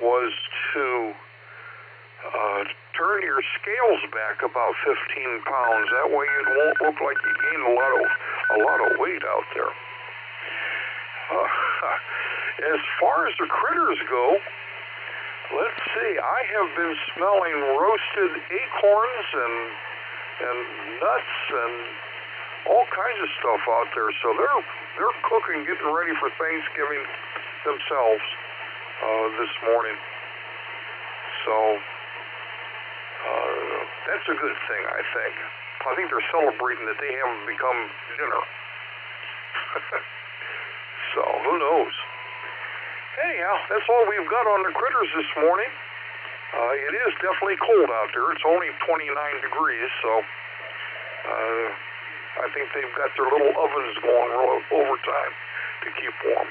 was to turn your scales back about 15 pounds. That way it won't look like you gained a lot of weight out there. As far as the critters go, let's see. I have been smelling roasted acorns and nuts and all kinds of stuff out there. So they're cooking, getting ready for Thanksgiving themselves this morning. So that's a good thing, I think. I think they're celebrating that they haven't become dinner. So who knows? Anyhow, that's all we've got on the critters this morning. It is definitely cold out there. It's only 29 degrees, so I think they've got their little ovens going overtime to keep warm.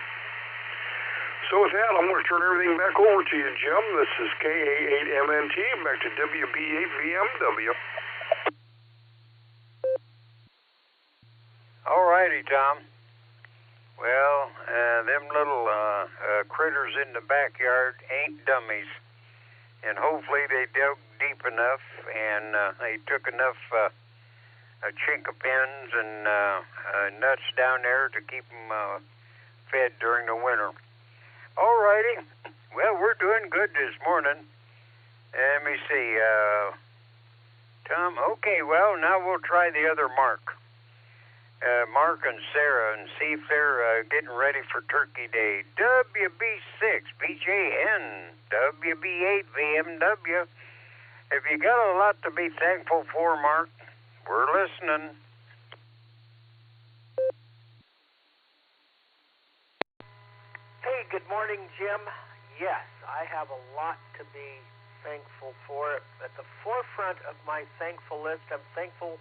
So with that, I'm going to turn everything back over to you, Jim. This is KA8MNT, back to WB8VMW. All righty, Tom. Well, them little critters in the backyard ain't dummies. And hopefully they dug deep enough and they took enough chinkapins and nuts down there to keep them fed during the winter. All righty. Well, we're doing good this morning. Let me see. Tom, okay, well, now we'll try the other Mark. Mark and Sarah, and see if they're getting ready for Turkey Day. WB6, BJN, WB8, VMW. Have you got a lot to be thankful for, Mark? We're listening. Hey, good morning, Jim. Yes, I have a lot to be thankful for. At the forefront of my thankful list, I'm thankful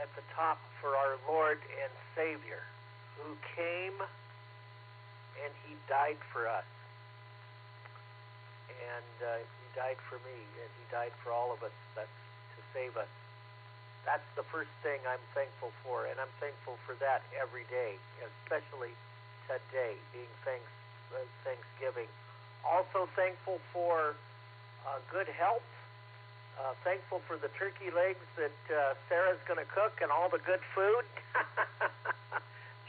at the top for our Lord and Savior, who came and He died for us. And He died for me, and He died for all of us. That's to save us. That's the first thing I'm thankful for, and I'm thankful for that every day, especially today, being Thanksgiving. Also thankful for good health. Thankful for the turkey legs that Sarah's going to cook and all the good food.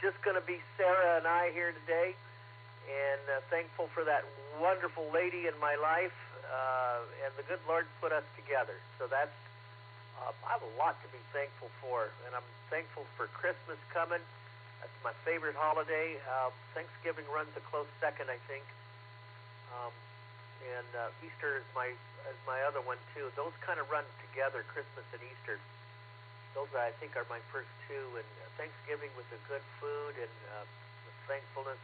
Just going to be Sarah and I here today. And thankful for that wonderful lady in my life. And the good Lord put us together. So that's, I have a lot to be thankful for. And I'm thankful for Christmas coming. That's my favorite holiday. Thanksgiving runs a close second, I think. And Easter is my other one too. Those kind of run together, Christmas and Easter. Those I think are my first two. And Thanksgiving with the good food and the thankfulness,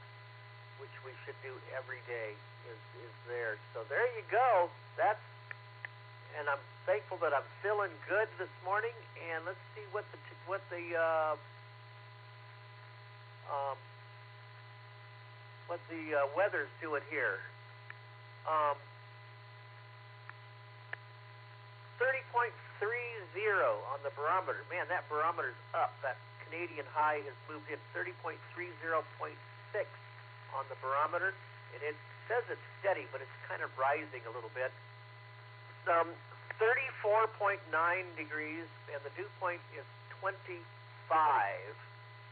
which we should do every day, is there. So there you go. And I'm thankful that I'm feeling good this morning. And let's see what the weather's doing here. 30.30 on the barometer. Man, that barometer's up. That Canadian high has moved in. 30.30.6 on the barometer. And it says it's steady, but it's kind of rising a little bit. 34.9 degrees, and the dew point is 25.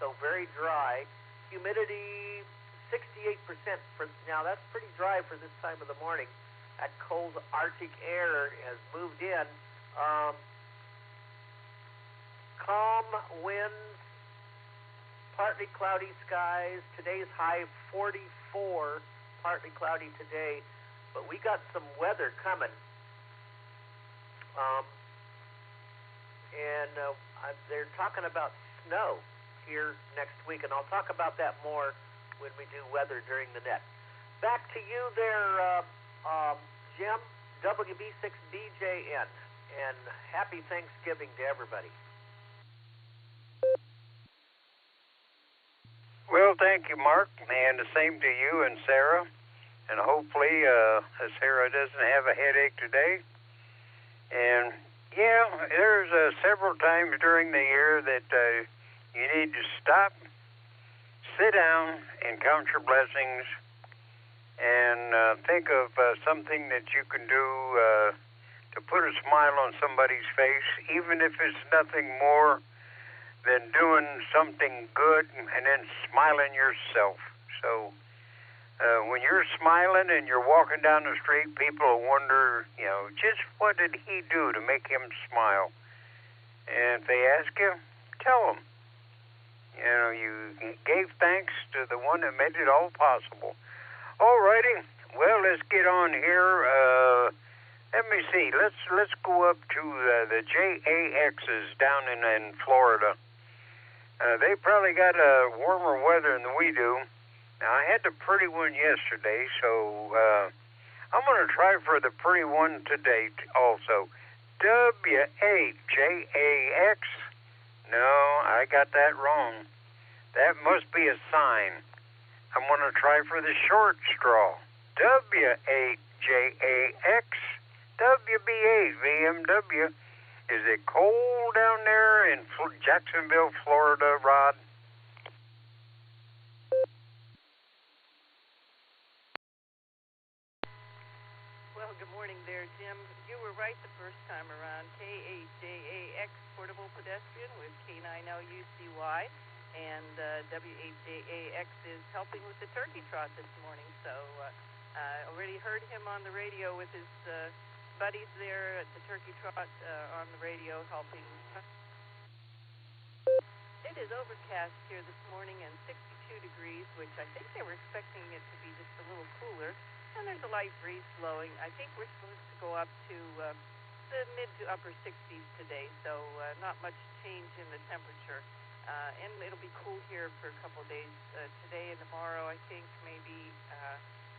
So very dry. Humidity 68%. Now that's pretty dry for this time of the morning. That cold Arctic air has moved in. Calm winds, partly cloudy skies. Today's high 44, partly cloudy today. But we got some weather coming. They're talking about snow here next week, and I'll talk about that more when we do weather during the net. Back to you there, Jim, WB6BJN, and happy Thanksgiving to everybody. Well, thank you, Mark, and the same to you and Sarah. And hopefully Sarah doesn't have a headache today. And, yeah, there's several times during the year that you need to stop, sit down, and count your blessings, and think of something that you can do to put a smile on somebody's face, even if it's nothing more than doing something good and then smiling yourself. So when you're smiling and you're walking down the street, people will wonder, just what did he do to make him smile? And if they ask you, tell them. You gave thanks to the one that made it all possible. All righty. Well, let's get on here. Let me see. Let's go up to the JAXs down in Florida. They probably got warmer weather than we do. Now, I had the pretty one yesterday, so I'm going to try for the pretty one today also. W8JAX. No, I got that wrong. That must be a sign. I'm going to try for the short straw. W8JAX. WB8 VMW. Is it cold down there in Jacksonville, Florida, Rod? Well, good morning there, Jim. You were right the first time around. K8JAX Portable Pedestrian with K9LUCY, and W8JAX is helping with the turkey trot this morning. So already heard him on the radio with his buddies there at the turkey trot on the radio helping. It is overcast here this morning and 62 degrees, which I think they were expecting it to be just a little cooler. And there's a light breeze blowing. I think we're supposed to go up to the mid to upper 60s today, so not much change in the temperature. And it'll be cool here for a couple of days, today and tomorrow, I think, maybe.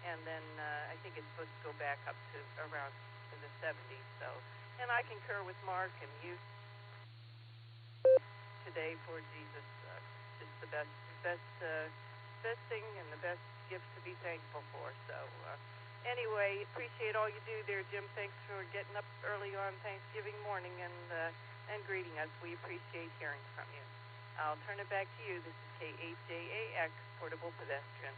And then I think it's supposed to go back up to around in the 70s. So, and I concur with Mark and you today for Jesus. Just the best thing and the best gift to be thankful for. So, anyway, appreciate all you do there, Jim. Thanks for getting up early on Thanksgiving morning and greeting us. We appreciate hearing from you. I'll turn it back to you. This is K8JAX Portable Pedestrian.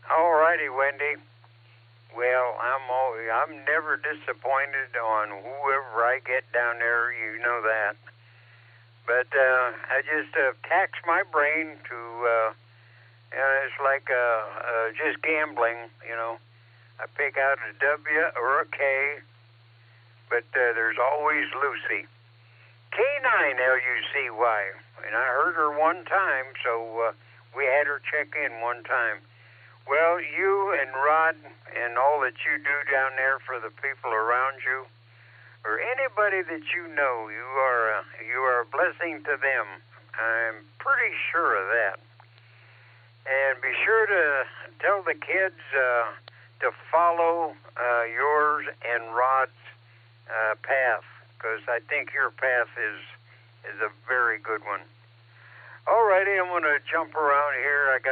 All righty, Wendy. Well, I'm never disappointed on whoever I get down there. You know that. But I just tax my brain to. It's like just gambling. I pick out a W or a K, but there's always Lucy. K9LUCY, and I heard her one time, so we had her check in one time. Well, you and Rod and all that you do down there for the people around you, or anybody that you know, you are a blessing to them. I'm pretty sure of that. And be sure to tell the kids to follow yours and Rod's path, because I think your path is a very good one. All righty, I'm going to jump around here. I'm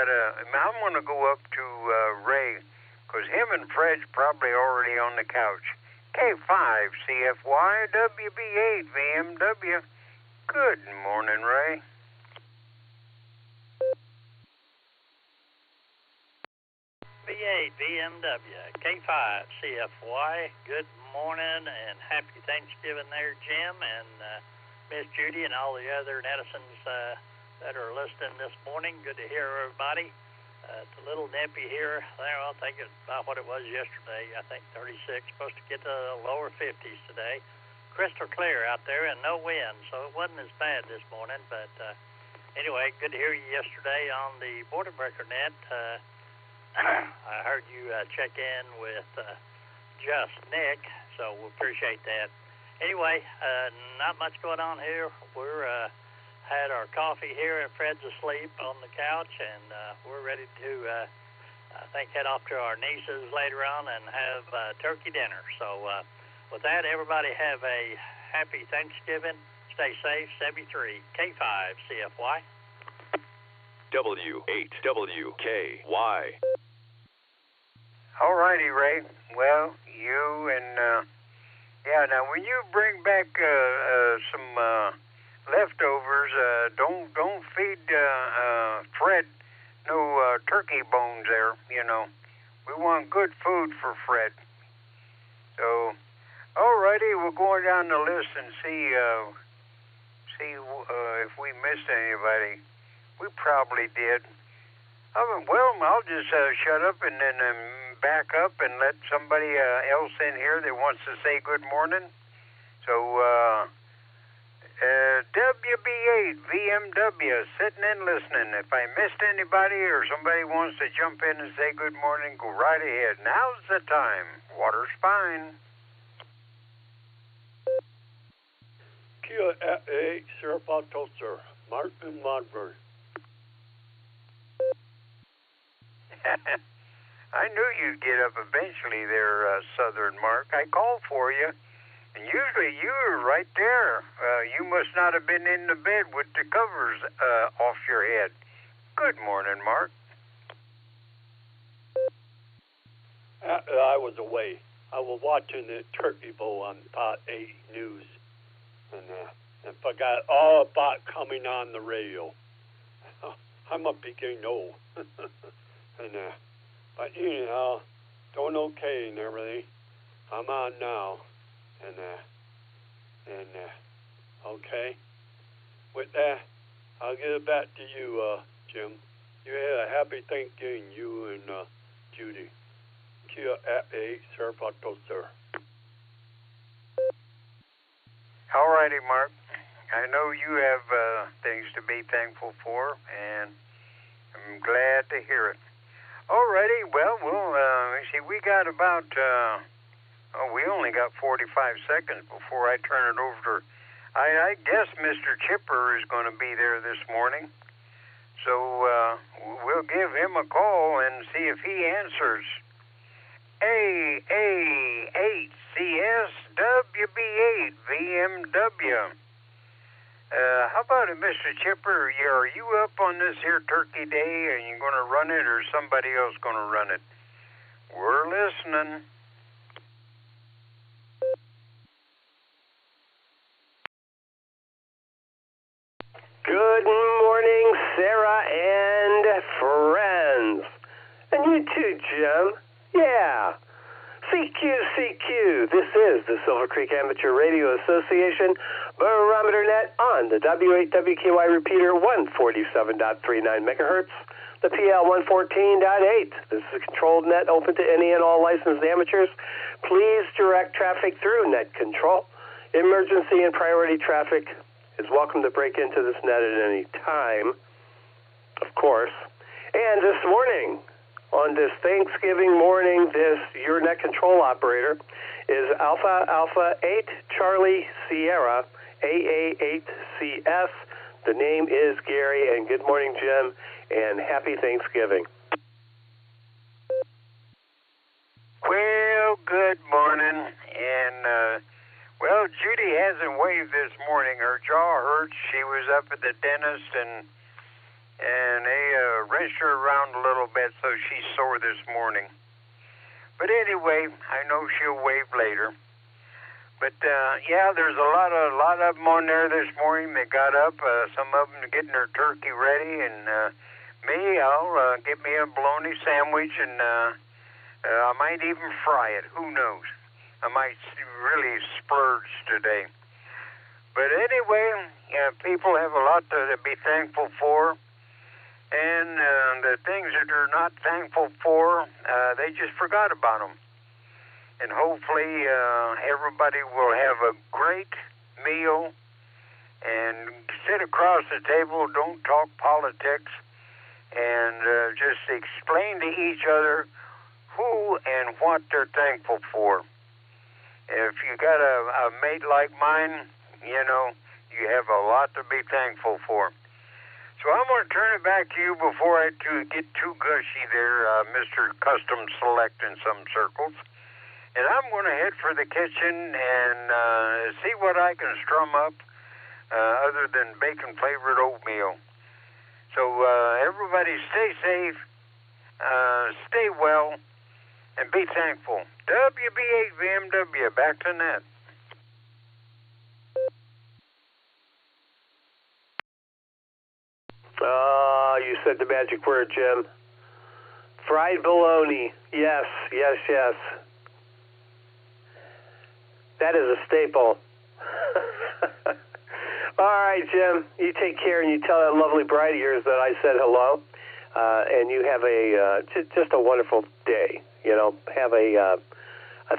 going to go up to Ray, because him and Fred's probably already on the couch. K5 CFY WB8 VMW. Good morning, Ray. B8 BMW, K5 CFY. Good morning and happy Thanksgiving there, Jim, and Miss Judy and all the other netizens that are listening this morning. Good to hear everybody. It's a little nippy here. I think it's about what it was yesterday. I think 36, supposed to get to the lower 50s today. Crystal clear out there and no wind, so it wasn't as bad this morning. But anyway, good to hear you yesterday on the Barometer Net. I heard you check in with just Nick, so we appreciate that. Anyway, not much going on here. We're had our coffee here, and Fred's asleep on the couch, and we're ready to, I think, head off to our nieces later on and have turkey dinner. So with that, everybody have a happy Thanksgiving. Stay safe. 73 K5 CFY. W8WKY. All righty, Ray. Well, you and now when you bring back some leftovers, don't feed Fred turkey bones there, you know. We want good food for Fred. So, alrighty, we're going down the list and see if we missed anybody. We probably did. Well, I'll just shut up and then back up and let somebody else in here that wants to say good morning. So, WB8 VMW, sitting and listening. If I missed anybody or somebody wants to jump in and say good morning, go right ahead. Now's the time. Water's fine. Kia A, Serpa Toaster, Martin Modbury. I knew you'd get up eventually there, Southern Mark. I called for you, and usually you were right there. You must not have been in the bed with the covers off your head. Good morning, Mark. I was away. I was watching the Turkey Bowl on Pot 8 News, and forgot all about coming on the radio. I'm a getting old. But you know, doing okay and everything. I'm on now, and okay. With that, I'll give it back to you, Jim. You had a happy Thanksgiving, you and Judy. Kia at 8, Serpato, sir. All righty, Mark. I know you have things to be thankful for, and I'm glad to hear it. Alrighty, well, see, we got about, we only got 45 seconds before I turn it over to, I guess Mr. Chipper is going to be there this morning. So we'll give him a call and see if he answers. AA8CS WB8 VMW. How about it, Mr. Chipper? Are you up on this here Turkey Day and you're going to run it, or somebody else going to run it? We're listening. Good morning, Sarah and friends. And you too, Jim. Yeah. CQ. This is the Silvercreek Amateur Radio Association, Barometer Net on the W8WKY repeater 147.39 megahertz, the PL 114.8. This is a controlled net open to any and all licensed amateurs. Please direct traffic through net control. Emergency and priority traffic is welcome to break into this net at any time, of course. And this morning, on this Thanksgiving morning, your net control operator is Alpha 8 Charlie Sierra AA8CS. The name is Gary, and good morning, Jim, and happy Thanksgiving. Well, good morning, and Judy hasn't waved this morning. Her jaw hurts. She was up at the dentist, and they wrenched her around a little bit, so she's sore this morning. But anyway, I know she'll wave later. But there's a lot of them on there this morning. They got up. Some of them getting their turkey ready, and I'll get me a bologna sandwich, and I might even fry it. Who knows? I might really splurge today. But anyway, people have a lot to be thankful for. And the things that they're not thankful for, they just forgot about them. And hopefully everybody will have a great meal and sit across the table, don't talk politics, and just explain to each other who and what they're thankful for. If you got a mate like mine, you know, you have a lot to be thankful for. So I'm going to turn it back to you before I get too gushy there, Mr. Custom Select in some circles. And I'm going to head for the kitchen and see what I can strum up other than bacon-flavored oatmeal. So everybody stay safe, stay well, and be thankful. WB8 VMW, back to net. You said the magic word, Jim. Fried bologna. Yes, yes, yes. That is a staple. All right, Jim. You take care and you tell that lovely bride of yours that I said hello. And you have just a wonderful day. You know, have a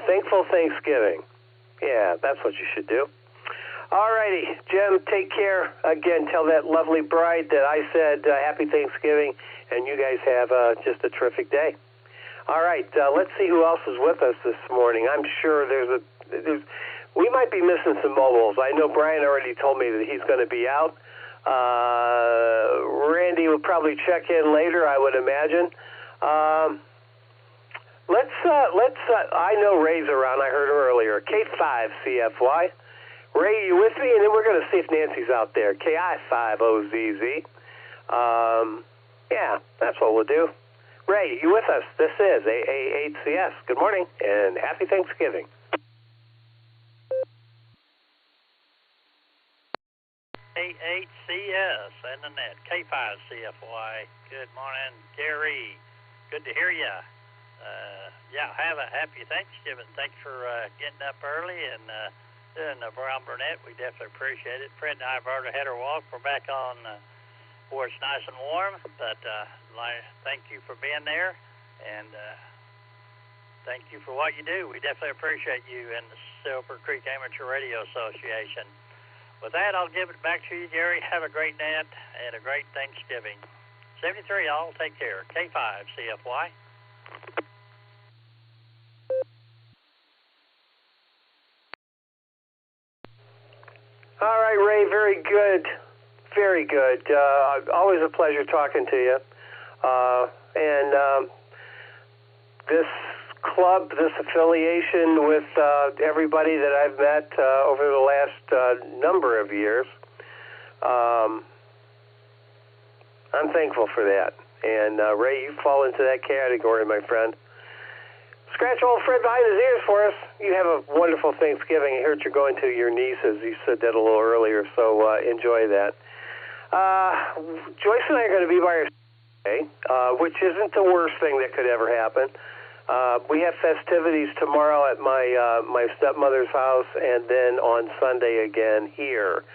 thankful Thanksgiving. Yeah, that's what you should do. All righty, Jim, take care. Again, tell that lovely bride that I said happy Thanksgiving, and you guys have just a terrific day. All right, let's see who else is with us this morning. I'm sure we might be missing some mobiles. I know Brian already told me that he's going to be out. Randy will probably check in later, I would imagine. I know Ray's around. I heard her earlier. K5 CFY. Ray, you with me? And then we're going to see if Nancy's out there. KI5OZZ. Yeah, that's what we'll do. Ray, you with us? This is AA8CS. Good morning and happy Thanksgiving. A8CS and the net. K5CFY. Good morning, Gary. Good to hear you. Yeah, have a happy Thanksgiving. Thanks for getting up early and doing the Barometer Net. We definitely appreciate it. Fred and I have already had our walk. We're back on where it's nice and warm. But thank you for being there, and thank you for what you do. We definitely appreciate you and the Silvercreek Amateur Radio Association. With that, I'll give it back to you, Gary. Have a great net and a great Thanksgiving. 73, y'all. Take care. K5 CFY. All right, Ray, very good. Very good. Always a pleasure talking to you. And this club, this affiliation with everybody that I've met over the last number of years, I'm thankful for that. And Ray, you fall into that category, my friend. Scratch old Fred behind his ears for us. You have a wonderful Thanksgiving. I heard you're going to your niece's. You said that a little earlier, so enjoy that. Joyce and I are going to be by ourselves today, which isn't the worst thing that could ever happen. We have festivities tomorrow at my stepmother's house, and then on Sunday again here.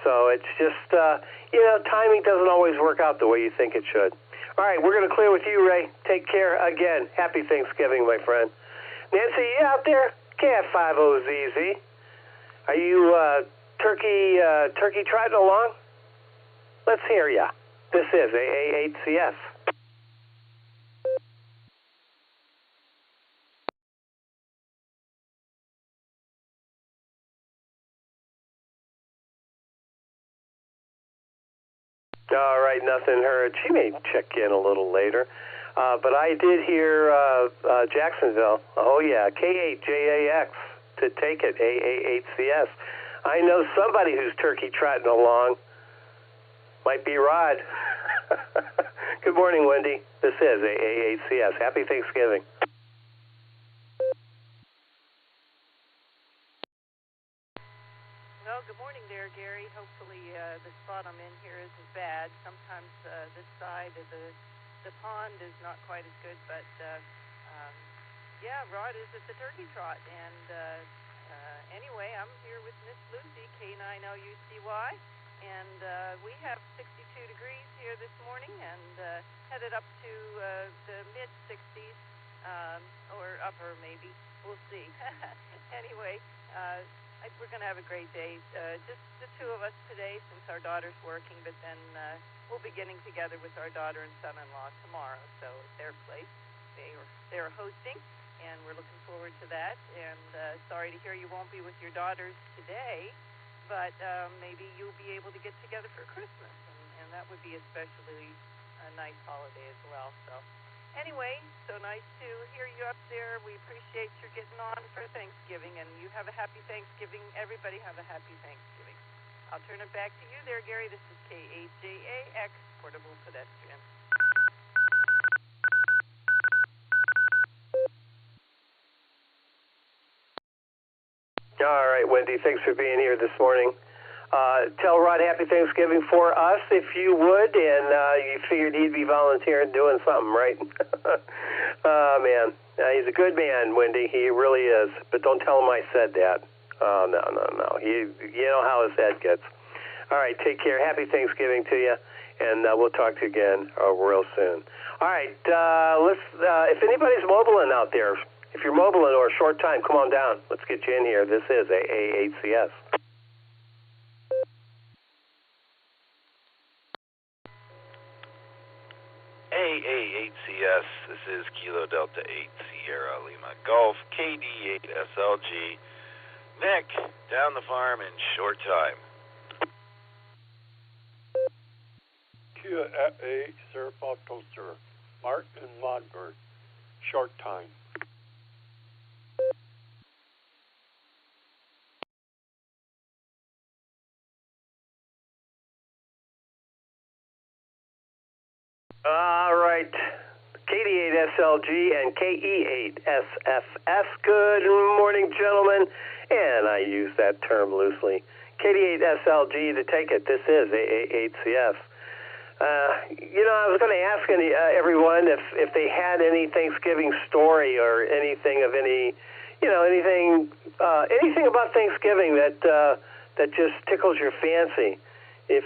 So it's just, timing doesn't always work out the way you think it should. All right, we're going to clear with you, Ray. Take care. Again, happy Thanksgiving, my friend. Nancy, you out there? KF5OZZ. Are you turkey trotting along? Let's hear ya. This is AA8CS. All right, nothing heard. She may check in a little later. But I did hear Jacksonville. Oh, yeah, K8JAX to take it, AA8CS. I know somebody who's turkey trotting along. Might be Rod. Good morning, Wendy. This is AA8CS. Happy Thanksgiving. Well, good morning there, Gary. Hopefully the spot I'm in here isn't bad. Sometimes this side of the pond is not quite as good, but yeah, Rod is at the turkey trot. And anyway, I'm here with Miss Lucy, K9LUCY, and we have 62 degrees here this morning and headed up to the mid-60s, or upper maybe. We'll see. Anyway, we're going to have a great day. Just the two of us today since our daughter's working, but then we'll be getting together with our daughter and son-in-law tomorrow. So at their place, they're hosting, and we're looking forward to that. And sorry to hear you won't be with your daughters today, but maybe you'll be able to get together for Christmas, and that would be especially a nice holiday as well. So anyway, so nice to hear you up there. We appreciate your getting on for Thanksgiving, and you have a happy Thanksgiving. Everybody have a happy Thanksgiving. I'll turn it back to you there, Gary. This is K8JAX, Portable Pedestrian. All right, Wendy, thanks for being here this morning. Tell Rod happy Thanksgiving for us, if you would, and you figured he'd be volunteering doing something, right? Oh, man. He's a good man, Wendy. He really is. But don't tell him I said that. Oh, no. You know how his head gets. All right, take care. Happy Thanksgiving to you, and we'll talk to you again real soon. All right, if anybody's mobiling out there, if you're mobiling or a short time, come on down. Let's get you in here. This is AA8CS. AA8CS, this is Kilo Delta 8 Sierra Lima Golf, KD8SLG. Nick, down the farm in short time. Kia A, Sir Photo, Sir. Martin Modberg, short time. All right, KD8SLG and KE8SFS. Good morning, gentlemen. And I use that term loosely. KD8SLG to take it. This is AA8CS. I was going to ask everyone if they had any Thanksgiving story or anything of any, anything about Thanksgiving that just tickles your fancy. If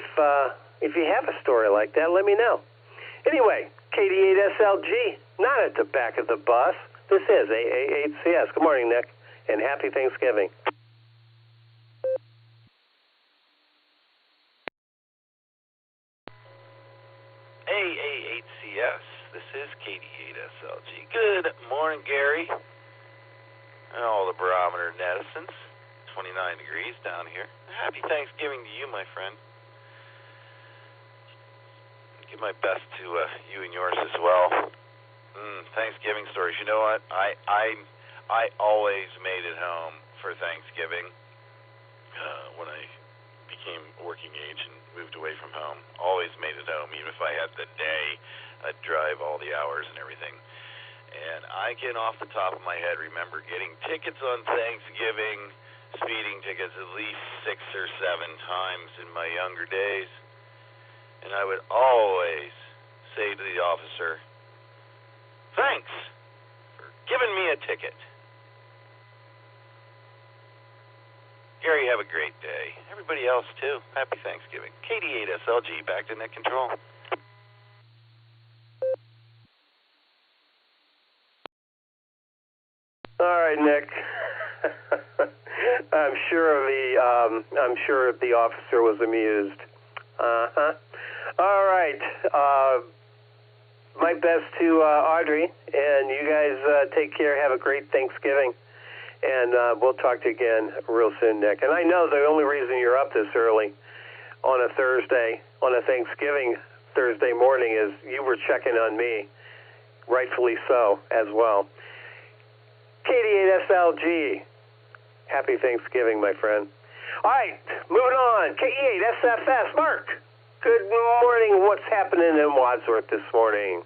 you have a story like that, let me know. Anyway, KD8SLG, not at the back of the bus. This is AA8CS. Good morning, Nick, and happy Thanksgiving. AA8CS, this is KD8SLG. Good morning, Gary, and all the Barometer Netizens. 29 degrees down here. Happy Thanksgiving to you, my friend. Give my best to you and yours as well. Thanksgiving stories. You know what? I always made it home for Thanksgiving when I became working age and moved away from home. Always made it home, even if I had the day. I'd drive all the hours and everything. And I can, off the top of my head, remember getting tickets on Thanksgiving, speeding tickets at least 6 or 7 times in my younger days. And I would always say to the officer, "Thanks for giving me a ticket." Gary, have a great day. Everybody else, too. Happy Thanksgiving. KD8SLG, back to net control. All right, Nick. I'm sure the officer was amused. All right. My best to Audrey, and you guys take care. Have a great Thanksgiving, and we'll talk to you again real soon, Nick. And I know the only reason you're up this early on a Thursday, on a Thanksgiving Thursday morning, is you were checking on me, rightfully so, as well. KD8SLG, happy Thanksgiving, my friend. All right, moving on. KE8SFS, Mark. Good morning. What's happening in Wadsworth this morning?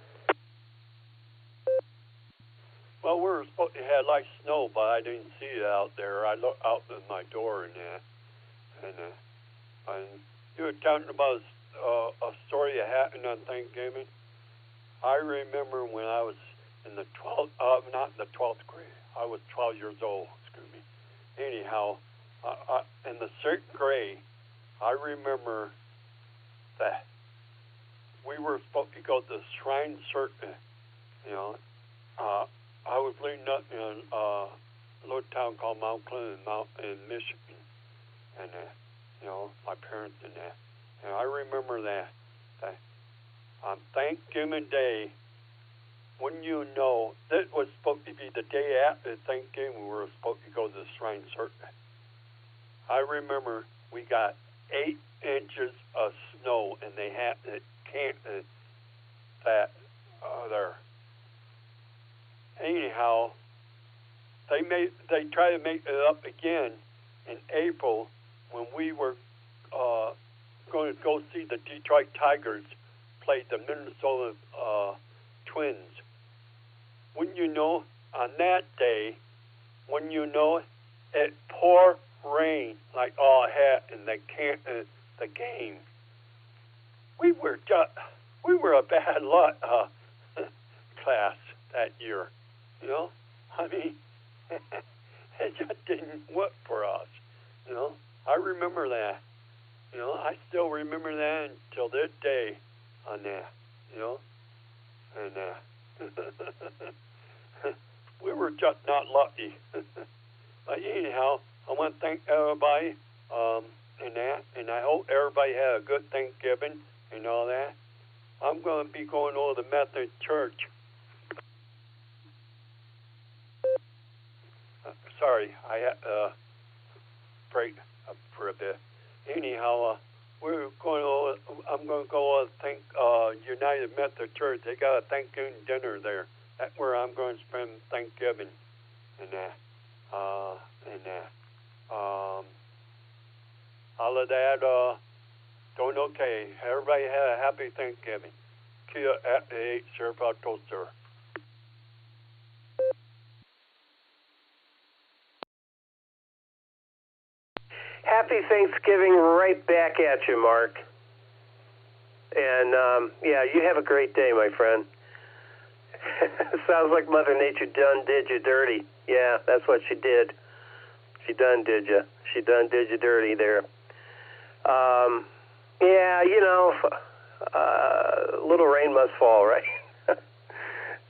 Well, we were supposed to have light snow, but I didn't see it out there. I looked out in my door and you were talking about a story that happened on Thanksgiving. I remember when I was in the 12th, not in the 12th grade. I was 12 years old. Excuse me. Anyhow, in the 6th grade, I remember that we were supposed to go to the Shrine Circuit. I was living up in a little town called Mount Clemens in Michigan, and my parents and that. And I remember that on Thanksgiving Day, when this was supposed to be the day after Thanksgiving, we were supposed to go to the Shrine Circuit. I remember we got 8 inches of snow, and they had it camped that there. Anyhow, they tried to make it up again in April when we were going to go see the Detroit Tigers play the Minnesota Twins. Wouldn't you know, on that day, it poured rain like all had in the game. We were a bad lot class that year, you know. I mean, it just didn't work for us, you know. I remember that, you know. I still remember that until this day on that, you know. And we were just not lucky. But anyhow, I want to thank everybody and I hope everybody had a good Thanksgiving and all that. I'm going to be going over to the Methodist Church. Sorry, I had break up for a bit. Anyhow, I'm going to go over to thank United Methodist Church. They got a Thanksgiving dinner there. That's where I'm going to spend Thanksgiving and that. All of that, doing okay. Everybody had a happy Thanksgiving. Kia at the 8 Serpa Toaster. Happy Thanksgiving right back at you, Mark. And, yeah, you have a great day, my friend. Sounds like Mother Nature done did you dirty. Yeah, that's what she did. She done did you. She done did you dirty there. Yeah, you know, little rain must fall, right?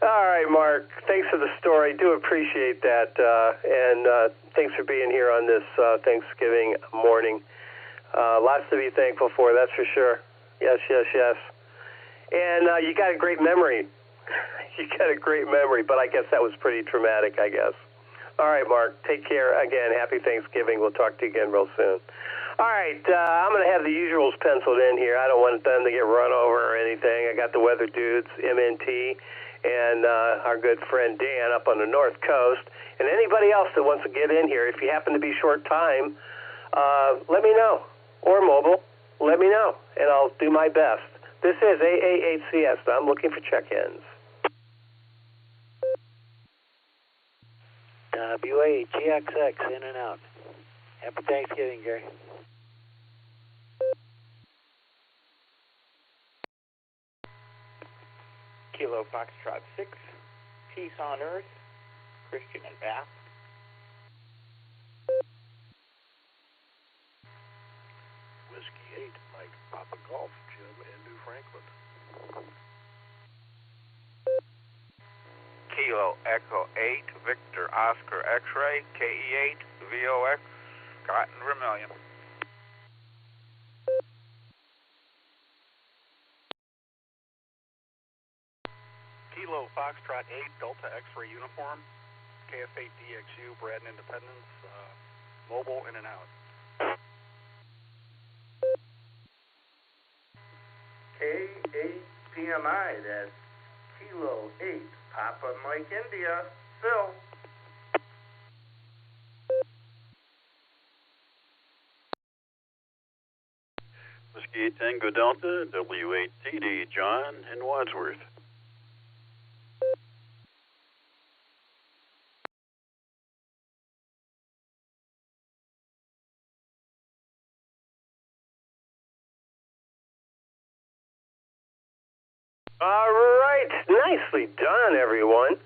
All right, Mark. Thanks for the story. Do appreciate that. And thanks for being here on this Thanksgiving morning. Lots to be thankful for, that's for sure. Yes, yes, yes. And you got a great memory. You got a great memory, but I guess that was pretty traumatic, I guess. All right, Mark. Take care. Again, happy Thanksgiving. We'll talk to you again real soon. All right, I'm going to have the usuals penciled in here. I don't want them to get run over or anything. I got the weather dudes, MNT, and our good friend Dan up on the North Coast. And anybody else that wants to get in here, if you happen to be short time, let me know. Or mobile, let me know, and I'll do my best. This is AA8CS. I'm looking for check-ins. WA-GXX in and out. Happy Thanksgiving, Gary. Kilo Foxtrot 6, Peace on Earth, Christian and Bath. Whiskey 8, Mike Papa Golf, Jim in New Franklin. Kilo Echo 8, Victor Oscar X-Ray, KE8, VOX, Scott and Vermilion. Kilo Foxtrot 8, Delta X-Ray Uniform, KF8 DXU, Brad and Independence, mobile in and out. K8 PMI, that's Kilo 8, Papa Mike India, Phil. Whiskey 8 Tango Delta, W8TD, John in Wadsworth. All right, nicely done, everyone.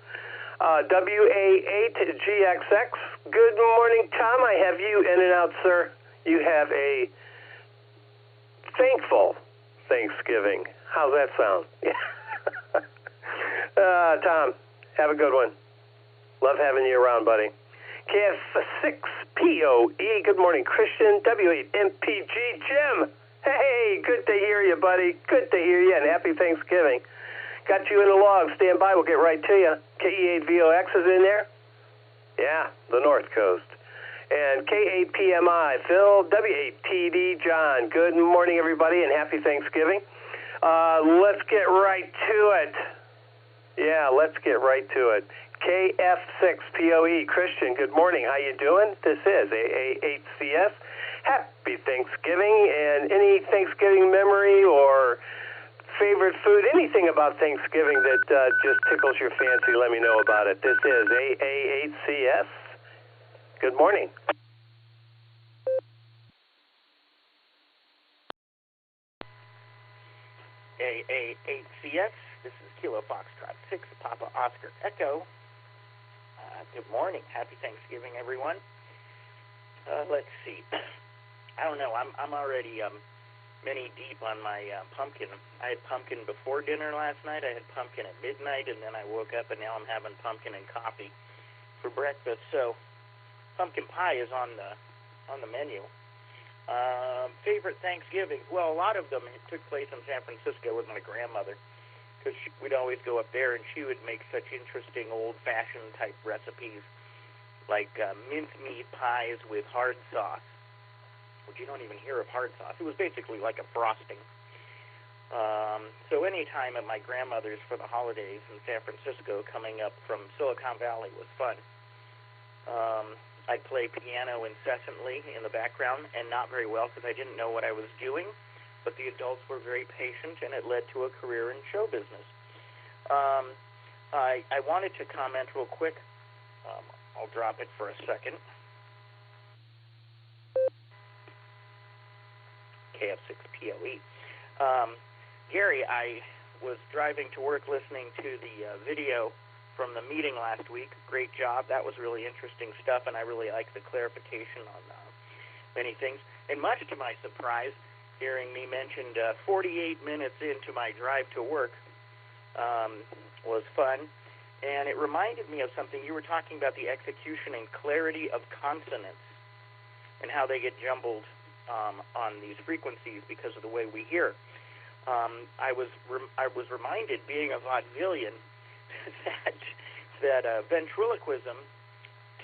WA8GXX, good morning, Tom. I have you in and out, sir. You have a thankful Thanksgiving. How's that sound? Tom, have a good one. Love having you around, buddy. KF6POE, good morning, Christian. W8MPG, Jim. Hey, good to hear you, buddy. Good to hear you, and happy Thanksgiving. Got you in the log. Stand by. We'll get right to you. KE8VOX is in there? Yeah, the North Coast. And K8PMI, Phil, W8TD, John. Good morning, everybody, and happy Thanksgiving. Let's get right to it. Yeah, let's get right to it. KF6POE, Christian, good morning. How you doing? This is AA8CS. Happy Thanksgiving, and any Thanksgiving memory or favorite food, anything about Thanksgiving that just tickles your fancy, let me know about it. This is AA8CS. Good morning. AA8CX. This is Kilo Foxtrot 6, Papa Oscar Echo. Good morning. Happy Thanksgiving, everyone. Let's see. I don't know. I'm already many deep on my pumpkin. I had pumpkin before dinner last night. I had pumpkin at midnight, and then I woke up, and now I'm having pumpkin and coffee for breakfast. So pumpkin pie is on the menu. Favorite Thanksgiving? Well, a lot of them took place in San Francisco with my grandmother, because we'd always go up there, and she would make such interesting old-fashioned type recipes, like mincemeat pies with hard sauce, which you don't even hear of hard sauce. It was basically like a frosting. So any time at my grandmother's for the holidays in San Francisco, coming up from Silicon Valley, was fun. I'd play piano incessantly in the background, and not very well because I didn't know what I was doing. But the adults were very patient, and it led to a career in show business. I wanted to comment real quick. I'll drop it for a second. KF6POE. Gary, I was driving to work listening to the video from the meeting last week. Great job. That was really interesting stuff, and I really liked the clarification on many things. And much to my surprise, hearing me mentioned 48 minutes into my drive to work was fun, and it reminded me of something. You were talking about the execution and clarity of consonants and how they get jumbled on these frequencies because of the way we hear. I was reminded, being a vaudevillian, that ventriloquism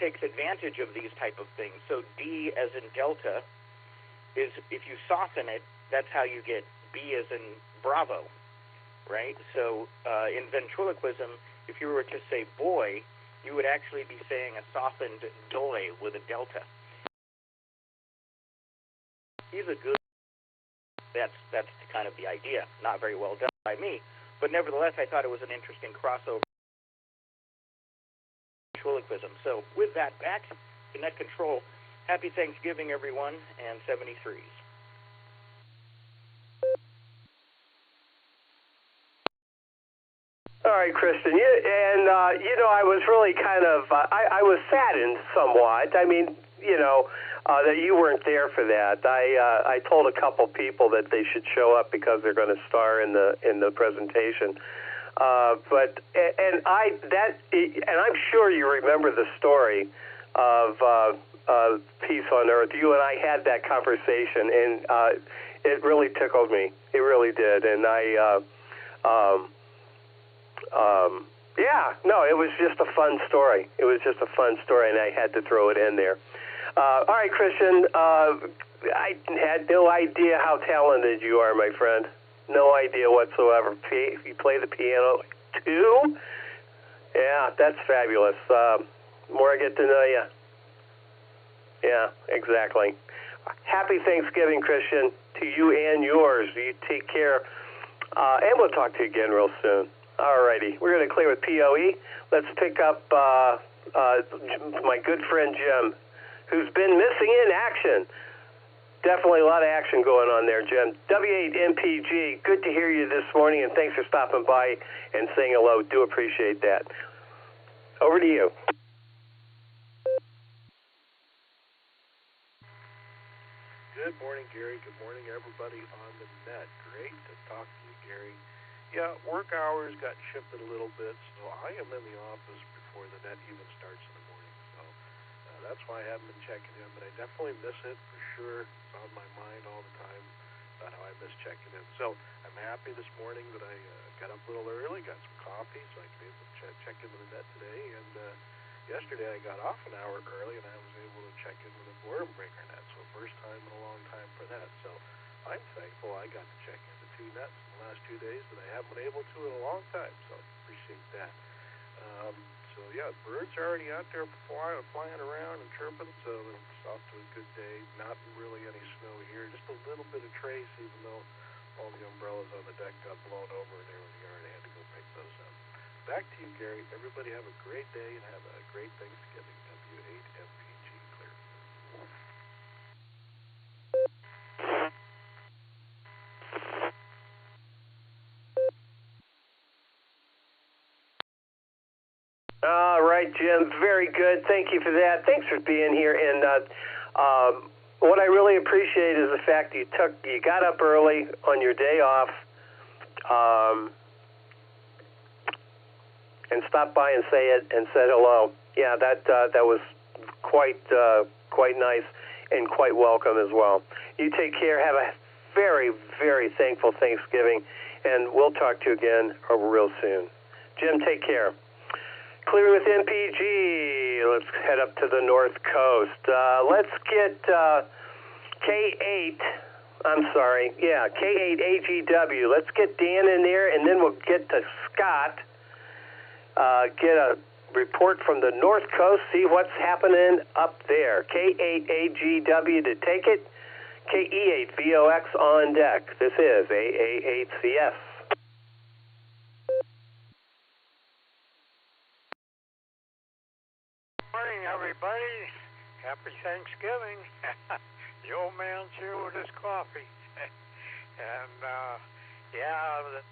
takes advantage of these type of things. So D as in delta is, if you soften it, that's how you get B as in Bravo, right? So in ventriloquism, if you were to say boy, you would actually be saying a softened doy with a delta. He's a good. That's kind of the idea. Not very well done by me, but nevertheless, I thought it was an interesting crossover. Ventriloquism. So with that, back to Net Control. Happy Thanksgiving, everyone, and 73s. All right, Christian. I was really kind of, I was saddened somewhat. I mean, that you weren't there for that. I told a couple people that they should show up because they're going to star in the presentation. And I'm sure you remember the story of Peace on Earth. You and I had that conversation, and it really tickled me. It really did. And it was just a fun story. It was just a fun story, and I had to throw it in there. All right, Christian, I had no idea how talented you are, my friend. No idea whatsoever. You play the piano, too? Yeah, that's fabulous. More I get to know you. Yeah, exactly. Happy Thanksgiving, Christian, to you and yours. You take care. And we'll talk to you again real soon. All righty. We're going to clear with POE. Let's pick up my good friend Jim, who's been missing in action. Definitely a lot of action going on there, Jim. W8MPG, good to hear you this morning, and thanks for stopping by and saying hello. Do appreciate that. Over to you. Good morning, Gary. Good morning, everybody on the net. Great to talk to you, Gary. Yeah, work hours got shifted a little bit, so I am in the office before the net even starts in the morning. So that's why I haven't been checking in, but I definitely miss it for sure. It's on my mind all the time about how I miss checking in. So I'm happy this morning that I got up a little early, got some coffee, so I could be able to check into the net today. And yesterday I got off an hour early, and I was able to check in with a boredom breaker net. So first time in a long time for that. So I'm thankful I got to check into 2 nets in the last 2 days that I haven't been able to in a long time. So I appreciate that. So yeah, birds are already out there flying around and chirping, so it's off to a good day. Not really any snow here, just a little bit of trace, even though all the umbrellas on the deck got blown over and they were in the yard. I had to go pick those up. Back to you, Gary. Everybody have a great day and have a great Thanksgiving. W8MPG clear. All right, Jim. Very good. Thank you for that. Thanks for being here. And what I really appreciate is the fact that you got up early on your day off and stopped by and said hello. Yeah, that was quite nice and quite welcome as well. You take care. Have a very, very thankful Thanksgiving, and we'll talk to you again real soon. Jim, take care. Clearing with MPG. Let's head up to the North Coast. Let's get K8 AGW. Let's get Dan in there, and then we'll get to Scott. Get a report from the North Coast, see what's happening up there. K8 AGW to take it. KE8 VOX on deck. This is AA8CS. Morning, everybody. Happy Thanksgiving. The old man's here with his coffee. And, the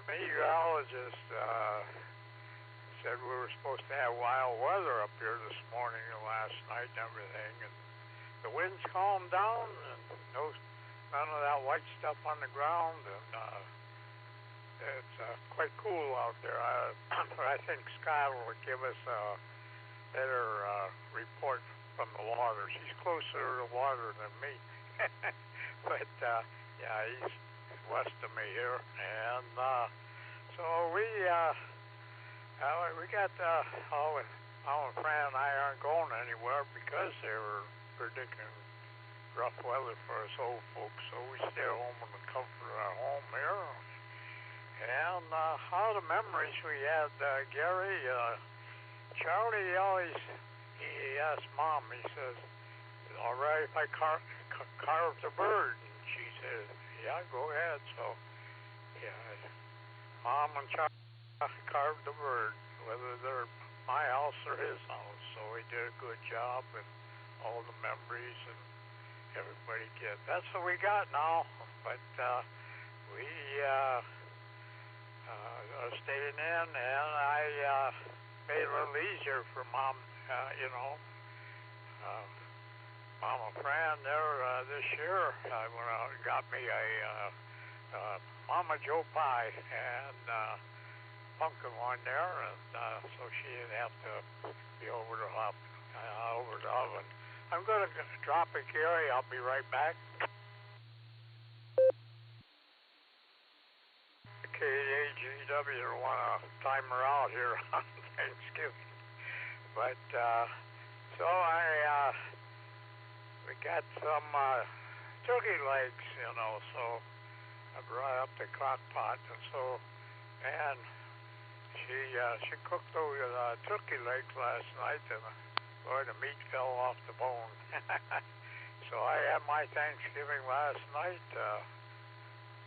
meteorologist said we were supposed to have wild weather up here this morning and last night and everything. And the winds calmed down and none of that white stuff on the ground. And it's quite cool out there. I think Scott will give us a better report from the water. She's closer to water than me. But, he's west of me here. And so we got our Fran and I aren't going anywhere because they were predicting rough weather for us old folks. So we stay home in the comfort of our home here. And all the memories we had, Gary, Charlie he asked Mom, he says, all right if I carve the bird? And she said, yeah, go ahead. So, Mom and Charlie carved the bird, whether they're my house or his house. So he did a good job, and all the memories and everybody get. That's what we got now. But we are staying in, and I made it a little easier for Mom. Mama Fran there this year went out and got me a Mama Joe pie and pumpkin one there, and so she didn't have to be over the oven. I'm going to drop it, Gary. I'll be right back. KAGW want to time her out here on Thanksgiving. But, so we got some turkey legs, so I brought up the crock pot, and she cooked those turkey legs last night, and boy, the meat fell off the bone. So I had my Thanksgiving last night,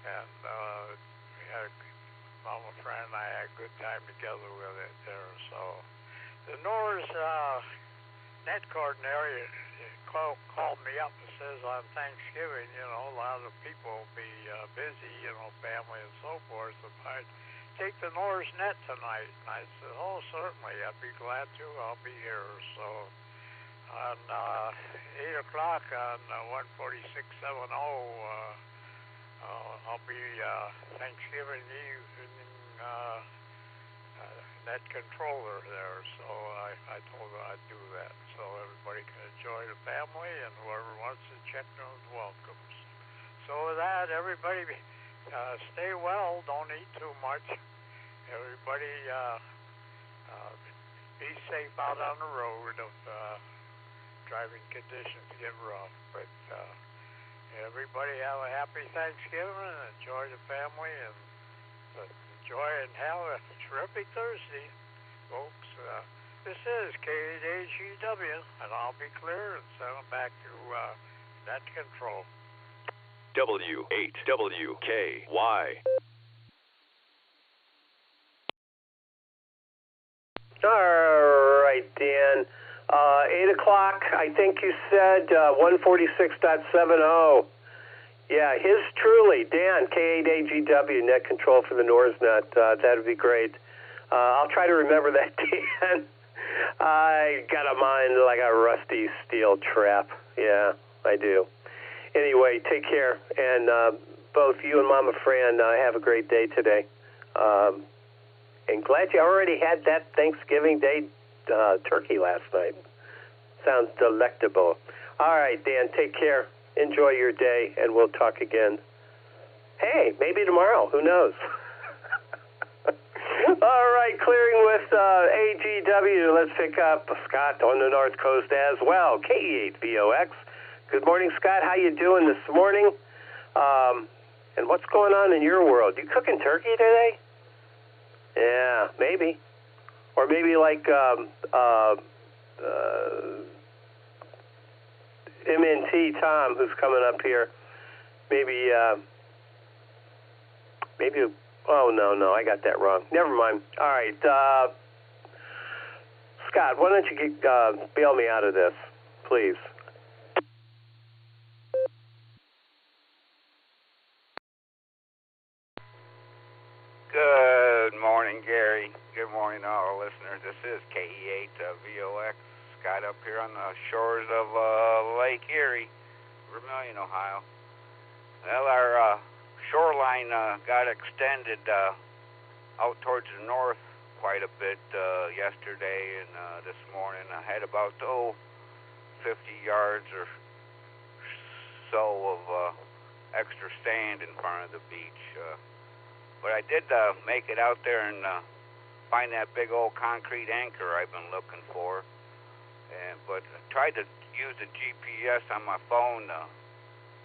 and we had Mama Fran and I had a good time together with it there. So the Norris net coordinator called me up and says on Thanksgiving, a lot of people will be busy, family and so forth. If I'd take the Norris net tonight, and I said, oh, certainly, I'd be glad to. I'll be here. So on 8 o'clock on 14670, I'll be Thanksgiving evening net controller there. So I told her I'd do that so everybody can enjoy the family, and whoever wants to check in is welcome. So with that, everybody stay well. Don't eat too much. Everybody be safe out on the road if driving conditions get rough. But everybody have a happy Thanksgiving and enjoy the family, and enjoy and have a terrific Thursday, folks. This is KAGW, and I'll be clear and send them back to net control. W8WKY. All right, Dan. 8 o'clock, I think you said 146.70. Yeah, his truly, Dan, K8AGW, net control for the NORSnet. That would be great. I'll try to remember that, Dan. I got a mind like a rusty steel trap. Yeah, I do. Anyway, take care. And both you and Mama Fran have a great day today. And glad you already had that Thanksgiving Day turkey last night. Sounds delectable. All right, Dan, take care. Enjoy your day, and we'll talk again. Hey, maybe tomorrow. Who knows? All right, clearing with AGW. Let's pick up Scott on the North Coast as well. KE8VOX. Good morning, Scott. How you doing this morning? And what's going on in your world? You cooking turkey today? Yeah, maybe. Or maybe like MNT Tom, who's coming up here. Maybe, oh, no, I got that wrong. Never mind. All right, Scott, why don't you bail me out of this, please? Good morning, Gary. Good morning to all the listeners. This is KE8VOX. Scott up here on the shores of Lake Erie, Vermilion, Ohio. Well, our shoreline got extended out towards the north quite a bit yesterday and this morning. I had about 50 yards or so of extra sand in front of the beach. But I did make it out there and find that big old concrete anchor I've been looking for. But I tried to use the GPS on my phone to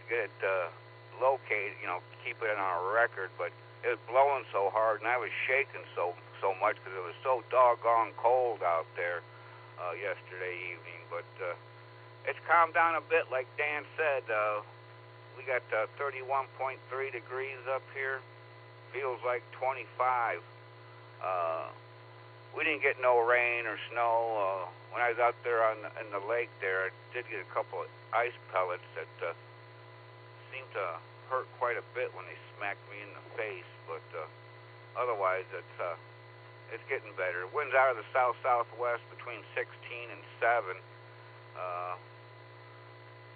get it located, keep it on a record. But it was blowing so hard, and I was shaking so much because it was so doggone cold out there yesterday evening. But it's calmed down a bit, like Dan said. We got 31.3 degrees up here. Feels like 25. We didn't get no rain or snow. When I was out there in the lake there, I did get a couple of ice pellets that seemed to hurt quite a bit when they smacked me in the face. But otherwise, it's getting better. Wind's out of the south-southwest between 16 and 7.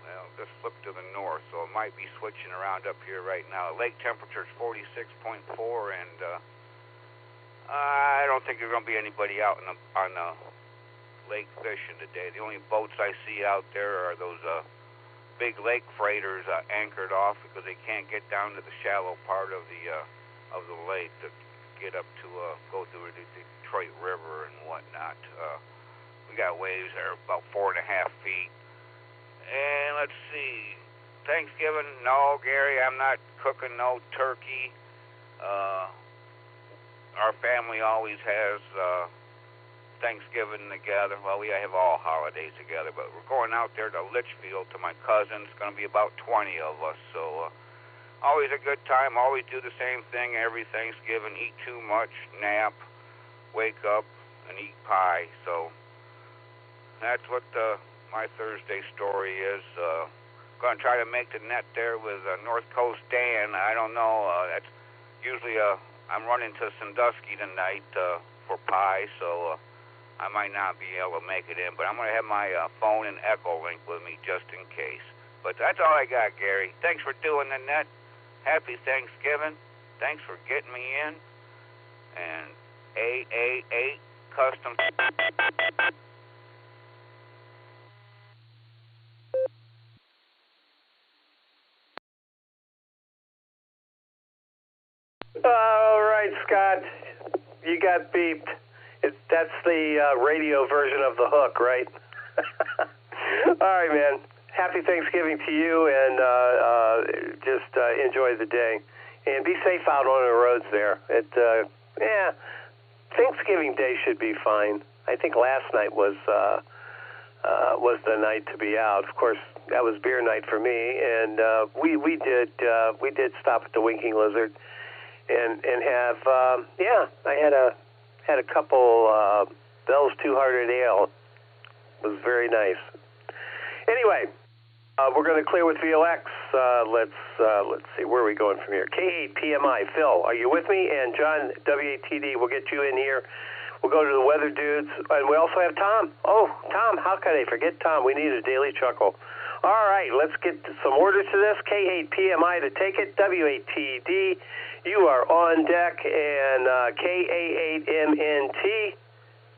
Well, just flipped to the north, so it might be switching around up here right now. Lake temperature is 46.4, and I don't think there's going to be anybody out on the lake fishing today. The only boats I see out there are those big lake freighters anchored off because they can't get down to the shallow part of the lake to get up to go through the Detroit River and whatnot. We got waves that are about 4.5 feet. And let's see, Thanksgiving, no, Gary, I'm not cooking no turkey. Our family always has Thanksgiving together. Well, we have all holidays together, but we're going out there to Litchfield to my cousin. It's going to be about 20 of us, so always a good time, always do the same thing every Thanksgiving, eat too much, nap, wake up, and eat pie. So that's what my Thursday story is. Going to try to make the net there with North Coast Dan. I don't know. That's usually I'm running to Sandusky tonight for pie, so I might not be able to make it in. But I'm going to have my phone and EchoLink with me just in case. But that's all I got, Gary. Thanks for doing the net. Happy Thanksgiving. Thanks for getting me in. And AA8 Custom. All right, Scott, you got beeped. That's the radio version of the hook, right? All right, man. Happy Thanksgiving to you, and just enjoy the day. And be safe out on the roads there. Thanksgiving Day should be fine. I think last night was the night to be out. Of course, that was beer night for me, and we did stop at the Winking Lizard. And have I had a couple Bell's Two Hearted Ale. It was very nice. Anyway, We're going to clear with VOX. Let's see, where are we going from here? K8PMI. Phil, are you with me? And John, WATD, we'll get you in here. We'll go to the weather dudes. And we also have Tom. Oh, Tom, how could I forget Tom? We need a daily chuckle. All right, let's get some order to this. K8PMI to take it. WATD, you are on deck. And KA8MNT,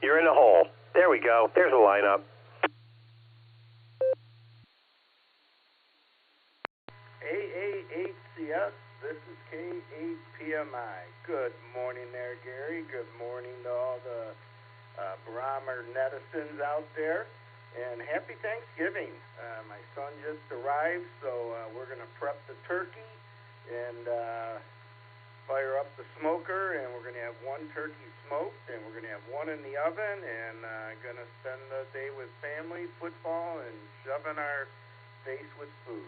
you're in the hole. There we go. There's a lineup. AA8CS, this is K8PMI. Good morning there, Gary. Good morning to all the Barometer netizens out there. And happy Thanksgiving. My son just arrived, so we're going to prep the turkey and fire up the smoker, and we're going to have one turkey smoked, and we're going to have one in the oven, and going to spend the day with family, football, and shoving our face with food.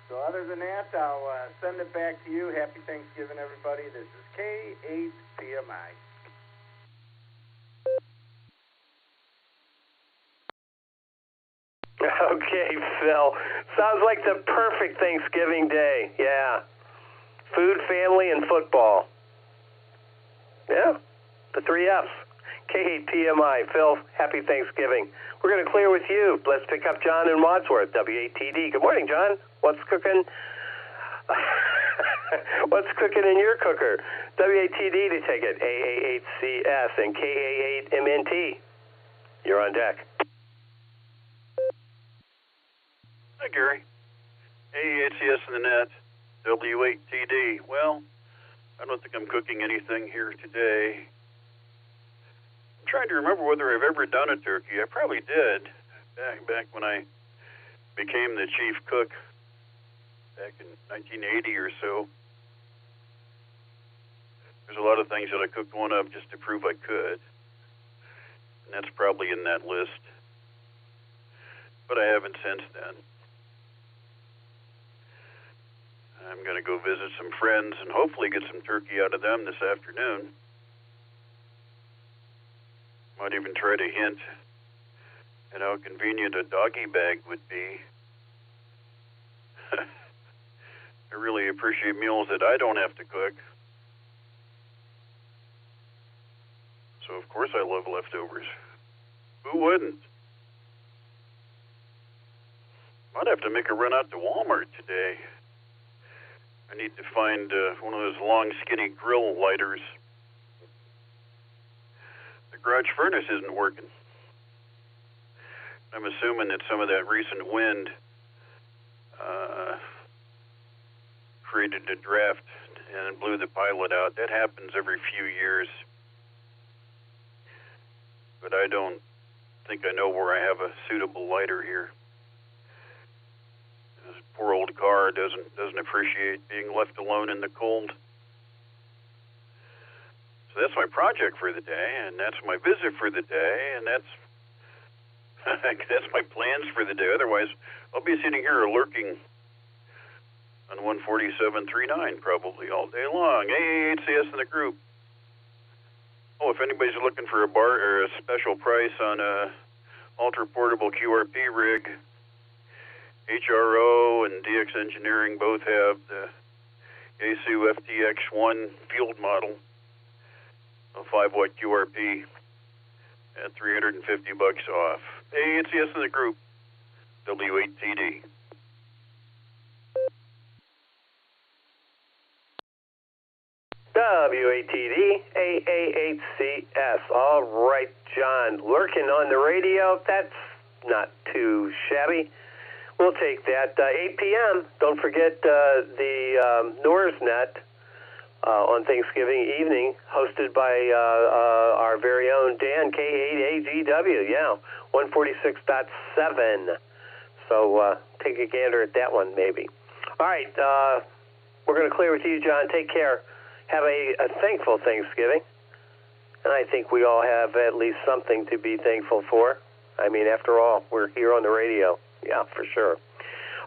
So other than that, I'll send it back to you. Happy Thanksgiving, everybody. This is K8PMI. Okay, Phil. Sounds like the perfect Thanksgiving day. Yeah. Food, family, and football. Yeah. The 3 Fs. K8PMI. Phil, happy Thanksgiving. We're going to clear with you. Let's pick up John in Wadsworth, WATD. Good morning, John. What's cooking? What's cooking in your cooker? WATD to take it. AA8CS and KA8MNT. You're on deck. Hi, Gary. AA8CS in the net. W8TD. Well, I don't think I'm cooking anything here today. I'm trying to remember whether I've ever done a turkey. I probably did back when I became the chief cook back in 1980 or so. There's a lot of things that I cooked one of just to prove I could, and that's probably in that list. But I haven't since then. I'm going to go visit some friends and hopefully get some turkey out of them this afternoon. Might even try to hint at how convenient a doggy bag would be. I really appreciate meals that I don't have to cook. So, of course, I love leftovers. Who wouldn't? Might have to make a run out to Walmart today. I need to find one of those long, skinny grill lighters. The garage furnace isn't working. I'm assuming that some of that recent wind created a draft and blew the pilot out. That happens every few years. But I don't think I know where I have a suitable lighter here. This poor old car doesn't appreciate being left alone in the cold. So that's my project for the day, and that's my visit for the day, and that's my plans for the day. Otherwise, I'll be sitting here lurking on 147.39 probably all day long. AA8CS in the group. Oh, if anybody's looking for a bar or a special price on a ultra portable QRP rig, HRO and DX Engineering both have the Yaesu FTX1 field model, a 5-watt QRP at $350 off. AA8CS in the group. W8TD. WATD, AA8CS. All right, John, lurking on the radio. That's not too shabby. We'll take that. 8 p.m., don't forget the Nor's Net on Thanksgiving evening, hosted by our very own Dan, K8AGW, yeah, 146.7. So take a gander at that one, maybe. All right, we're going to clear with you, John. Take care. Have a thankful Thanksgiving. And I think we all have at least something to be thankful for. I mean, after all, we're here on the radio. Yeah, for sure.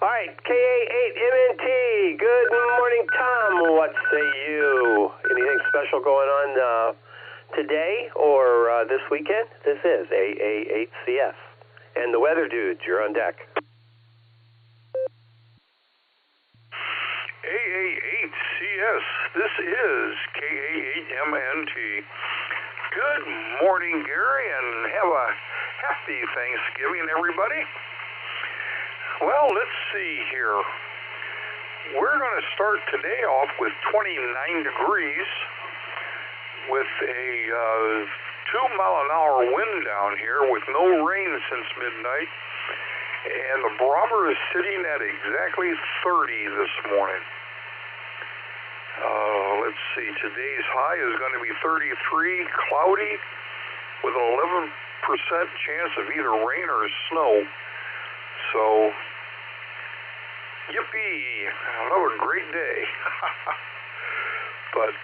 All right, KA8MNT. Good morning, Tom. What say you? Anything special going on today or this weekend? This is AA8CS. And the weather dudes, you're on deck. Yes, this is KA8MNT. Good morning, Gary, and have a happy Thanksgiving, everybody. Well, let's see here. We're going to start today off with 29 degrees with a 2-mile-an-hour wind down here with no rain since midnight. And the barometer is sitting at exactly 30 this morning. Let's see, today's high is going to be 33, cloudy, with an 11% chance of either rain or snow. So, yippee, another great day. But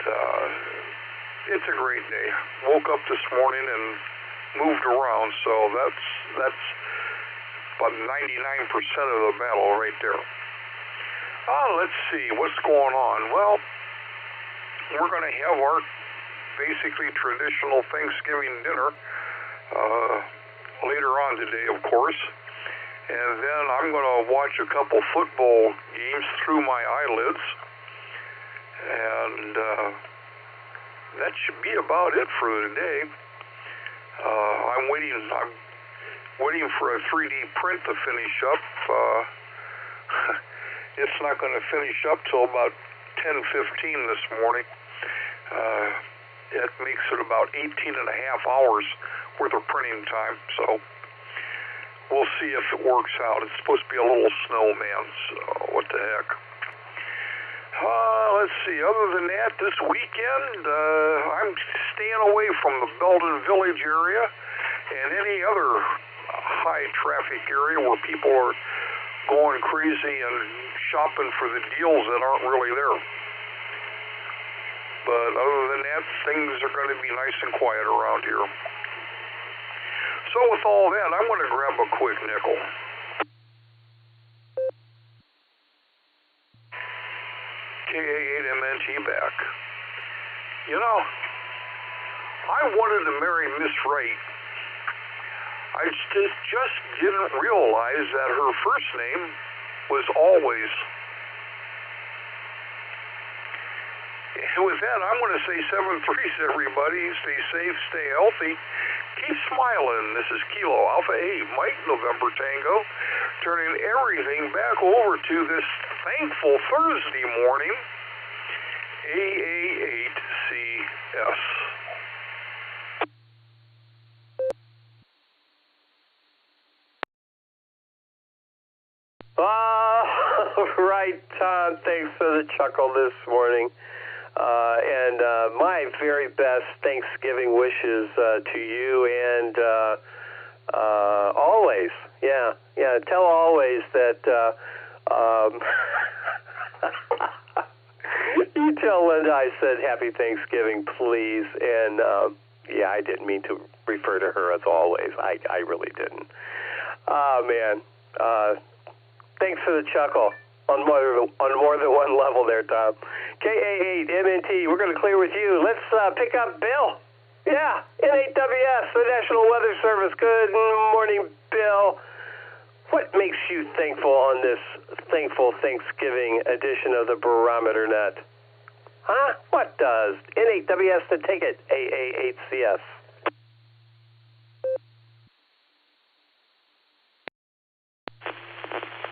it's a great day. Woke up this morning and moved around, so that's about 99% of the battle right there. Let's see, what's going on? Well, we're going to have our basically traditional Thanksgiving dinner later on today, of course. And then I'm going to watch a couple football games through my eyelids. And that should be about it for today. I'm waiting for a 3D print to finish up. It's not going to finish up till about 10:15 this morning. It makes it about 18 and a half hours worth of printing time, so we'll see if it works out. It's supposed to be a little snowman, so what the heck. Let's see, other than that, this weekend, I'm staying away from the Belden Village area and any other high traffic area where people are going crazy and shopping for the deals that aren't really there. But other than that, things are going to be nice and quiet around here. So with all that, I'm going to grab a quick nickel. KA8MNT back. You know, I wanted to marry Miss Wright. I just didn't realize that her first name was Always. And with that, I'm going to say 7-3s, everybody. Stay safe, stay healthy. Keep smiling. This is Kilo Alpha 8, Mike November Tango, turning everything back over to this thankful Thursday morning, AA8CS. Right, Tom. Thanks for the chuckle this morning. And my very best Thanksgiving wishes to you and Always. Yeah. Tell Always that you tell Linda I said Happy Thanksgiving, please. And yeah, I didn't mean to refer to her as Always. I really didn't. Man. Thanks for the chuckle on more than one level there, Tom. KA8MNT, we're going to clear with you. Let's pick up Bill. Yeah, N8WS, the National Weather Service. Good morning, Bill. What makes you thankful on this thankful Thanksgiving edition of the Barometer Net? Huh? What does? N8WS the ticket, AA8CS.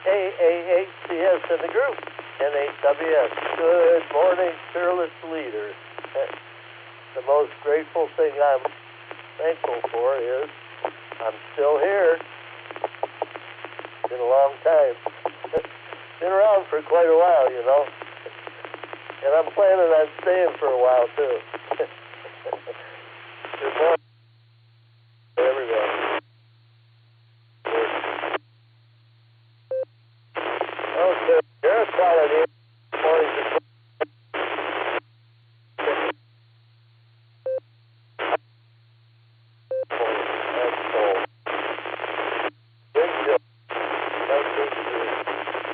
AA8CS in the group, N8WS. Good morning, fearless leaders. The most grateful thing I'm thankful for is I'm still here. Been a long time. Been around for quite a while, you know. And I'm planning on staying for a while, too. Good morning, everybody. Okay, air quality. Morning.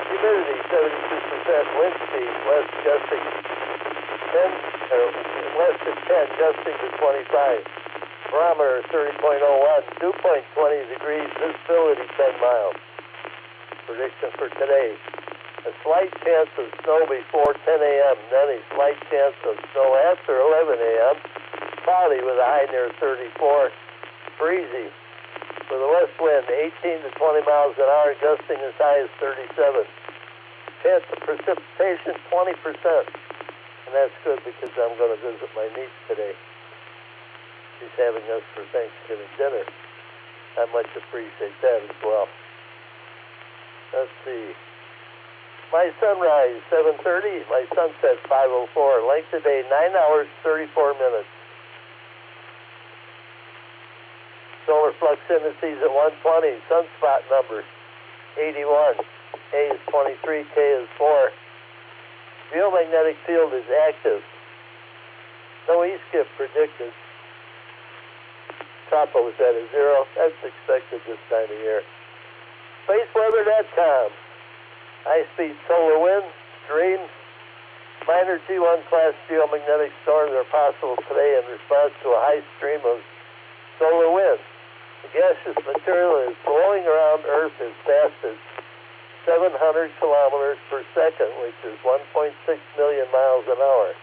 Humidity 72%, wind speed west gusting 10 gusting to 25. Barometer 30.01, dew point 20 degrees, visibility 10 miles. Prediction for today, A slight chance of snow before 10 a.m., then a slight chance of snow after 11 a.m., cloudy with a high near 34, breezy. With a west wind 18 to 20 miles an hour, gusting as high as 37. Chance of precipitation 20%. And that's good because I'm going to visit my niece today. She's having us for Thanksgiving dinner. I much appreciate that as well. Let's see. My sunrise, 7:30. My sunset, 5:04. Length of day, 9 hours, 34 minutes. Solar flux indices at 120. Sunspot number, 81. A is 23, K is 4. Geomagnetic field is active. No E-skip predicted. Tropo is at a 0. That's expected this time of year. SpaceWeather.com. High-speed solar wind, stream. Minor G1 class geomagnetic storms are possible today in response to a high stream of solar wind. The gaseous material is blowing around Earth as fast as 700 kilometers per second, which is 1.6 million miles an hour.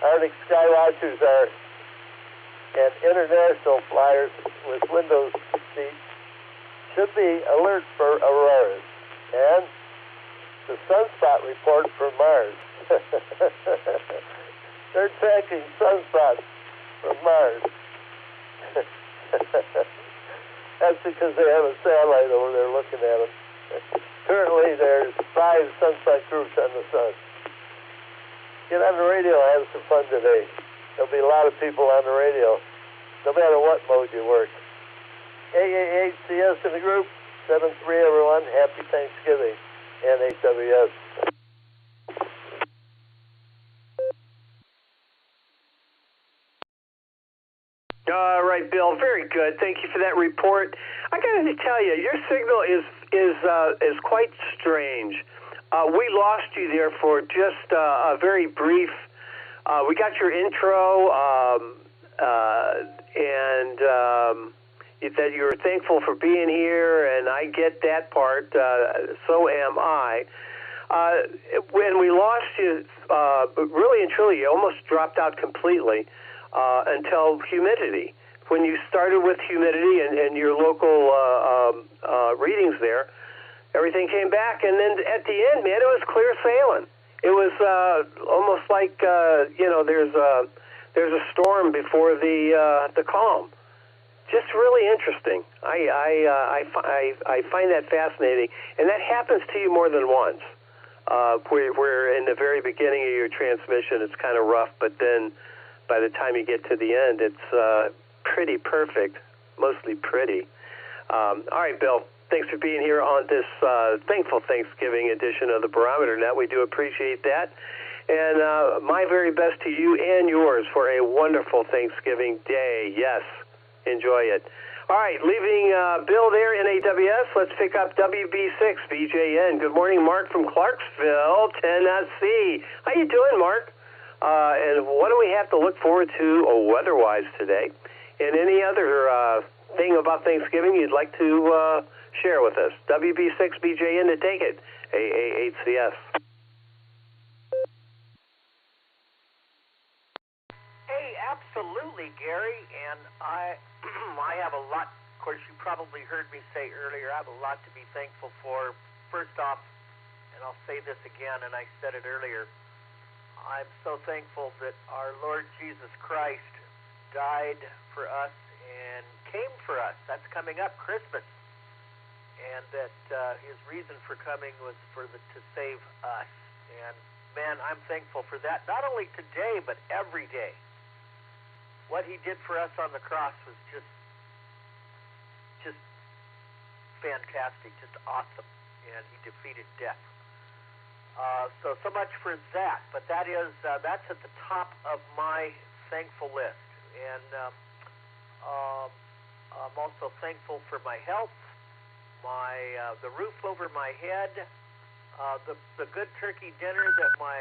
Arctic sky watchers and international flyers with windows seats should be alert for auroras. And the sunspot report from Mars. They're tracking sunspots from Mars. That's because they have a satellite over there looking at them. Currently, there's 5 sunspot groups on the sun. Get on the radio and have some fun today. There'll be a lot of people on the radio, no matter what mode you work. AAHCS in the group, 7-3 everyone. Happy Thanksgiving, NHWS. All right, Bill. Very good. Thank you for that report. I got to tell you, your signal is quite strange. We lost you there for just a very brief. We got your intro, and that you were thankful for being here, and I get that part. So am I. When we lost you, really and truly, you almost dropped out completely. Until humidity. When you started with humidity and your local readings there, everything came back, and then at the end, man, it was clear sailing. It was almost like there's a storm before the calm. Just really interesting. I find that fascinating, and that happens to you more than once. Where in the very beginning of your transmission, it's kind of rough, but then by the time you get to the end, it's pretty perfect, mostly pretty. All right, Bill, thanks for being here on this thankful Thanksgiving edition of the Barometer Net. We do appreciate that. And my very best to you and yours for a wonderful Thanksgiving day. Yes, enjoy it. All right, leaving Bill there in AWS, let's pick up WB6 VJN. Good morning, Mark from Clarksville, Tennessee. How you doing, Mark? And what do we have to look forward to weather-wise today? And any other thing about Thanksgiving you'd like to share with us? WB6BJN to take it, AAHCS. Hey, absolutely, Gary. And I have a lot, of course, you probably heard me say earlier, I have a lot to be thankful for. First off, and I'll say this again, and I said it earlier, I'm so thankful that our Lord Jesus Christ died for us and came for us. That's coming up, Christmas. And that his reason for coming was to save us. And, man, I'm thankful for that. Not only today, but every day. What he did for us on the cross was just fantastic, just awesome. And he defeated death. So much for that, but that's at the top of my thankful list, and I'm also thankful for my health, the roof over my head, the good turkey dinner that my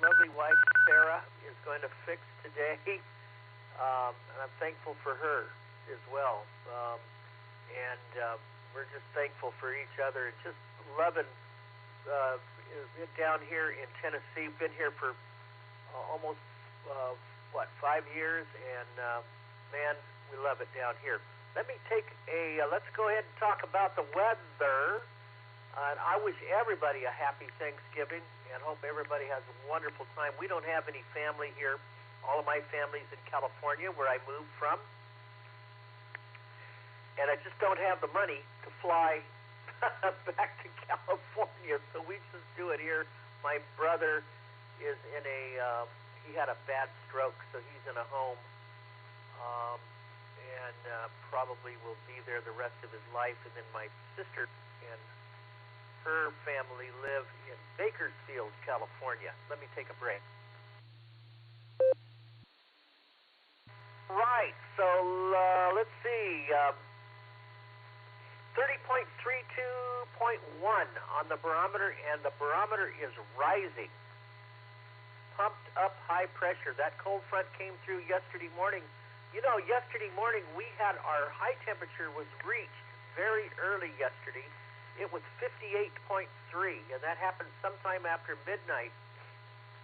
lovely wife Sarah is going to fix today, and I'm thankful for her as well, and we're just thankful for each other. Just loving down here in Tennessee. Been here for almost 5 years, and man, we love it down here. Let me take let's go ahead and talk about the weather. And I wish everybody a happy Thanksgiving and hope everybody has a wonderful time. We don't have any family here. All of my family's in California, where I moved from. And I just don't have the money to fly back to California, so we just do it here. My brother is in he had a bad stroke, so he's in a home, and probably will be there the rest of his life. And then my sister and her family live in Bakersfield, California. Let me take a break. Right, so let's see. 30.32.1 on the barometer, and the barometer is rising. Pumped up high pressure. That cold front came through yesterday morning. You know, yesterday morning we had our high temperature was reached very early yesterday. It was 58.3, and that happened sometime after midnight.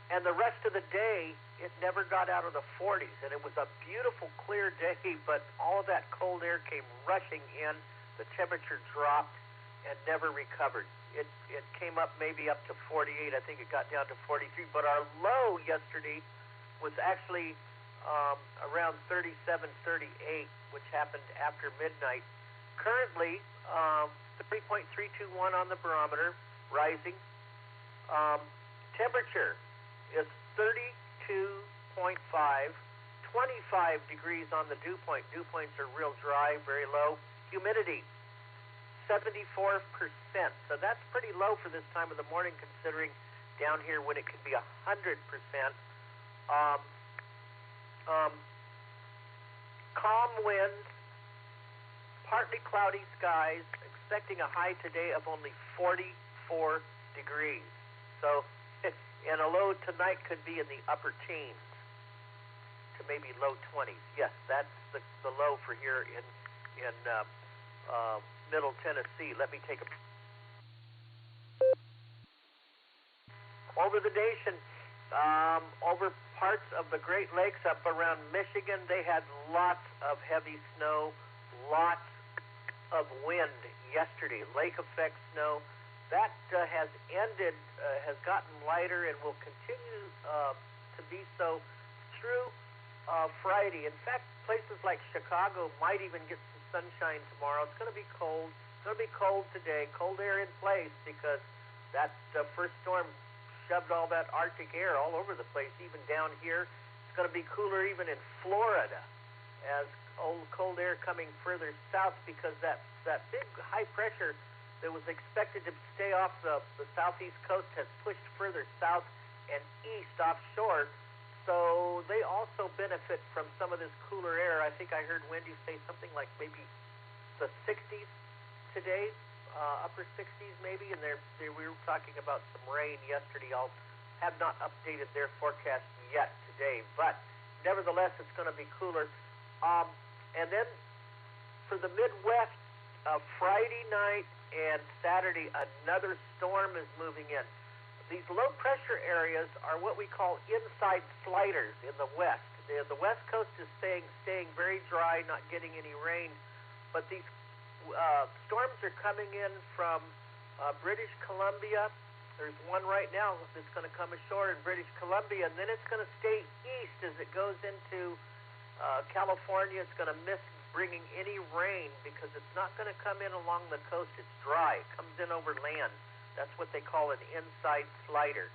And the rest of the day, it never got out of the 40s, and it was a beautiful, clear day, but all of that cold air came rushing in. The temperature dropped and never recovered. It came up maybe up to 48. I think it got down to 43, but our low yesterday was actually around 37, 38, which happened after midnight. Currently, 3.321 on the barometer, rising. Temperature is 32.5, 25 degrees on the dew point. Dew points are real dry, very low. Humidity, 74%. So that's pretty low for this time of the morning, considering down here when it can be 100%. Calm winds, partly cloudy skies, expecting a high today of only 44 degrees. So, and a low tonight could be in the upper teens to maybe low 20s. Yes, that's the low for here in Middle Tennessee. Let me take a over the nation, over parts of the Great Lakes up around Michigan. They had lots of heavy snow, lots of wind yesterday, lake effect snow. That has ended, has gotten lighter and will continue to be so through Friday. In fact, places like Chicago might even get some sunshine tomorrow. It's going to be cold. It's going to be cold today. Cold air in place because that first storm shoved all that Arctic air all over the place, even down here. It's going to be cooler even in Florida as cold air coming further south because that big high pressure that was expected to stay off the southeast coast has pushed further south and east offshore. So they also benefit from some of this cooler air. I think I heard Wendy say something like maybe the 60s today, upper 60s maybe, and we were talking about some rain yesterday. I have not updated their forecast yet today, but nevertheless, it's going to be cooler. And then for the Midwest, Friday night and Saturday, another storm is moving in. These low pressure areas are what we call inside sliders in the west. The west coast is staying very dry, not getting any rain, but these storms are coming in from British Columbia. There's one right now that's going to come ashore in British Columbia, and then it's going to stay east as it goes into California. It's going to miss bringing any rain because it's not going to come in along the coast. It's dry. It comes in over land. That's what they call an inside slider.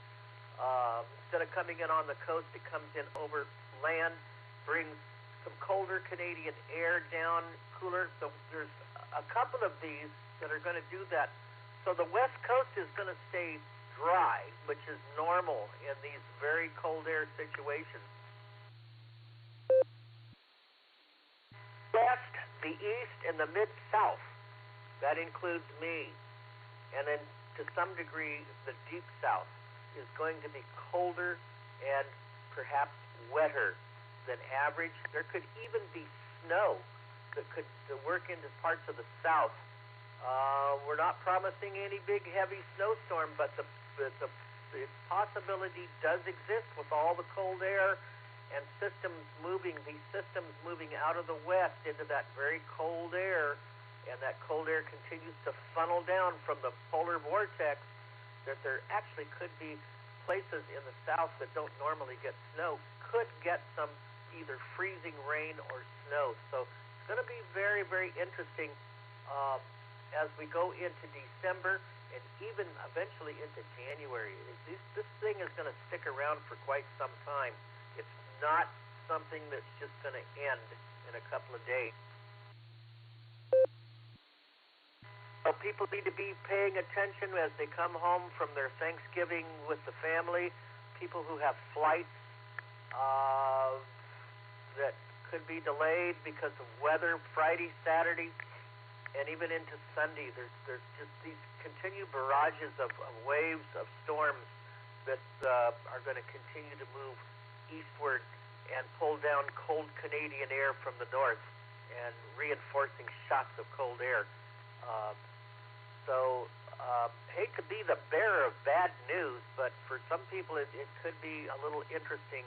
Instead of coming in on the coast, it comes in over land, brings some colder Canadian air down, cooler. So there's a couple of these that are going to do that. So the west coast is going to stay dry, which is normal in these very cold air situations. West, the east, and the mid-south, that includes me, and then to some degree the deep south, is going to be colder and perhaps wetter than average. There could even be snow that could work into parts of the south We're not promising any big, heavy snowstorm, but the possibility does exist with all the cold air and these systems moving out of the west into that very cold air, and that cold air continues to funnel down from the polar vortex, that there actually could be places in the south that don't normally get snow, could get some either freezing rain or snow. So it's going to be very, very interesting as we go into December and even eventually into January. This thing is going to stick around for quite some time. It's not something that's just going to end in a couple of days. So people need to be paying attention as they come home from their Thanksgiving with the family. People who have flights that could be delayed because of weather, Friday, Saturday, and even into Sunday. There's just these continued barrages of waves of storms that are going to continue to move eastward and pull down cold Canadian air from the north and reinforcing shots of cold air. Hate to be the bearer of bad news, but for some people it could be a little interesting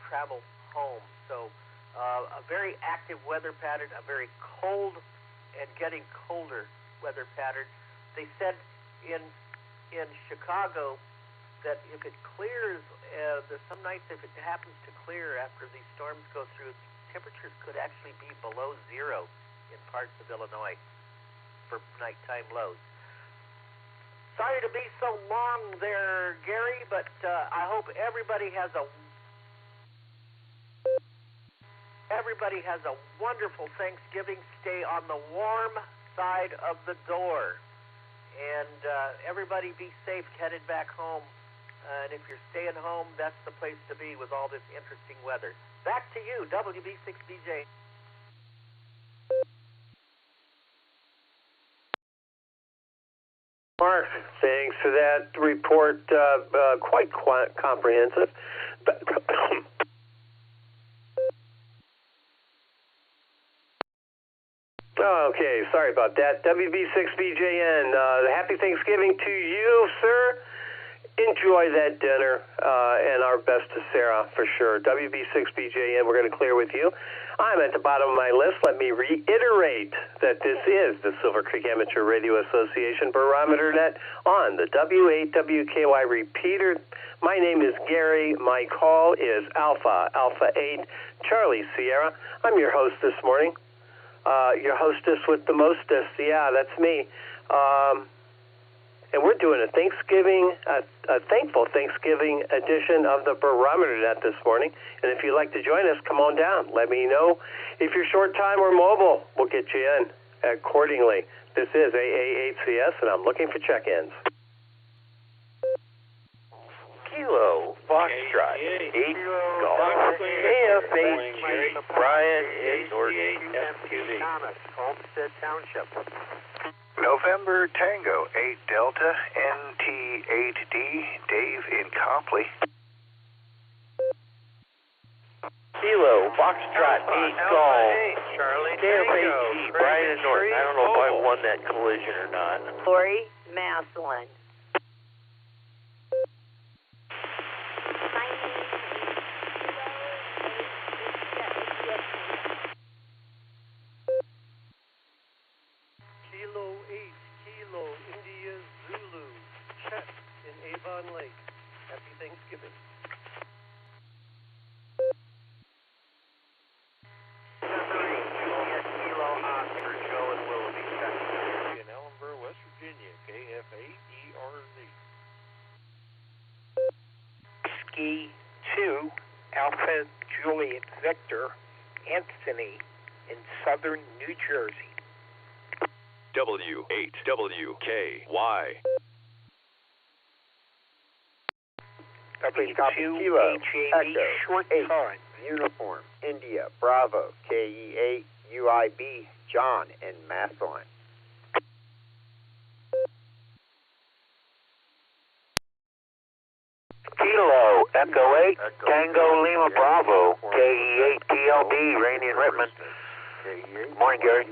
travel home. So a very active weather pattern, a very cold and getting colder weather pattern. They said in Chicago that if it clears, there's some nights if it happens to clear after these storms go through, temperatures could actually be below zero in parts of Illinois for nighttime lows. Sorry to be so long there, Gary, but I hope everybody has a wonderful Thanksgiving. Stay on the warm side of the door, and everybody be safe headed back home. And if you're staying home, that's the place to be with all this interesting weather. Back to you, WB6DJ. Mark, thanks for that report. Quite comprehensive. Okay, sorry about that. WB6BJN, happy Thanksgiving to you, sir. Enjoy that dinner, and our best to Sarah, for sure. WB6BJN, we're going to clear with you. I'm at the bottom of my list. Let me reiterate that this is the Silvercreek Amateur Radio Association Barometer Net on the W8WKY repeater. My name is Gary. My call is Alpha 8, Charlie Sierra. I'm your host this morning. Your hostess with the mostest. Yeah, that's me. And we're doing a thankful Thanksgiving edition of the Barometer Net this morning. And if you'd like to join us, come on down. Let me know if you're short time or mobile. We'll get you in accordingly. This is AA8CS, and I'm looking for check-ins. Kilo Foxtrot 8 Golf KF8G Brian in Norton FQV Homestead Township. November Tango 8 Delta NT8D Dave in Copley. Kilo Foxtrot 8 Golf KF8G Brian in Norton. I don't know if I won that collision or not. Lori Maslin. Lake. Happy Thanksgiving. Kilo Oscar Joe and Willoughby, in Ellenboro, West Virginia, KF8ERZ. Ski 2 Alpha Juliet Victor Anthony in southern New Jersey. W8WKY. Copy Kilo Echo Short 8 Uniform India Bravo KE8 UIB John in Massillon. Kilo Echo 8 Tango Lima Bravo KE8 TLB Rainy and Rittman. Morning, Gary.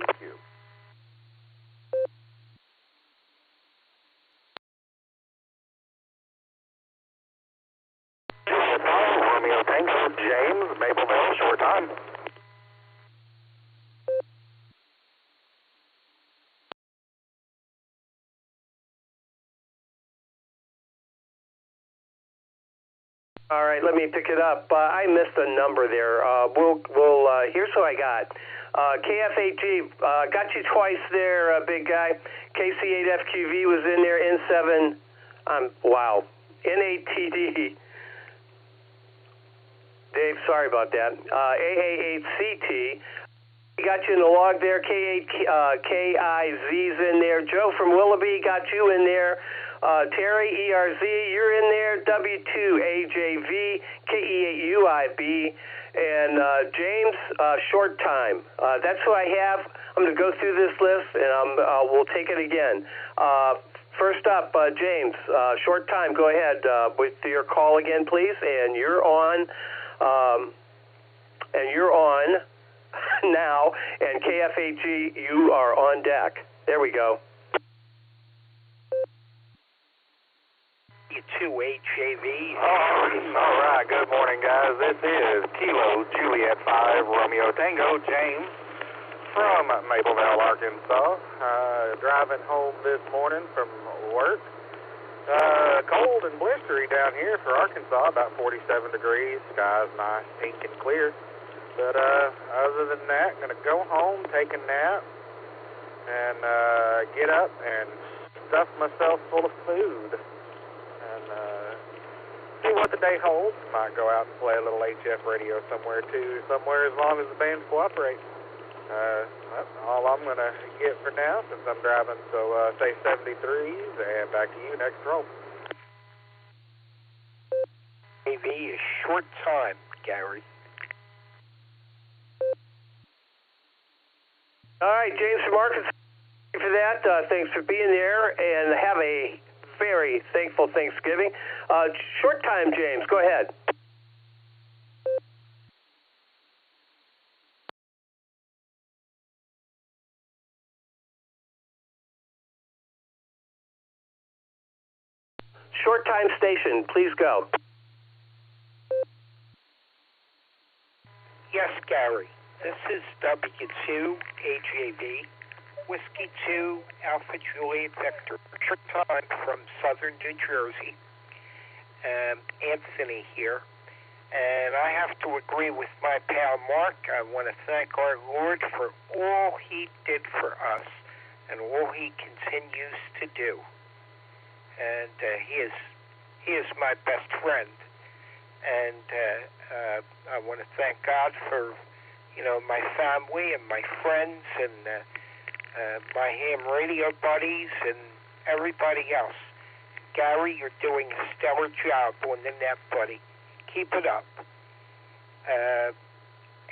All right, let me pick it up. I missed a number there. Here's what I got. KFHG, got you twice there, big guy. KC8FQV was in there. N7, wow. NATD. Dave, sorry about that. AA8CT. Got you in the log there. K8KIZ's in there. Joe from Willoughby got you in there. Terry, ERZ, you're in there. W2AJV, KE8UIB, and James, short time. That's who I have. I'm going to go through this list, and we'll take it again. First up, James, short time. Go ahead with your call again, please. And you're on. Now, and KFHG, you are on deck. There we go. W2HAV. All right, good morning, guys. This is Kilo Juliet 5 Romeo Tango James from Mapleville, Arkansas. Driving home this morning from work. Cold and blistery down here for Arkansas, about 47 degrees. Sky's nice, pink and clear. But other than that, I'm going to go home, take a nap, and get up and stuff myself full of food. And see what the day holds. Might go out and play a little HF radio somewhere, too, somewhere as long as the bands cooperate. That's all I'm going to get for now since I'm driving. So say 73s, and back to you next roll. AV is short time, Gary. All right, James from Arkansas, thank you for that. Thanks for being there, and have a very thankful Thanksgiving. Short time, James. Go ahead. Short time station, please go. Yes, Gary. This is W2HAV, Whiskey 2, Alpha Juliet Victor, short time from southern New Jersey. Anthony here. And I have to agree with my pal Mark. I want to thank our Lord for all he did for us and all he continues to do. And he is my best friend. And I want to thank God for my family and my friends and my ham radio buddies and everybody else. Gary, you're doing a stellar job on the net, buddy. Keep it up.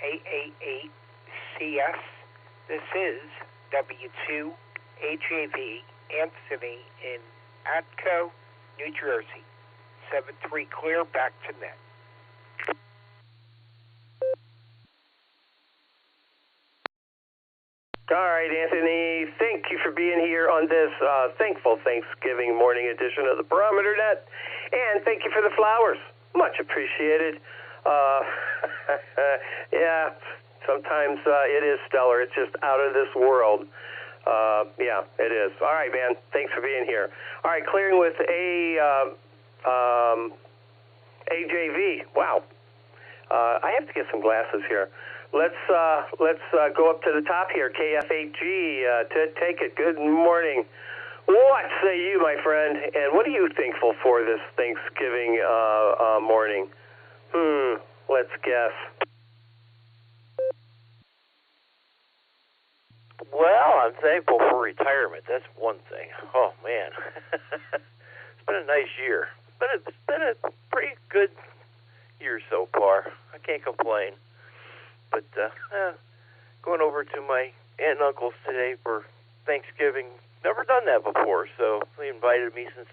AA8CS, this is W2HAV Anthony in Atco, New Jersey. 7-3 clear, back to net. All right, Anthony, thank you for being here on this thankful Thanksgiving morning edition of the Barometer Net, and thank you for the flowers. Much appreciated. Yeah, sometimes it is stellar. It's just out of this world. Yeah, it is. All right, man, thanks for being here. All right, clearing with AJV. Wow. I have to get some glasses here. Let's go up to the top here. KFHG, to take it. Good morning. What say you, my friend? And what are you thankful for this Thanksgiving morning? Let's guess. Well, I'm thankful for retirement. That's one thing. Oh man, it's been a nice year. It's been a pretty good year so far. I can't complain. But going over to my aunt and uncle's today for Thanksgiving. Never done that before, so they invited me since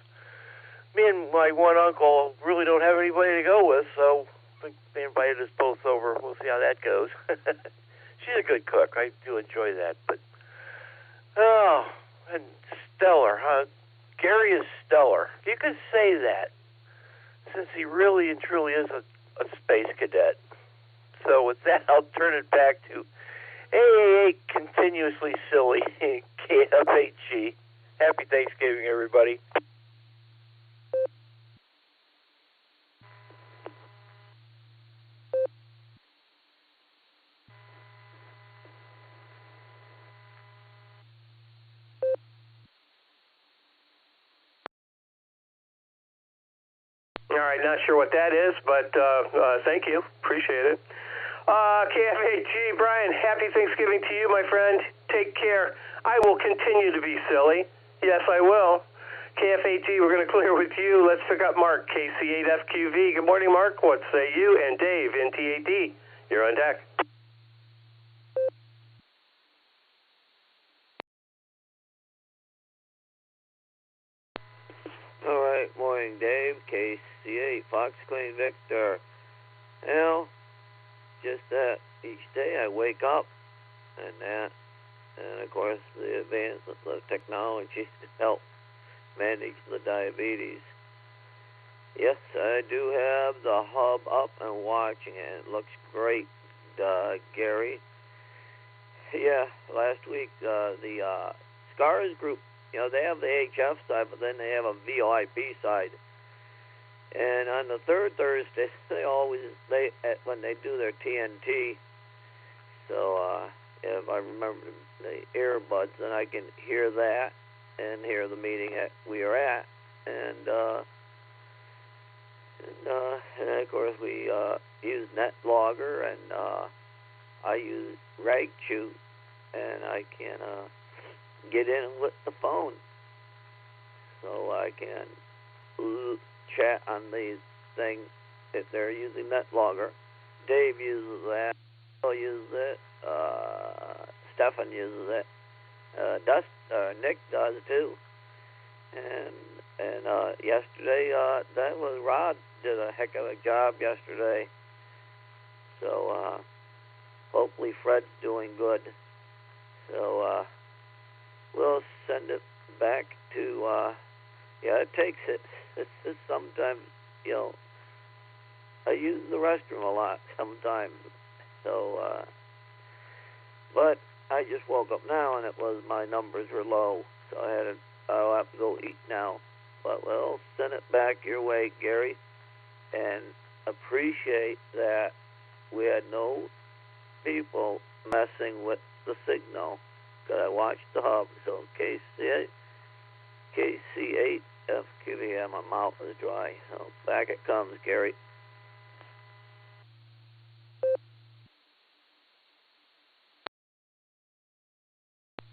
me and my one uncle really don't have anybody to go with, so they invited us both over. We'll see how that goes. She's a good cook. I do enjoy that. But and stellar, huh? Gary is stellar. You could say that, since he really and truly is a space cadet. So with that, I'll turn it back to AA8 continuously silly KFHG. Happy Thanksgiving, everybody. All right, not sure what that is, but thank you. Appreciate it. KFAG, Brian, happy Thanksgiving to you, my friend. Take care. I will continue to be silly. Yes, I will. KFAG, we're going to clear with you. Let's pick up Mark, KC8FQV. Good morning, Mark. What say you? And Dave, NTAD. You're on deck. All right, morning, Dave. KC8, Fox Queen Victor. Well, just that each day I wake up and that, and of course the advancements of technology help manage the diabetes. Yes, I do have the hub up and watching it. It looks great, Gary. Yeah, last week the SCARS group, you know, they have the HF side, but then they have a VoIP side. And on the third Thursday, when they do their TNT, so if I remember the earbuds, then I can hear that and hear the meeting that we are at, and of course we use NetLogger, and I use RagChew, and I can get in with the phone, so I can chat on these things if they're using NetLogger. Dave uses that. I'll use it. Stefan uses it. Nick does too. And yesterday, that was Rod did a heck of a job yesterday. So hopefully Fred's doing good. So we'll send it back to. Yeah, it takes it. It's sometimes, you know, I use the restroom a lot sometimes. So, but I just woke up now and my numbers were low, so I'll have to go eat now. But we'll send it back your way, Gary, and appreciate that we had no people messing with the signal, because I watched the hub. So KC8 FQVM, my mouth is dry. So back it comes, Gary.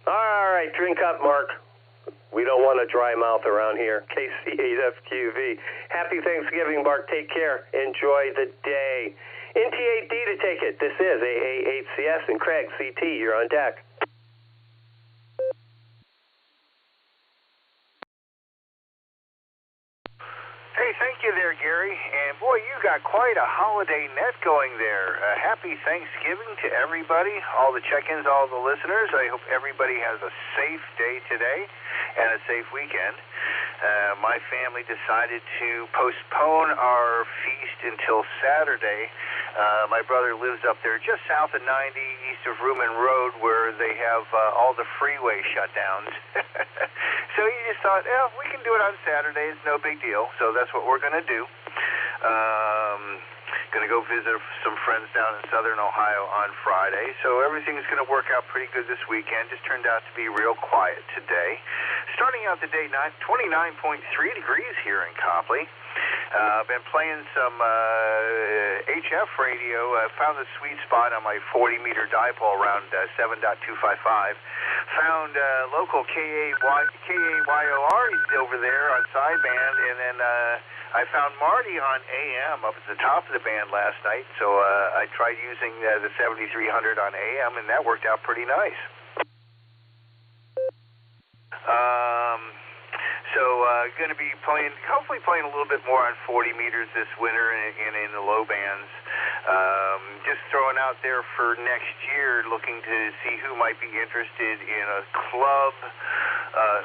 All right, drink up, Mark. We don't want a dry mouth around here. KC8FQV. Happy Thanksgiving, Mark. Take care. Enjoy the day. NT8D to take it. This is AA8CS and Craig CT. You're on deck. Hey, thank you there, Gary. And boy, you got quite a holiday net going there. Happy Thanksgiving to everybody, all the check-ins, all the listeners. I hope everybody has a safe day today and a safe weekend. My family decided to postpone our feast until Saturday. My brother lives up there just south of 90, east of Rumen Road, where they have all the freeway shutdowns. So he just thought, we can do it on Saturday. It's no big deal. So that's what we're going to do. Going to go visit some friends down in southern Ohio on Friday. So everything's going to work out pretty good this weekend. Just turned out to be real quiet today. Starting out the day, 29.3 degrees here in Copley. Been playing some HF radio. Found the sweet spot on my 40-meter dipole around 7.255. Found local KAYOR over there on sideband, and then I found Marty on AM up at the top of the band last night. So I tried using the 7300 on AM, and that worked out pretty nice. So going to be hopefully playing a little bit more on 40 meters this winter and in the low bands. Just throwing out there for next year, looking to see who might be interested in a club,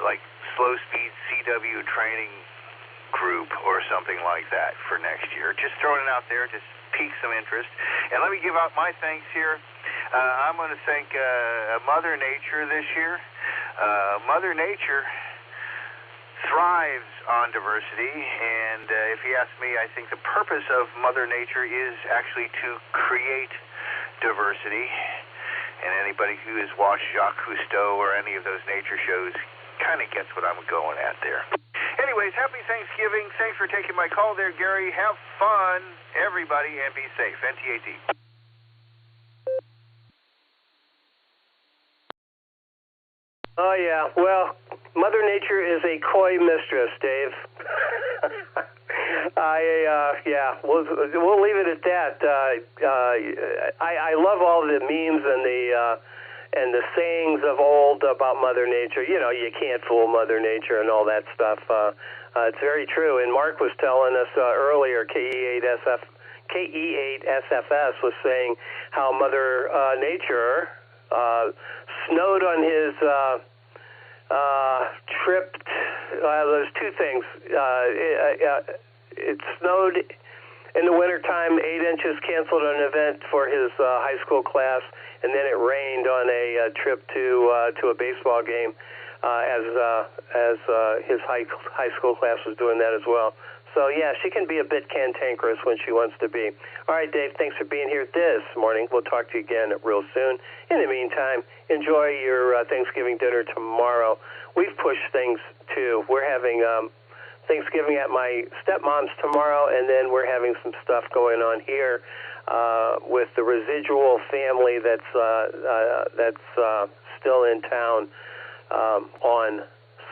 like slow speed CW training group or something like that for next year. Just throwing it out there, just pique some interest. And let me give out my thanks here. I'm going to thank Mother Nature this year. Mother Nature thrives on diversity, and if you ask me, I think the purpose of Mother Nature is actually to create diversity, and anybody who has watched Jacques Cousteau or any of those nature shows kind of gets what I'm going at there. Anyways, happy Thanksgiving. Thanks for taking my call there, Gary. Have fun, everybody, and be safe. NTAT. Oh, yeah. Well, Mother Nature is a coy mistress, Dave. Yeah, we'll leave it at that. I love all the memes and the sayings of old about Mother Nature. You know, you can't fool Mother Nature and all that stuff. It's very true. And Mark was telling us earlier, KE8SFS was saying how Mother Nature snowed on his trip. There's two things. It snowed in the wintertime, 8 inches, canceled an event for his high school class, and then it rained on a trip to a baseball game as his high school class was doing that as well. So, yeah, she can be a bit cantankerous when she wants to be. All right, Dave, thanks for being here this morning. We'll talk to you again real soon. In the meantime, enjoy your Thanksgiving dinner tomorrow. We've pushed things, too. We're having Thanksgiving at my stepmom's tomorrow, and then we're having some stuff going on here with the residual family that's still in town on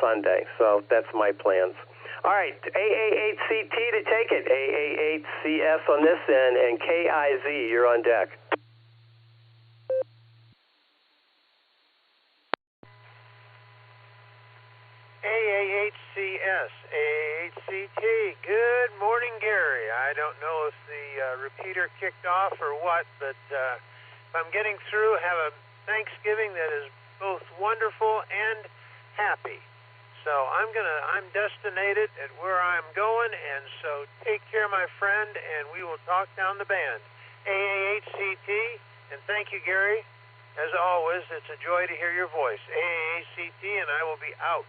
Sunday. So that's my plans. All right, AA8CT to take it, AA8CS on this end, and KIZ, you're on deck. AA8CS, AA8CT, good morning, Gary. I don't know if the repeater kicked off or what, but if I'm getting through, have a Thanksgiving that is both wonderful and happy. So I'm destinated at where I'm going, and so take care, my friend, and we will talk down the band. AA8CT, and thank you, Gary. As always, it's a joy to hear your voice. AA8CT, and I will be out.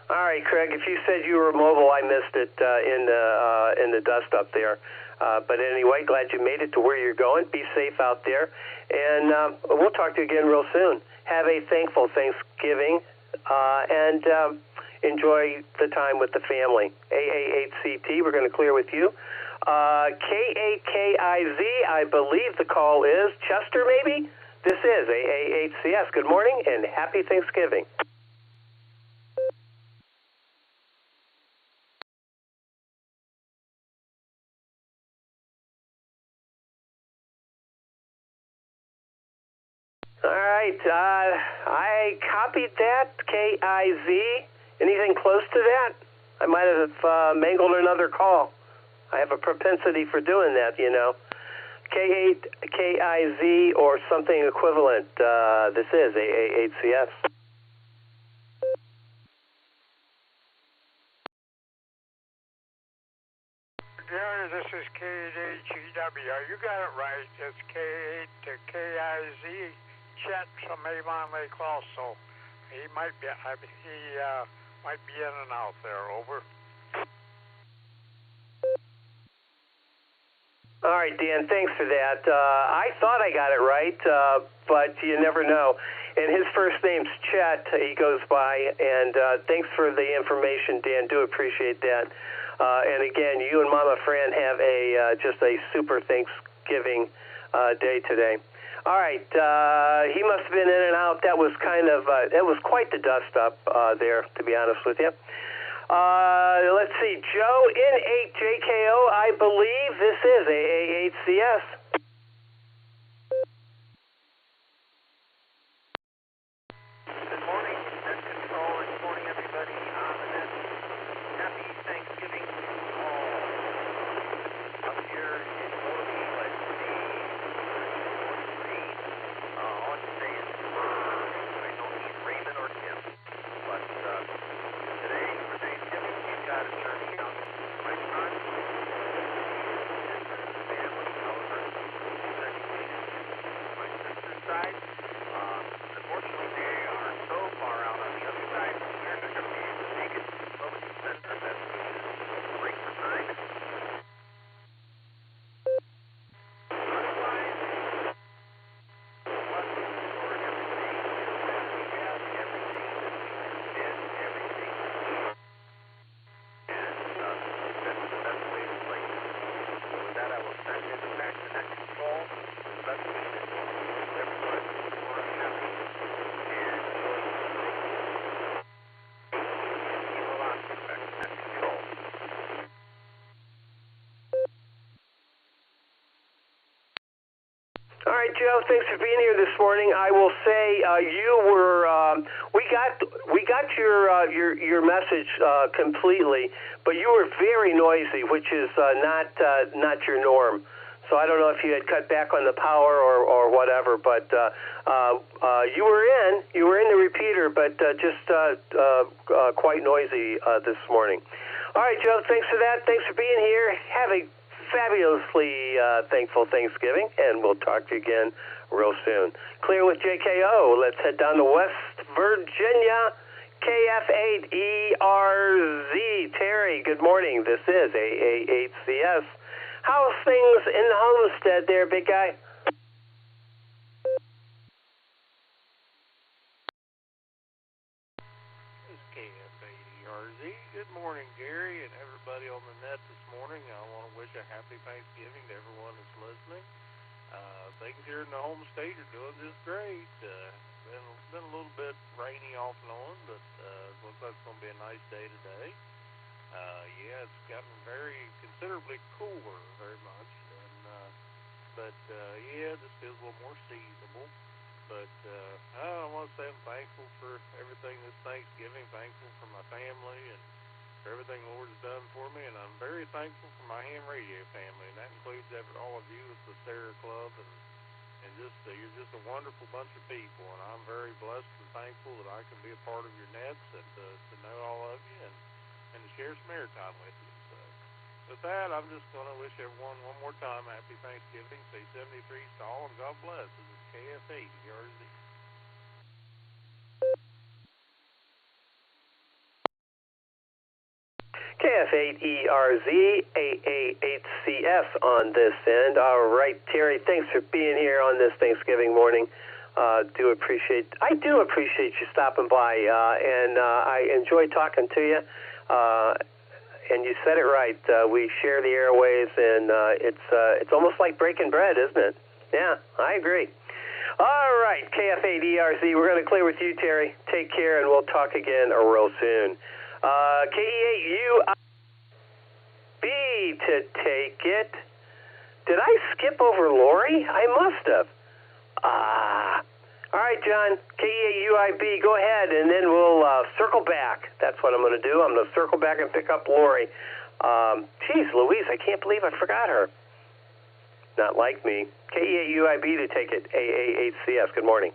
All right, Craig, if you said you were mobile, I missed it in the dust up there. But anyway, glad you made it to where you're going. Be safe out there. And we'll talk to you again real soon. Have a thankful Thanksgiving and enjoy the time with the family. AA8CT, we're going to clear with you. K8KIZ, I believe the call is Chester, maybe? This is AA8CS. Good morning and happy Thanksgiving. All right, I copied that, KIZ. Anything close to that? I might have mangled another call. I have a propensity for doing that, you know. K8KIZ or something equivalent. This is AA8CS. Gary, this is K8HEW. You got it right. It's K8 to KIZ. Chet, so maybe I may call, so he might be in and out there. Over. All right, Dan, thanks for that. I thought I got it right, but you never know. And his first name's Chet, he goes by, and thanks for the information, Dan. Do appreciate that. And again, you and Mama Fran have just a super Thanksgiving day today. All right, he must have been in and out. That was it was quite the dust up there, to be honest with you. Let's see, Joe N8JKO, I believe this is AA8CS. Good morning, Net Control, and good morning, everybody on the net. Happy Thanksgiving to all. Up here in Mosley, let's see, all I can say is I don't need Raymond or Tim, but today for Thanksgiving we've got a turkey out. My son, his family, however, right, Joe. Thanks for being here this morning. I will say you were. We got your message completely, but you were very noisy, which is not your norm. So I don't know if you had cut back on the power or whatever, but you were in the repeater, but just quite noisy this morning. All right, Joe. Thanks for that. Thanks for being here. Have a fabulously thankful Thanksgiving, and we'll talk to you again real soon. Clear with JKO. Let's head down to West Virginia. KF8ERZ. Terry, good morning. This is AA8CS. How's things in the homestead there, big guy? This is KF8ERZ. Good morning, Gary, and everybody on the net this morning. I want to wish a happy Thanksgiving to everyone that's listening. Things here in the home state are doing just great. Been a little bit rainy off and on, but looks like it's going to be a nice day today. Yeah, it's gotten considerably cooler, very much, but yeah, this feels a little more seasonable. But I want to say I'm thankful for everything this Thanksgiving, thankful for my family and for everything the Lord has done for me, and I'm very thankful for my ham radio family, and that includes all of you at the Sarah Club, and just you're just a wonderful bunch of people, and I'm very blessed and thankful that I can be a part of your nets and to know all of you and to share some airtime with you. So with that, I'm just going to wish everyone one more time happy Thanksgiving, C73 to all, and God bless. This is KF8ERZ. KF8ERZ, AA8CS on this end. All right, Terry, thanks for being here on this Thanksgiving morning. I do appreciate you stopping by, and I enjoy talking to you. And you said it right. We share the airwaves, and it's almost like breaking bread, isn't it? Yeah, I agree. All right, KF8ERZ, we're going to clear with you, Terry. Take care, and we'll talk again real soon. KE8UIB to take it. Did I skip over Lori? I must have. All right, John, KE8UIB, go ahead, and then we'll circle back. That's what I'm going to do. I'm going to circle back and pick up Lori. Geez, Louise, I can't believe I forgot her. Not like me. KE8UIB to take it, AA8CS. Good morning.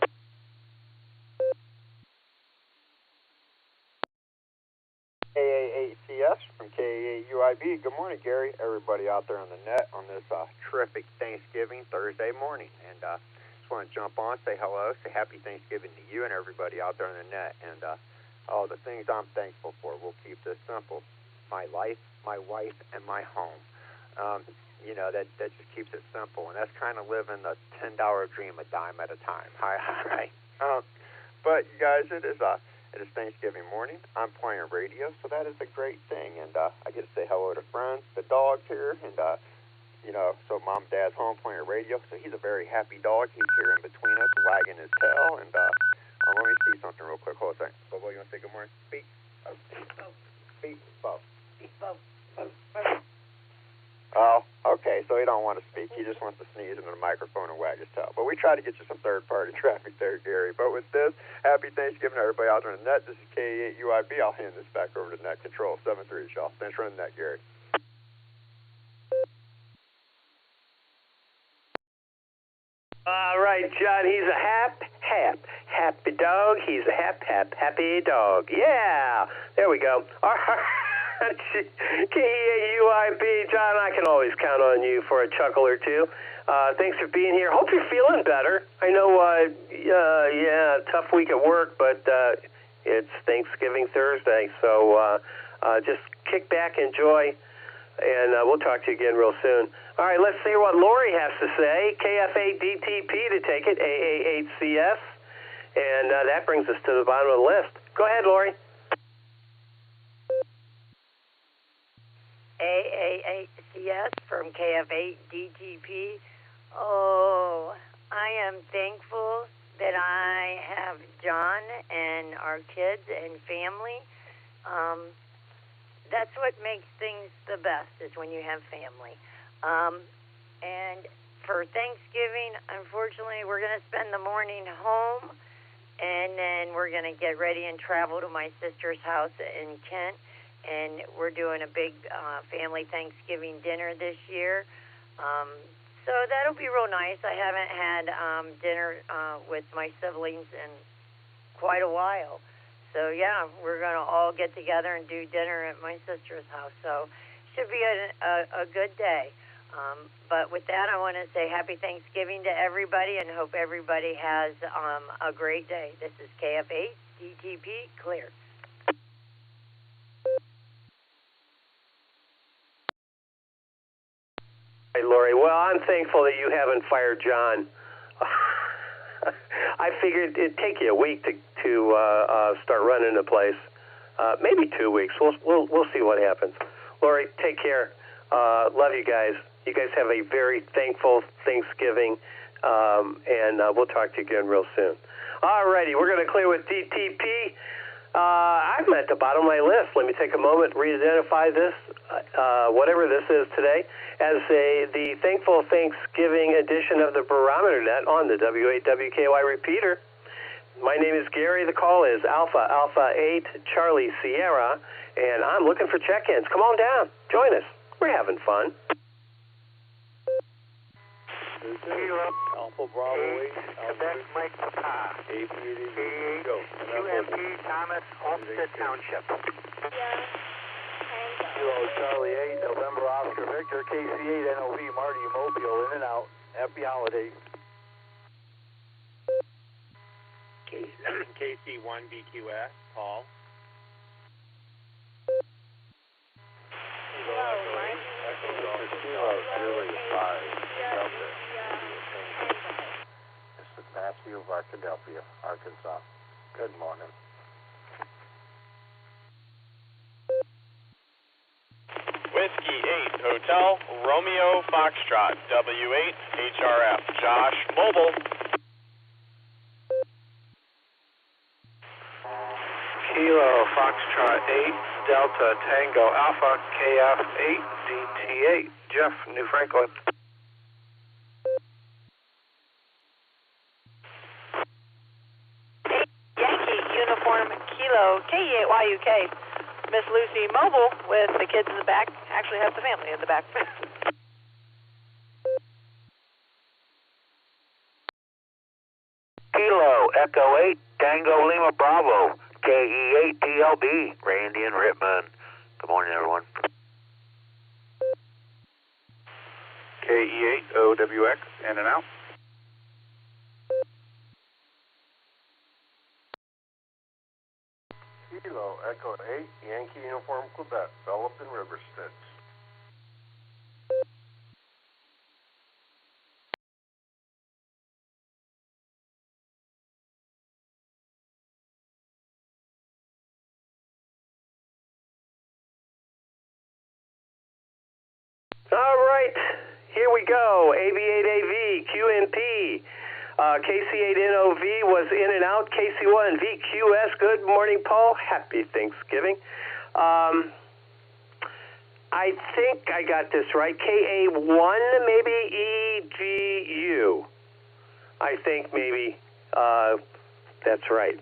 AA8CS from KE8UIB. Good morning, Gary. Everybody out there on the net on this terrific Thanksgiving Thursday morning. And just want to jump on, say hello, say happy Thanksgiving to you and everybody out there on the net. And all the things I'm thankful for. We'll keep this simple. My life, my wife, and my home. You know, that just keeps it simple. And that's kind of living the $10 dream a dime at a time. All right. But, you guys, it is Thanksgiving morning. I'm playing radio, so that is a great thing. And I get to say hello to friends, the dog's here, and, you know, so Mom and Dad's home playing radio. So he's a very happy dog. He's here in between us, wagging his tail. And let me see something real quick. Hold on a second. Bobo, you want to say good morning? Speak. Oh, speak. Bo. Speak. Bo. Bo. Bo. Oh, okay, so he don't want to speak. He just wants to sneeze into the microphone and wag his tail. But we try to get you some third-party traffic there, Gary. But with this, happy Thanksgiving to everybody out there on the net. This is KE8UIB. I'll hand this back over to Net Control 73, y'all. Thanks for running the net, Gary. All right, John, he's a happy dog. He's a happy dog. Yeah, there we go. All right. KE8UIB, John, I can always count on you for a chuckle or two. Thanks for being here. Hope you're feeling better. I know, tough week at work, but it's Thanksgiving Thursday, so just kick back, enjoy, and we'll talk to you again real soon. All right, let's see what Lori has to say. KF8DTP to take it, AA8CS, and that brings us to the bottom of the list. Go ahead, Lori. AA8CS from KF8DTP. Oh, I am thankful that I have John and our kids and family. That's what makes things the best, is when you have family. And for Thanksgiving, unfortunately, we're going to spend the morning home, and then we're going to get ready and travel to my sister's house in Kent, and we're doing a big family Thanksgiving dinner this year. So that'll be real nice. I haven't had dinner with my siblings in quite a while. So, yeah, we're going to all get together and do dinner at my sister's house. So it should be a good day. But with that, I want to say happy Thanksgiving to everybody and hope everybody has a great day. This is KF8 DTP Clear. Hey, Lori. Well, I'm thankful that you haven't fired John. I figured it'd take you a week to start running the place. Maybe 2 weeks. We'll see what happens. Lori, take care. Love you guys. You guys have a very thankful Thanksgiving, and we'll talk to you again real soon. All righty, we're going to clear with DTP. I'm at the bottom of my list. Let me take a moment, re-identify this, whatever this is today, as the thankful Thanksgiving edition of the Barometer Net on the W8WKY repeater. My name is Gary. The call is Alpha 8 Charlie Sierra, and I'm looking for check-ins. Come on down. Join us. We're having fun. Alpha Bravo 8, Quebec Mike Papa. go. QMP Thomas, Olmsted Township. Kilo Charlie 8, November Oscar Victor, KC8 NOV Marty Mobile, in and out. Happy holidays. KC1 BQS, Paul. This is Matthew of Arkadelphia, Arkansas. Good morning. Whiskey 8 Hotel Romeo Foxtrot W8 HRF Josh Mobile. Kilo Foxtrot 8 Delta Tango Alpha KF8 DT8 Jeff, New Franklin. Yankee Uniform Kilo K8YUK Miss Lucy Mobile with the kids in the back. Actually has the family in the back. Kilo Echo 8 Tango Lima Bravo KE8 TLB Randy and Ripman. Good morning, everyone. KE8 OWX in and out. Kilo Echo 8 Yankee Uniform Quebec Bellupton River Stitch. All right, here we go. AV8AV, QNP, KC8NOV was in and out. KC1 VQS, good morning, Paul. Happy Thanksgiving. I think I got this right. KA1, maybe EGU. I think maybe that's right.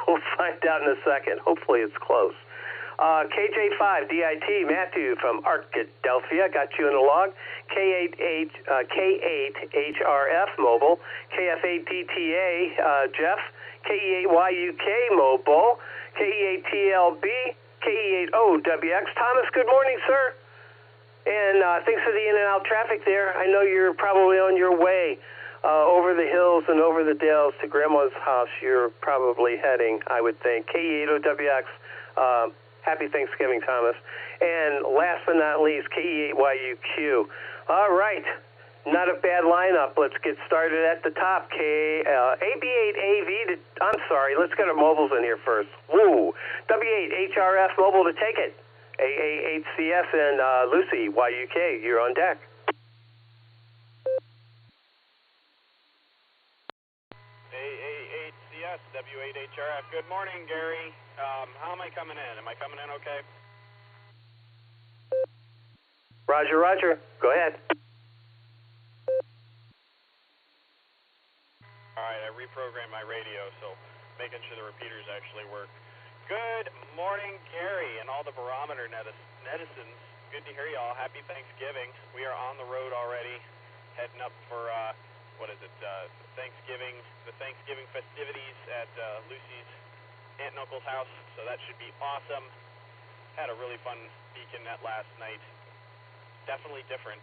We'll find out in a second. Hopefully it's close. KJ5 DIT Matthew from Arkadelphia, got you in the log. K8 HRF Mobile, KF8 DTA Jeff, KE8 YUK Mobile, KE8 TLB, KE8 OWX Thomas. Good morning, sir. And thanks for the in and out traffic there. I know you're probably on your way over the hills and over the dales to Grandma's house. You're probably heading, I would think. KE8 OWX. Happy Thanksgiving, Thomas. And last but not least, KE8YUQ. All right, not a bad lineup. Let's get started at the top. AB8AV, I'm sorry, let's get our mobiles in here first. Woo! W8 HRF Mobile to take it. AA8CS and Lucy YUK, you're on deck. AA8CS, W8HRF. Good morning, Gary. How am I coming in? Am I coming in okay? Roger, roger. Go ahead. right, I reprogrammed my radio, so making sure the repeaters actually work. Good morning, Gary, and all the Barometer netizens. Good to hear y'all. Happy Thanksgiving. We are on the road already, heading up for, Thanksgiving, the Thanksgiving festivities at Lucy's aunt and uncle's house, so that should be awesome. Had a really fun beacon net last night. Definitely different.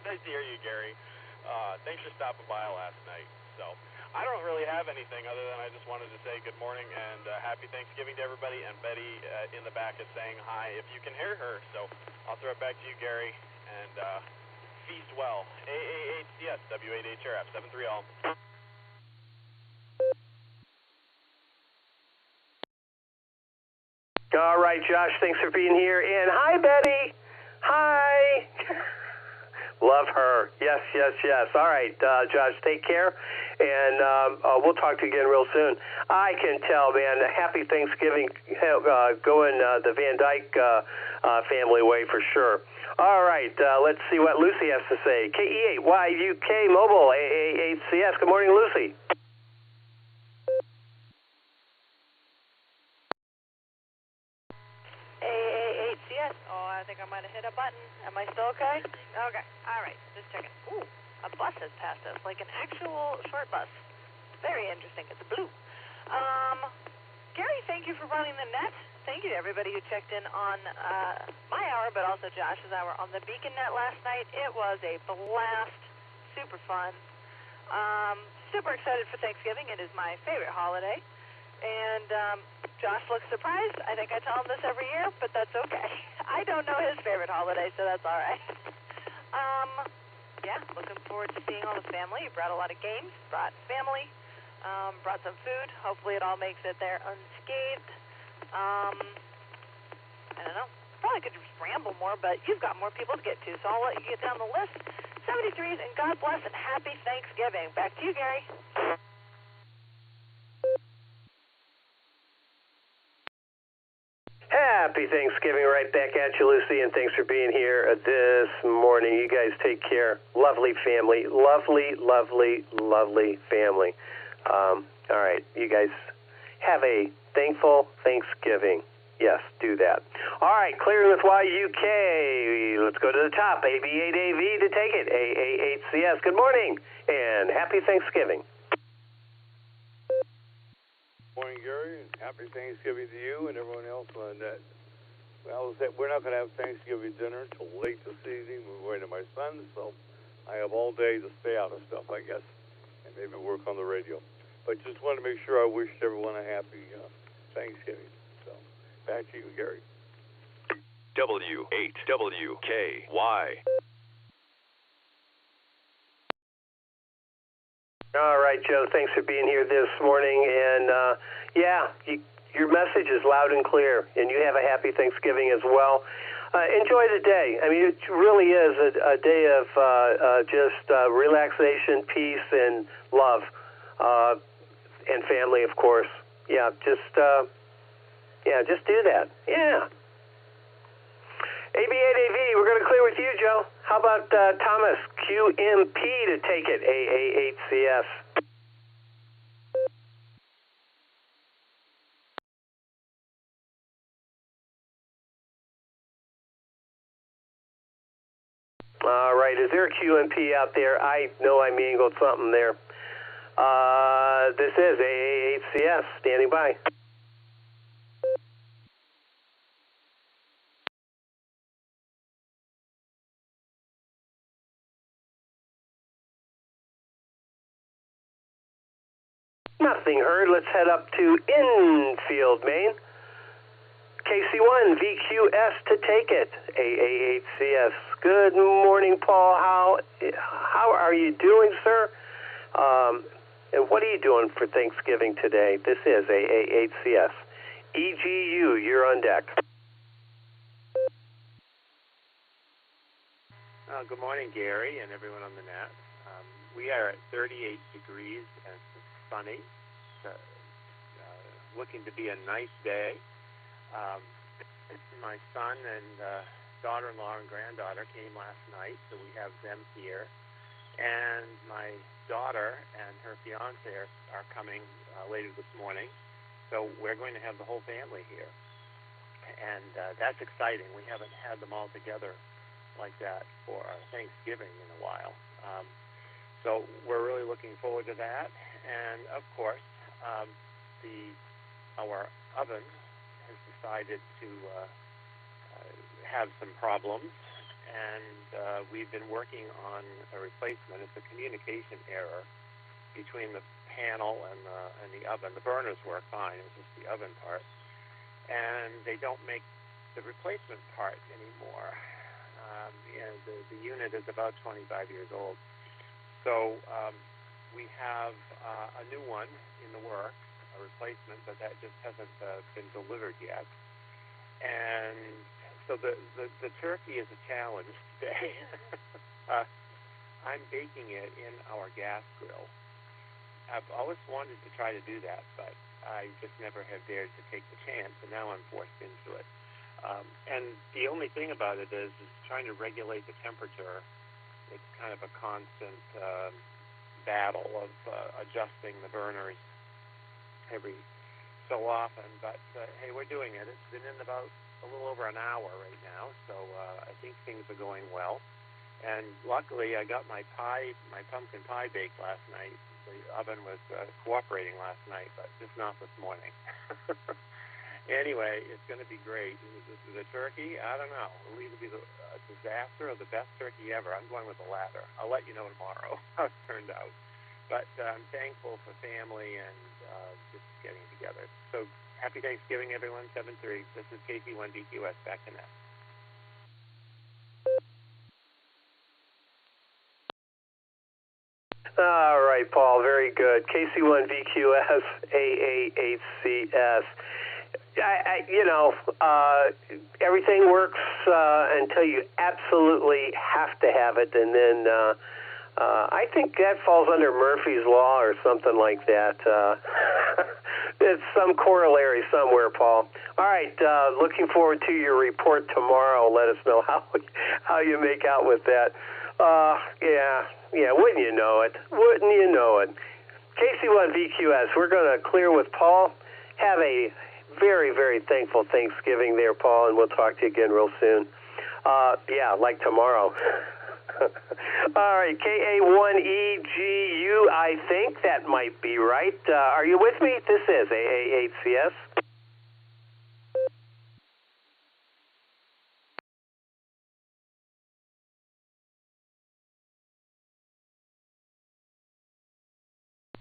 Nice to hear you, Gary. Thanks for stopping by last night. So I don't really have anything other than I just wanted to say good morning and happy Thanksgiving to everybody. And Betty in the back is saying hi if you can hear her. So I'll throw it back to you, Gary, and feast well. AAHCS, W8HRF, 73 all. All right, Josh, thanks for being here. And hi, Betty. Hi. Love her. Yes, yes, yes. All right, Josh, take care. And we'll talk to you again real soon. I can tell, man, happy Thanksgiving going the Van Dyke family way for sure. All right, let's see what Lucy has to say. KE8YUK Mobile, AAHCS. Good morning, Lucy. AAHCS. Oh, I think I might have hit a button. Am I still okay? Okay. All right. Just checking. Ooh, a bus has passed us, like an actual short bus. Very interesting. It's blue. Gary, thank you for running the net. Thank you to everybody who checked in on my hour, but also Josh's hour on the Beacon Net last night. It was a blast. Super fun. Super excited for Thanksgiving. It is my favorite holiday. And Josh looks surprised. I think I tell him this every year, but that's okay. I don't know his favorite holiday, so that's all right. Yeah, looking forward to seeing all the family. He brought a lot of games, brought family, brought some food. Hopefully it all makes it there unscathed. I don't know. Probably could just ramble more, but you've got more people to get to, so I'll let you get down the list. 73s, and God bless and happy Thanksgiving. Back to you, Gary. Happy Thanksgiving right back at you, Lucy, and thanks for being here this morning. You guys take care. Lovely family. Lovely, lovely, lovely family. All right, you guys have a thankful Thanksgiving. Yes, do that. All right, clearing with YUK. Let's go to the top. AB8AV to take it. AAHCS. Good morning and happy Thanksgiving. Morning, Gary, and happy Thanksgiving to you and everyone else on that. Well, we're not going to have Thanksgiving dinner until late this evening. We're going to my son's, so I have all day to stay out of stuff, I guess, and maybe work on the radio. But just want to make sure I wish everyone a happy Thanksgiving. So, back to you, Gary. W8WKY. All right, Joe, thanks for being here this morning. And, your message is loud and clear, and you have a happy Thanksgiving as well. Enjoy the day. I mean, it really is a day of just relaxation, peace, and love, and family, of course. Yeah, just do that. Yeah. AB8AV, we're going to clear with you, Joe. How about Thomas QMP to take it, AAHCS? All right, is there a QMP out there? I know I mangled something there. This is AAHCS, standing by. Nothing heard. Let's head up to Infield, Maine. KC1 VQS to take it. AAHCS. Good morning, Paul. How are you doing, sir? And what are you doing for Thanksgiving today? This is AAHCS. EGU, you're on deck. Good morning, Gary, and everyone on the net. We are at 38 degrees and sunny. Looking to be a nice day. My son and daughter-in-law and granddaughter came last night, so we have them here. and my daughter and her fiance are coming later this morning. So we're going to have the whole family here. And that's exciting. We haven't had them all together like that for Thanksgiving in a while. So we're really looking forward to that. And, of course, our oven has decided to have some problems. And we've been working on a replacement. It's a communication error between the panel and the oven. The burners work fine. It's just the oven part. And they don't make the replacement part anymore. The unit is about 25 years old. So we have a new one in the works, a replacement, but that just hasn't been delivered yet. And so the turkey is a challenge today. I'm baking it in our gas grill. I've always wanted to try to do that, but I just never have dared to take the chance, and now I'm forced into it. And the only thing about it is trying to regulate the temperature. It's kind of a constant battle of adjusting the burners every so often. But, hey, we're doing it. It's been in about a little over an hour right now, so I think things are going well. And luckily, I got my pumpkin pie baked last night. The oven was cooperating last night, but just not this morning. Anyway, it's going to be great. The turkey, I don't know. It'll either be a disaster or the best turkey ever. I'm going with the latter. I'll let you know tomorrow how it turned out. But I'm thankful for family and just getting together. So happy Thanksgiving, everyone. 7-3. This is KC1BQS. Back to net. All right, Paul. Very good. KC1VQS, AA8CS. Everything works until you absolutely have to have it, and then I think that falls under Murphy's Law or something like that. It's some corollary somewhere, Paul. All right, looking forward to your report tomorrow. Let us know how you make out with that. Yeah, wouldn't you know it? Wouldn't you know it? KC1VQS, we're going to clear with Paul. Have a very, very thankful Thanksgiving there, Paul, and we'll talk to you again real soon. Like tomorrow. All right, KA1EGU, I think that might be right. Are you with me? This is AA8CS.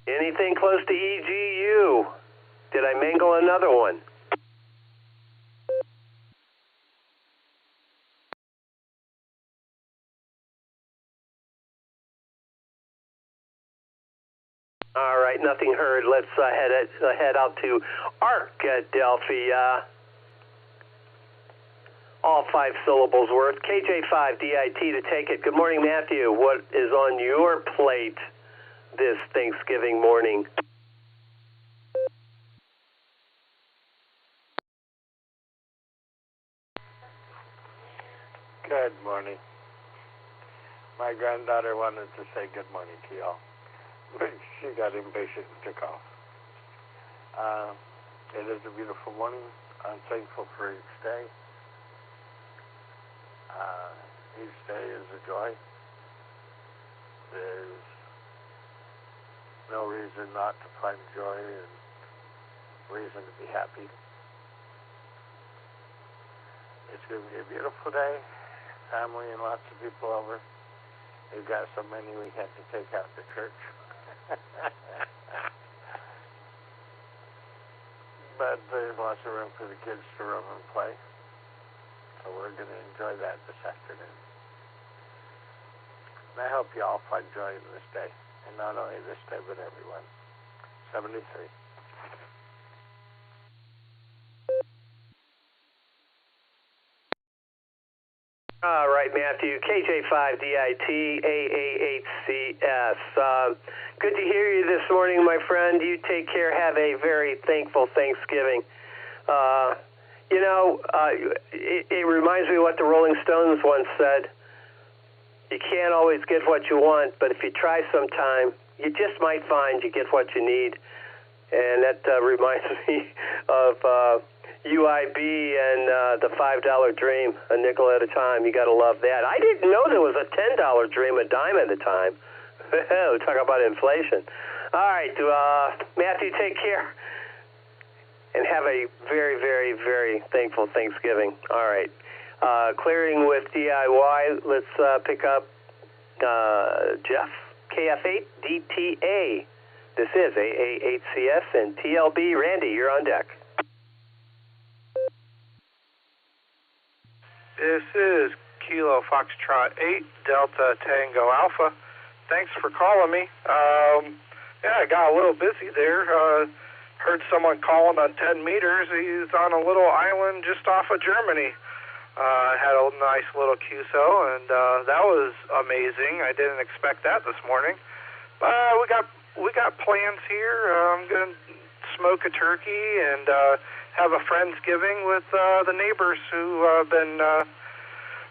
Anything close to EGU? Did I mangle another one? All right, nothing heard. Let's head out to Arkadelphia. All 5 syllables worth. KJ5DIT to take it. Good morning, Matthew. What is on your plate this Thanksgiving morning? Good morning. My granddaughter wanted to say good morning to y'all, but she got impatient and took off. It is a beautiful morning. I'm thankful for each day. Each day is a joy. There's no reason not to find joy and reason to be happy. It's going to be a beautiful day. Family and lots of people over. We've got so many we had to take out to church. But there's lots of room for the kids to roam and play. So we're going to enjoy that this afternoon. And I hope you all find joy in this day. And not only this day, but everyone. 73. All right, Matthew, KJ5DIT, AA8CS. Good to hear you this morning, my friend. You take care. Have a very thankful Thanksgiving. It reminds me of what the Rolling Stones once said. You can't always get what you want, but if you try sometime, you just might find you get what you need. And that reminds me of UIB and the $5 dream, a nickel at a time. You got to love that. I didn't know there was a $10 dream, a dime at a time. Talk about inflation. All right, Matthew, take care. And have a very, very, very thankful Thanksgiving. All right. Clearing with DIY, let's pick up Jeff, KF8DTA. This is AA8CS and TLB. Randy, you're on deck. This is Kilo Foxtrot 8, Delta Tango Alpha. Thanks for calling me. Yeah, I got a little busy there. Heard someone calling on 10 meters. He's on a little island just off of Germany. Had a nice little QSO, and that was amazing. I didn't expect that this morning. We got plans here. I'm going to smoke a turkey and have a Friendsgiving with the neighbors who have been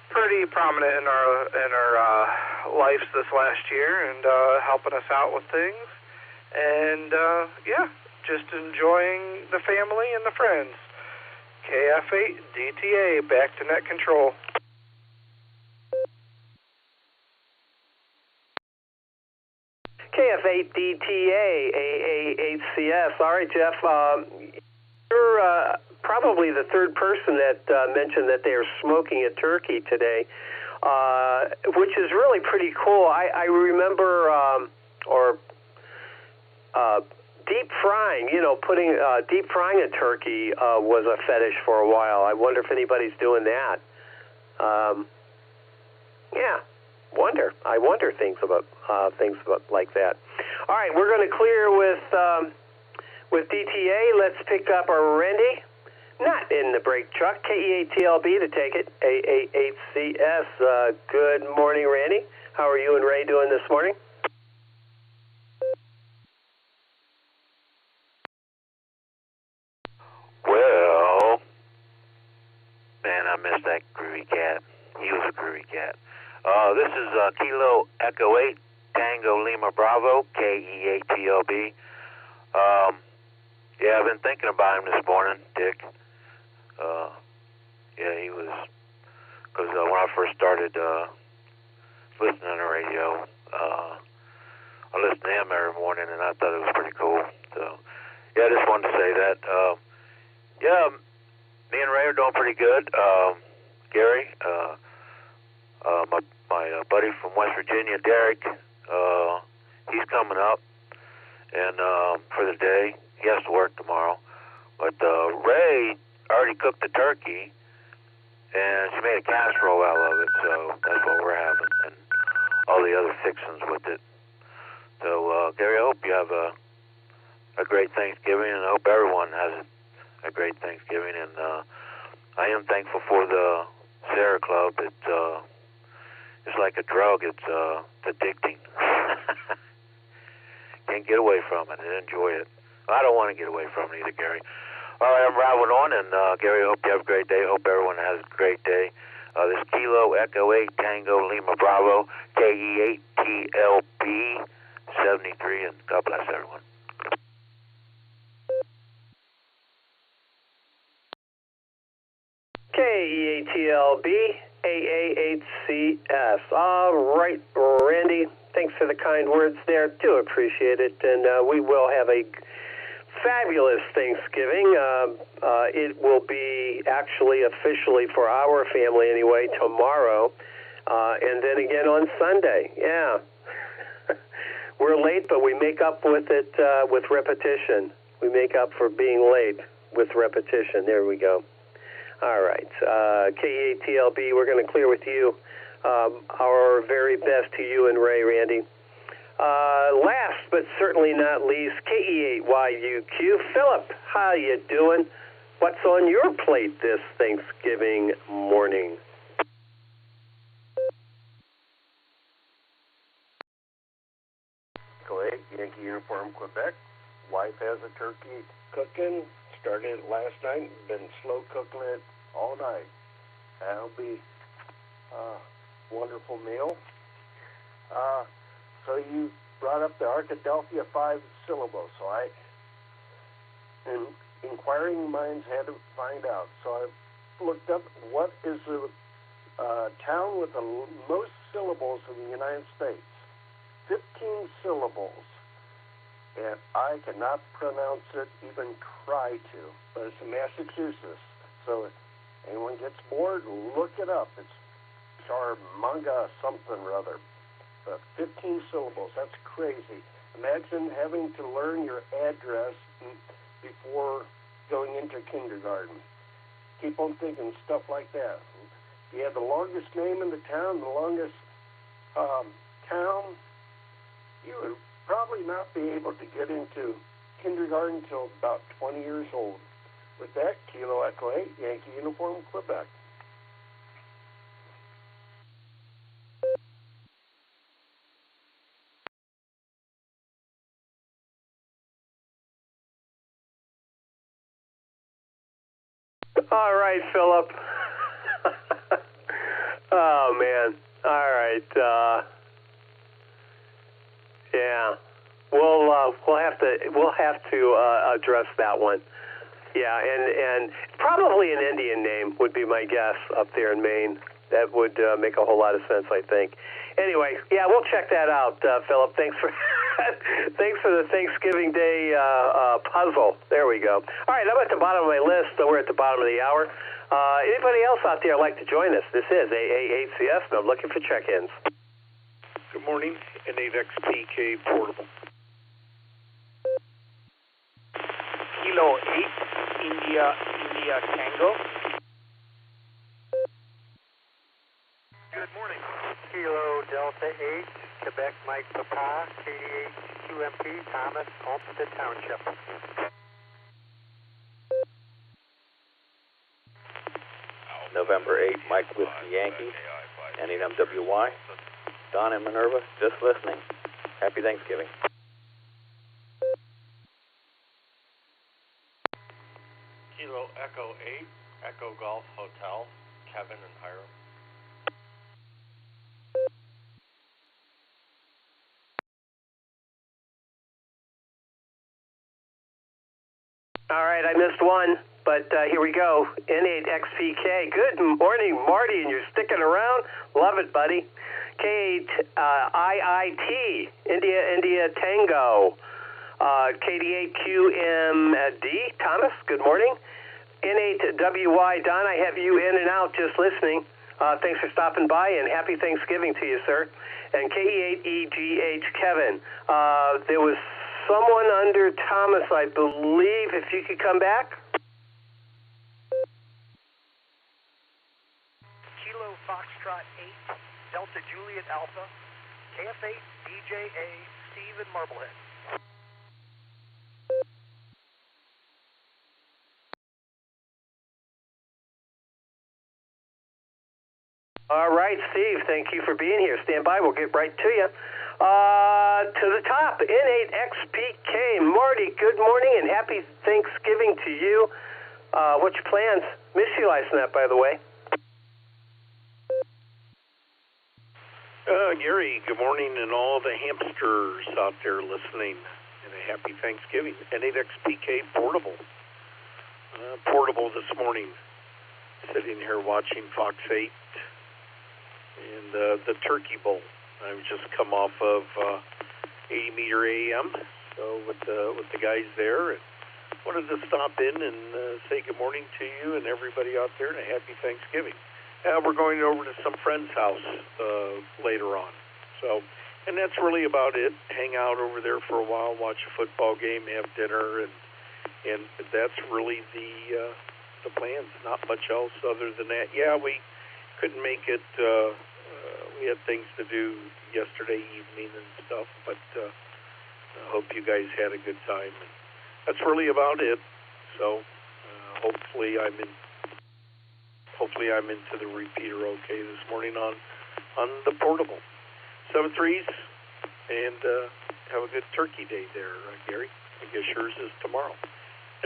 pretty prominent in our lives this last year and helping us out with things. And yeah, just enjoying the family and the friends. KF8 DTA, back to net control. KF8 DTA, AA8CS. All right, Jeff, you're probably the third person that mentioned that they are smoking a turkey today, which is really pretty cool. I remember, deep frying, putting deep frying a turkey was a fetish for a while. I wonder if anybody's doing that. Yeah, I wonder things about like that. All right, we're going to clear with DTA. Let's pick up our Randy, not in the brake truck. KE8TLB to take it. AA8CS. Good morning, Randy. How are you and Ray doing this morning? Well, man, I missed that groovy cat. He was a groovy cat. This is Kilo Echo 8, Tango Lima Bravo, KE8TLB. Yeah, I've been thinking about him this morning, Dick. Yeah, he was, because when I first started listening to the radio, I listened to him every morning, and I thought it was pretty cool. So, yeah, I just wanted to say that. Yeah, me and Ray are doing pretty good. Gary, my buddy from West Virginia, Derek, he's coming up and for the day. He has to work tomorrow. But Ray already cooked the turkey, and she made a casserole out of it, so that's what we're having, and all the other fixings with it. So, Gary, I hope you have a great Thanksgiving, and I hope everyone has a great Thanksgiving. And I am thankful for the Sierra Club. It's like a drug. It's addicting. Can't get away from it and enjoy it. I don't want to get away from it either, Gary. All right, I'm rattling on, and Gary, I hope you have a great day. Hope everyone has a great day. This is Kilo Echo 8 Tango Lima Bravo KE8TLB 73, and God bless everyone. KE8TLB AA8CS. All right, Randy, thanks for the kind words there. Do appreciate it, and we will have a fabulous Thanksgiving. It will be actually officially for our family anyway tomorrow, and then again on Sunday. Yeah. We're late, but we make up with it with repetition. We make up for being late with repetition. There we go. All right. KE8TLB, we're going to clear with you. Our very best to you and Ray, Randy. Last but certainly not least, KE8YUQ. Philip, how you doing? What's on your plate this Thanksgiving morning? Quebec, Yankee Uniform, Quebec. Wife has a turkey cooking. Started it last night. Been slow cooking it all night. That'll be a wonderful meal. So you brought up the Arkadelphia 5 syllables, so and inquiring minds had to find out. So I looked up what is the town with the most syllables in the United States. 15 syllables. And I cannot pronounce it, even try to, but it's in Massachusetts. So if anyone gets bored, look it up. It's Charmanga something or other. But 15 syllables, that's crazy. Imagine having to learn your address before going into kindergarten. Keep on thinking stuff like that. If you have the longest name in the town, the longest town, you would probably not be able to get into kindergarten until about 20 years old. With that, Kilo Echo 8, Yankee Uniform, Quebec. All right, Philip. Oh man. All right. Yeah. We'll have to address that one. Yeah, and probably an Indian name would be my guess up there in Maine. That would make a whole lot of sense, I think. Anyway, yeah, we'll check that out, Philip. Thanks for thanks for the Thanksgiving Day puzzle. There we go. All right, I'm at the bottom of my list, so we're at the bottom of the hour. Anybody else out there like to join us? This is AA8CS, and I'm looking for check-ins. Good morning, N8XPK Portable. Kilo 8, India Tango. Good morning. Kilo Delta 8, Quebec Mike Papa, KDH QMP, Thomas, Olmsted Township. November 8, Mike Whiskey Yankee, NNMWY. Don and Minerva, just listening. Happy Thanksgiving. Kilo Echo 8, Echo Golf Hotel, Kevin and Hiram. All right, I missed one, but here we go. N8XPK. Good morning, Marty, and you're sticking around. Love it, buddy. K8IIT, India Tango. KD8QMD, Thomas, good morning. N8WY, Don, I have you in and out just listening. Thanks for stopping by, and happy Thanksgiving to you, sir. And KE8EGH, Kevin. There was someone under Thomas, I believe, if you could come back. Kilo Foxtrot 8, Delta Juliet Alpha, KF8 DJA, Steve and Marblehead. All right, Steve, thank you for being here. Stand by, we'll get right to you. To the top, N8XPK. Marty, good morning and happy Thanksgiving to you. What's your plans? Missed you last night, by the way. Gary, good morning, and all the hamsters out there listening, and a happy Thanksgiving. N8XPK Portable. Portable this morning. Sitting here watching Fox 8 and the Turkey Bowl. I've just come off of 80 meter AM, so with the guys there, and wanted to stop in and say good morning to you and everybody out there, and a happy Thanksgiving. We're going over to some friend's house later on, so, and that's really about it. Hang out over there for a while, watch a football game, have dinner, and that's really the plans. Not much else other than that. Yeah, we couldn't make it. We had things to do yesterday evening and stuff, but I hope you guys had a good time. And that's really about it. So hopefully I'm into the repeater okay this morning on the portable. 7-3s, and have a good turkey day there, Gary. I guess yours is tomorrow.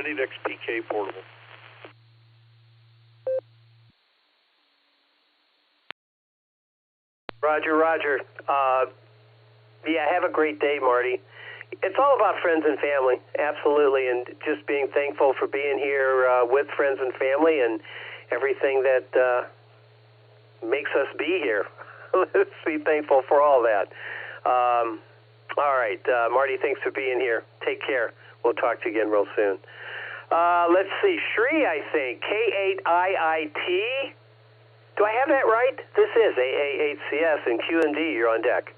N8XPK Portable. Roger. Yeah, have a great day, Marty. It's all about friends and family, absolutely, and just being thankful for being here with friends and family and everything that makes us be here. Let's be thankful for all that. All right, Marty, thanks for being here. Take care. We'll talk to you again real soon. Let's see, Shri, I think, K8IIT. Do I have that right? This is AA8CS and Q&D. You're on deck.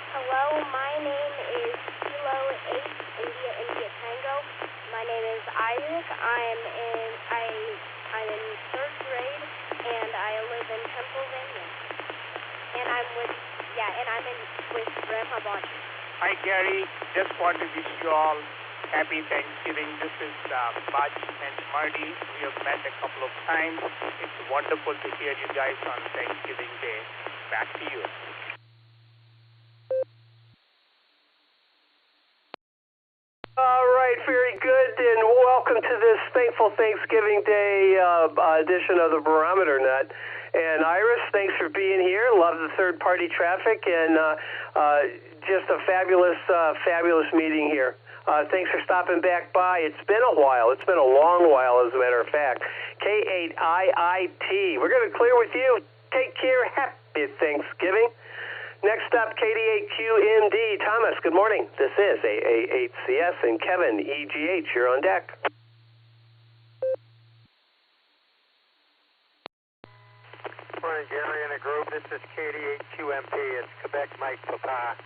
Hello, my name is Kilo 8 India Tango. My name is Isaac. I'm in third grade, and I live in Pennsylvania. And I'm with Grandpa Bonnie. Hi, Gary. Just want to wish you all happy Thanksgiving. This is Baj and Marty. We have met a couple of times. It's wonderful to hear you guys on Thanksgiving Day. Back to you. All right, very good, and welcome to this thankful Thanksgiving Day edition of the Barometer Net. And Iris, thanks for being here. Love the third-party traffic, and just a fabulous meeting here. Thanks for stopping back by. It's been a while. It's been a long while, as a matter of fact. K8IIT. We're going to clear with you. Take care. Happy Thanksgiving. Next up, KD8QMD. Thomas, good morning. This is AA8CS and Kevin, EGH. You're on deck. Morning, Gary and the group. This is KD8QMP. It's Quebec Mike Papa.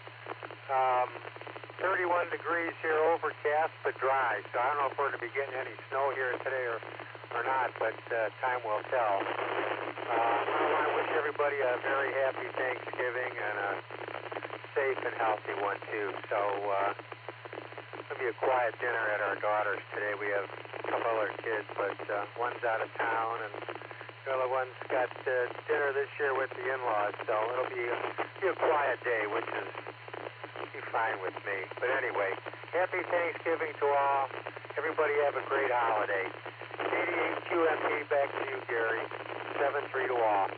31 degrees here, overcast but dry. So I don't know if we're going to be getting any snow here today or not, but time will tell. I want to wish everybody a very happy Thanksgiving and a safe and healthy one, too. So it's going to be a quiet dinner at our daughter's today. We have a couple other kids, but one's out of town, and the other one's got dinner this year with the in-laws. So it'll be a quiet day, which is fine with me. But anyway, happy Thanksgiving to all. Everybody have a great holiday. 88 QMP, back to you, Gary. 7-3 to all.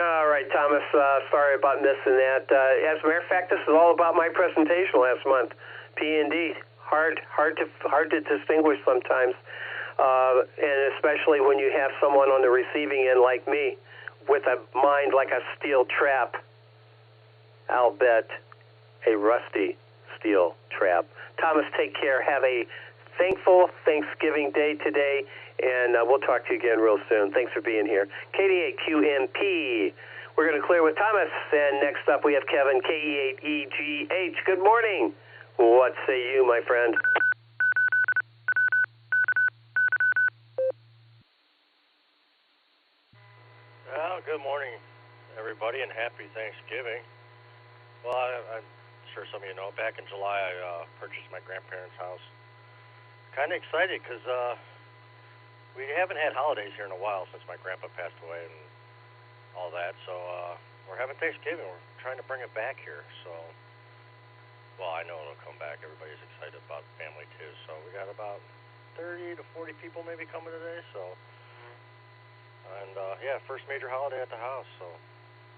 All right, Thomas, sorry about missing that. As a matter of fact, this is all about my presentation last month. P&D, hard to distinguish sometimes, and especially when you have someone on the receiving end like me, with a mind like a steel trap. I'll bet a rusty steel trap. Thomas, take care. Have a thankful Thanksgiving Day today, and we'll talk to you again real soon. Thanks for being here. KD8QMP. We're going to clear with Thomas, and next up we have Kevin, KE8EGH. Good morning. What say you, my friend? Well, good morning, everybody, and happy Thanksgiving. Well, I'm sure some of you know, back in July, I purchased my grandparents' house. Kind of excited because we haven't had holidays here in a while since my grandpa passed away and all that. So we're having Thanksgiving. We're trying to bring it back here. So, well, I know it'll come back. Everybody's excited about family, too. So we got about 30 to 40 people maybe coming today. So. And, yeah, first major holiday at the house, so.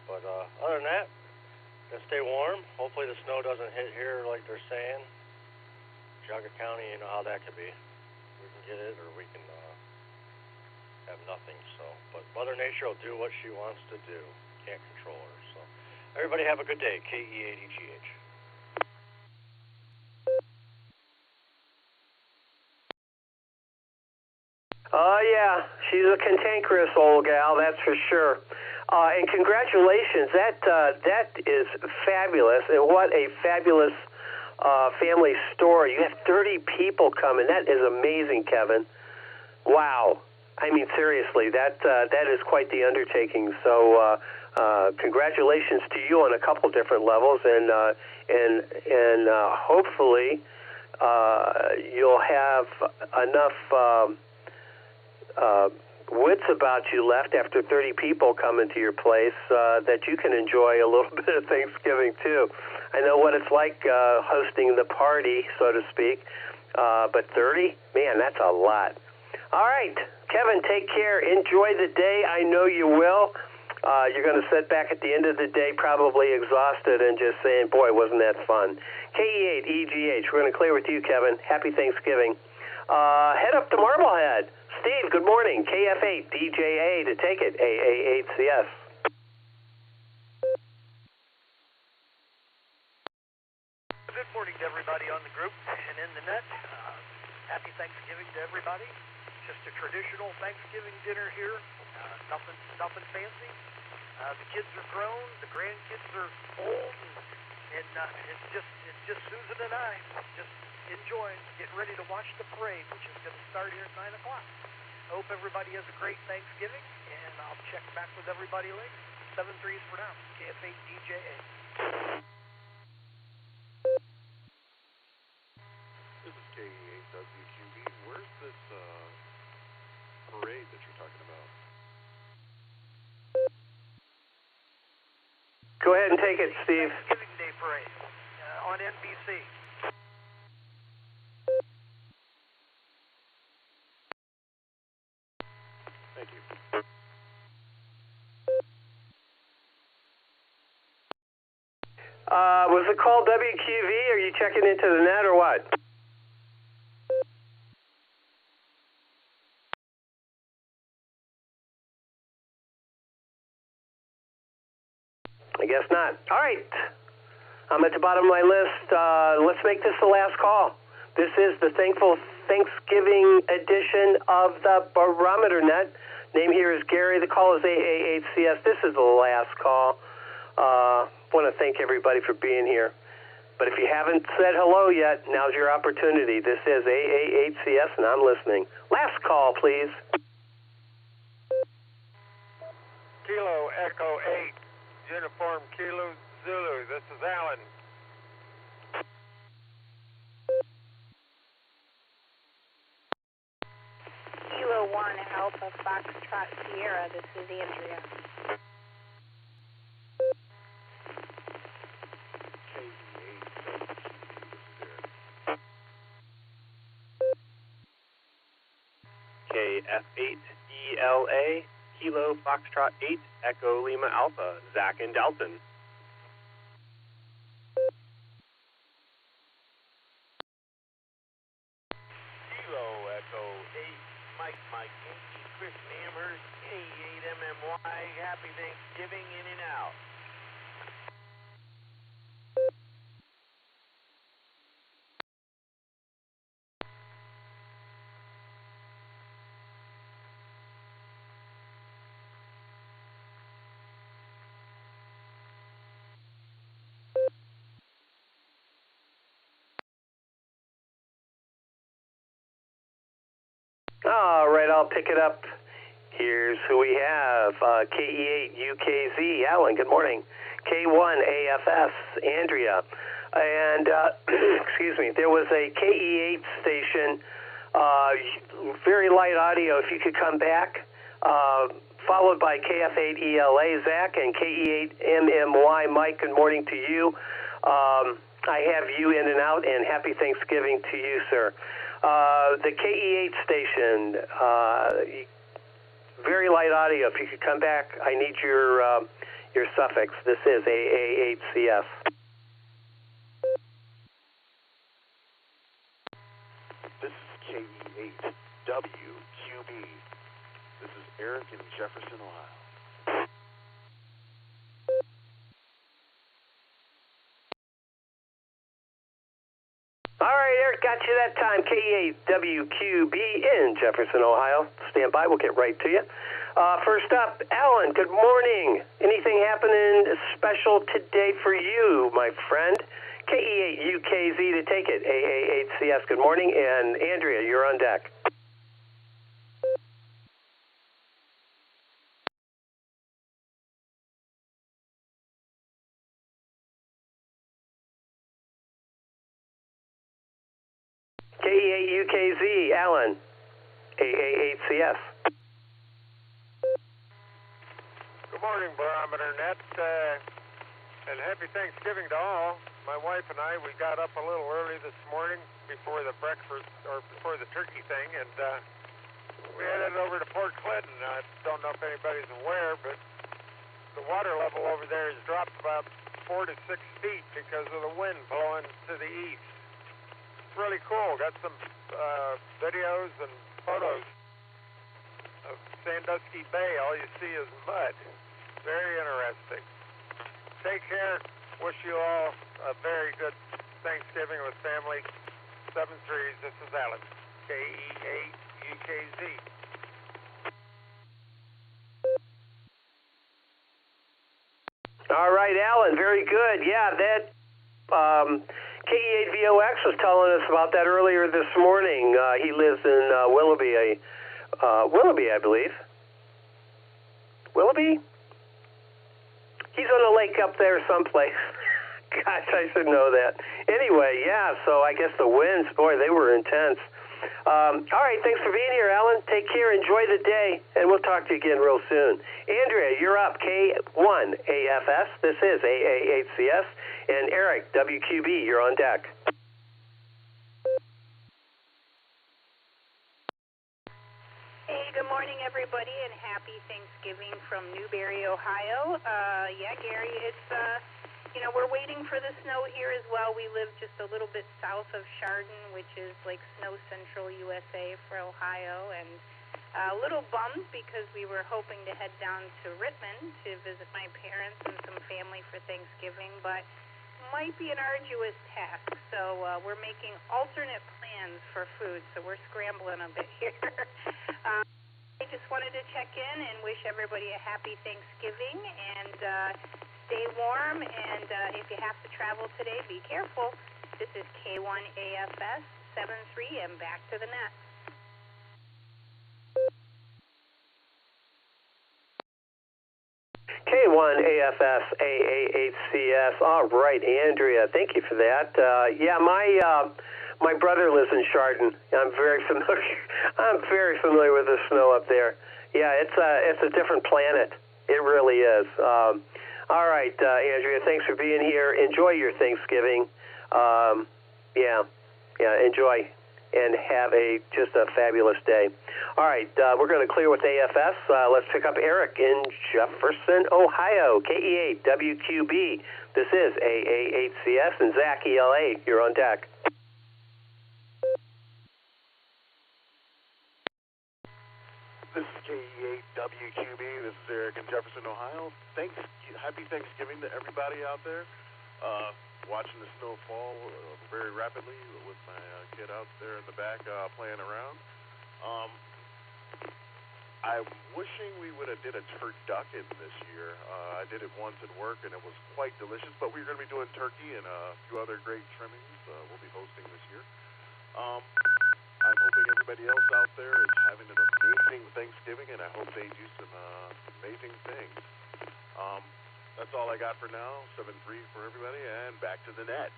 But, other than that, gonna stay warm. Hopefully the snow doesn't hit here like they're saying. Geauga County, you know how that could be. We can get it, or we can, have nothing, so. But Mother Nature will do what she wants to do. Can't control her, so. Everybody have a good day. KE8EGH. Oh, yeah, she's a cantankerous old gal, that's for sure. And congratulations, that is fabulous, and what a fabulous family story. You have 30 people coming. That is amazing, Kevin. Wow. I mean, seriously, that is quite the undertaking. So congratulations to you on a couple different levels, and hopefully you'll have enough wits about you left after 30 people come into your place that you can enjoy a little bit of Thanksgiving too. I know what it's like hosting the party, so to speak, but 30, man, that's a lot. All right, Kevin, take care. Enjoy the day. I know you will. You're going to sit back at the end of the day probably exhausted and just saying, boy, wasn't that fun. KE8EGH, we're going to clear with you, Kevin. Happy Thanksgiving. Head up to Marblehead. Steve, good morning. KF8DJA to take it. AA8CS. Good morning to everybody on the group and in the net. Happy Thanksgiving to everybody. Just a traditional Thanksgiving dinner here. Nothing fancy. The kids are grown, the grandkids are old, and it's just Susan and I just enjoying, getting ready to watch the parade, which is going to start here at 9 o'clock. I hope everybody has a great Thanksgiving, and I'll check back with everybody later. 7-3s for now. KF8DJA. This is KE8WQB. Where's this parade that you're talking about? Go ahead and take it, Steve. Thanksgiving Day parade on NBC. Thank you. Was it called WQV? Are you checking into the net or what? I guess not. All right. I'm at the bottom of my list. Let's make this the last call. This is the Thankful Thanksgiving edition of the Barometer Net. Name here is Gary. The call is AA8CS. This is the last call. Want to thank everybody for being here. But if you haven't said hello yet, now's your opportunity. This is AA8CS, and I'm listening. Last call, please. Kilo Echo 8, Uniform Kilo Zulu. This is Alan. Kilo 1 Alpha Foxtrot Sierra. This is Andrea. KF8ELA, Kilo Foxtrot 8, Echo Lima Alpha, Zach and Dalton. Kilo Echo 8, Mike Yankee, Chris Amherst, K8MMY, Happy Thanksgiving, in and out. All right, I'll pick it up. Here's who we have. KE8UKZ, Alan, good morning. K1AFS, Andrea. And, excuse me, there was a KE8 station, very light audio, if you could come back, followed by KF8ELA, Zach, and KE8MMY, Mike, good morning to you. I have you in and out, and happy Thanksgiving to you, sir. The KE8 station, very light audio. If you could come back, I need your suffix. This is AA8CS. This is KE8WQB. This is Eric in Jefferson, Ohio. All right, Eric, got you that time. KE8WQB in Jefferson, Ohio. Stand by. We'll get right to you. First up, Alan, good morning. Anything happening special today for you, my friend? KE8UKZ to take it. AA8CS, good morning. And Andrea, you're on deck. KE8UKZ, Alan, AA8CS. Good morning, Barometer Net, and happy Thanksgiving to all. My wife and I, we got up a little early this morning before the breakfast, or before the turkey thing, and We headed over to Port Clinton. I don't know if anybody's aware, but the water level over there has dropped about 4 to 6 feet because of the wind blowing to the east. It's really cool. Got some videos and photos of Sandusky Bay. All you see is mud. Very interesting. Take care. Wish you all a very good Thanksgiving with family. 7-3. This is Alan. KE8UKZ. All right, Alan. Very good. Yeah, that KE8VOX was telling us about that earlier this morning. He lives in Willoughby, I believe. Willoughby? He's on a lake up there someplace. Gosh, I should know that. Anyway, yeah, so I guess the winds, boy, they were intense. All right, thanks for being here, Alan. Take care, enjoy the day, and we'll talk to you again real soon. Andrea, you're up, K1AFS. This is AA8CS. And Eric, WQB, you're on deck. Hey, good morning, everybody, and happy Thanksgiving from Newberry, Ohio. Yeah, Gary, it's, we're waiting for the snow here as well. We live just a little bit south of Chardon, which is like snow central USA for Ohio, and a little bummed because we were hoping to head down to Rittman to visit my parents and some family for Thanksgiving, but might be an arduous task, so we're making alternate plans for food, so we're scrambling a bit here. I just wanted to check in and wish everybody a happy Thanksgiving, and stay warm, and if you have to travel today, be careful. This is K1AFS 73, and back to the net. K1AFS AA8CS. All right, Andrea, thank you for that. Yeah, my brother lives in Chardon. I'm very familiar with the snow up there. Yeah, it's a different planet. It really is. All right, Andrea, thanks for being here. Enjoy your Thanksgiving. Yeah, enjoy and have just a fabulous day. All right, we're going to clear with AFS. Let's pick up Eric in Jefferson, Ohio, KE8WQB. This is AA8CS, and Zach, ELA, you're on deck. This is KE8WQB. This is Eric in Jefferson, Ohio. Happy Thanksgiving to everybody out there. Watching the snow fall very rapidly with my kid out there in the back playing around. I'm wishing we would have did a turducken this year. I did it once at work, and it was quite delicious, but we're going to be doing turkey and a few other great trimmings we'll be hosting this year. I'm hoping everybody else out there is having an amazing Thanksgiving, and I hope they do some amazing things. That's all I got for now. 7-3 for everybody, and back to the net.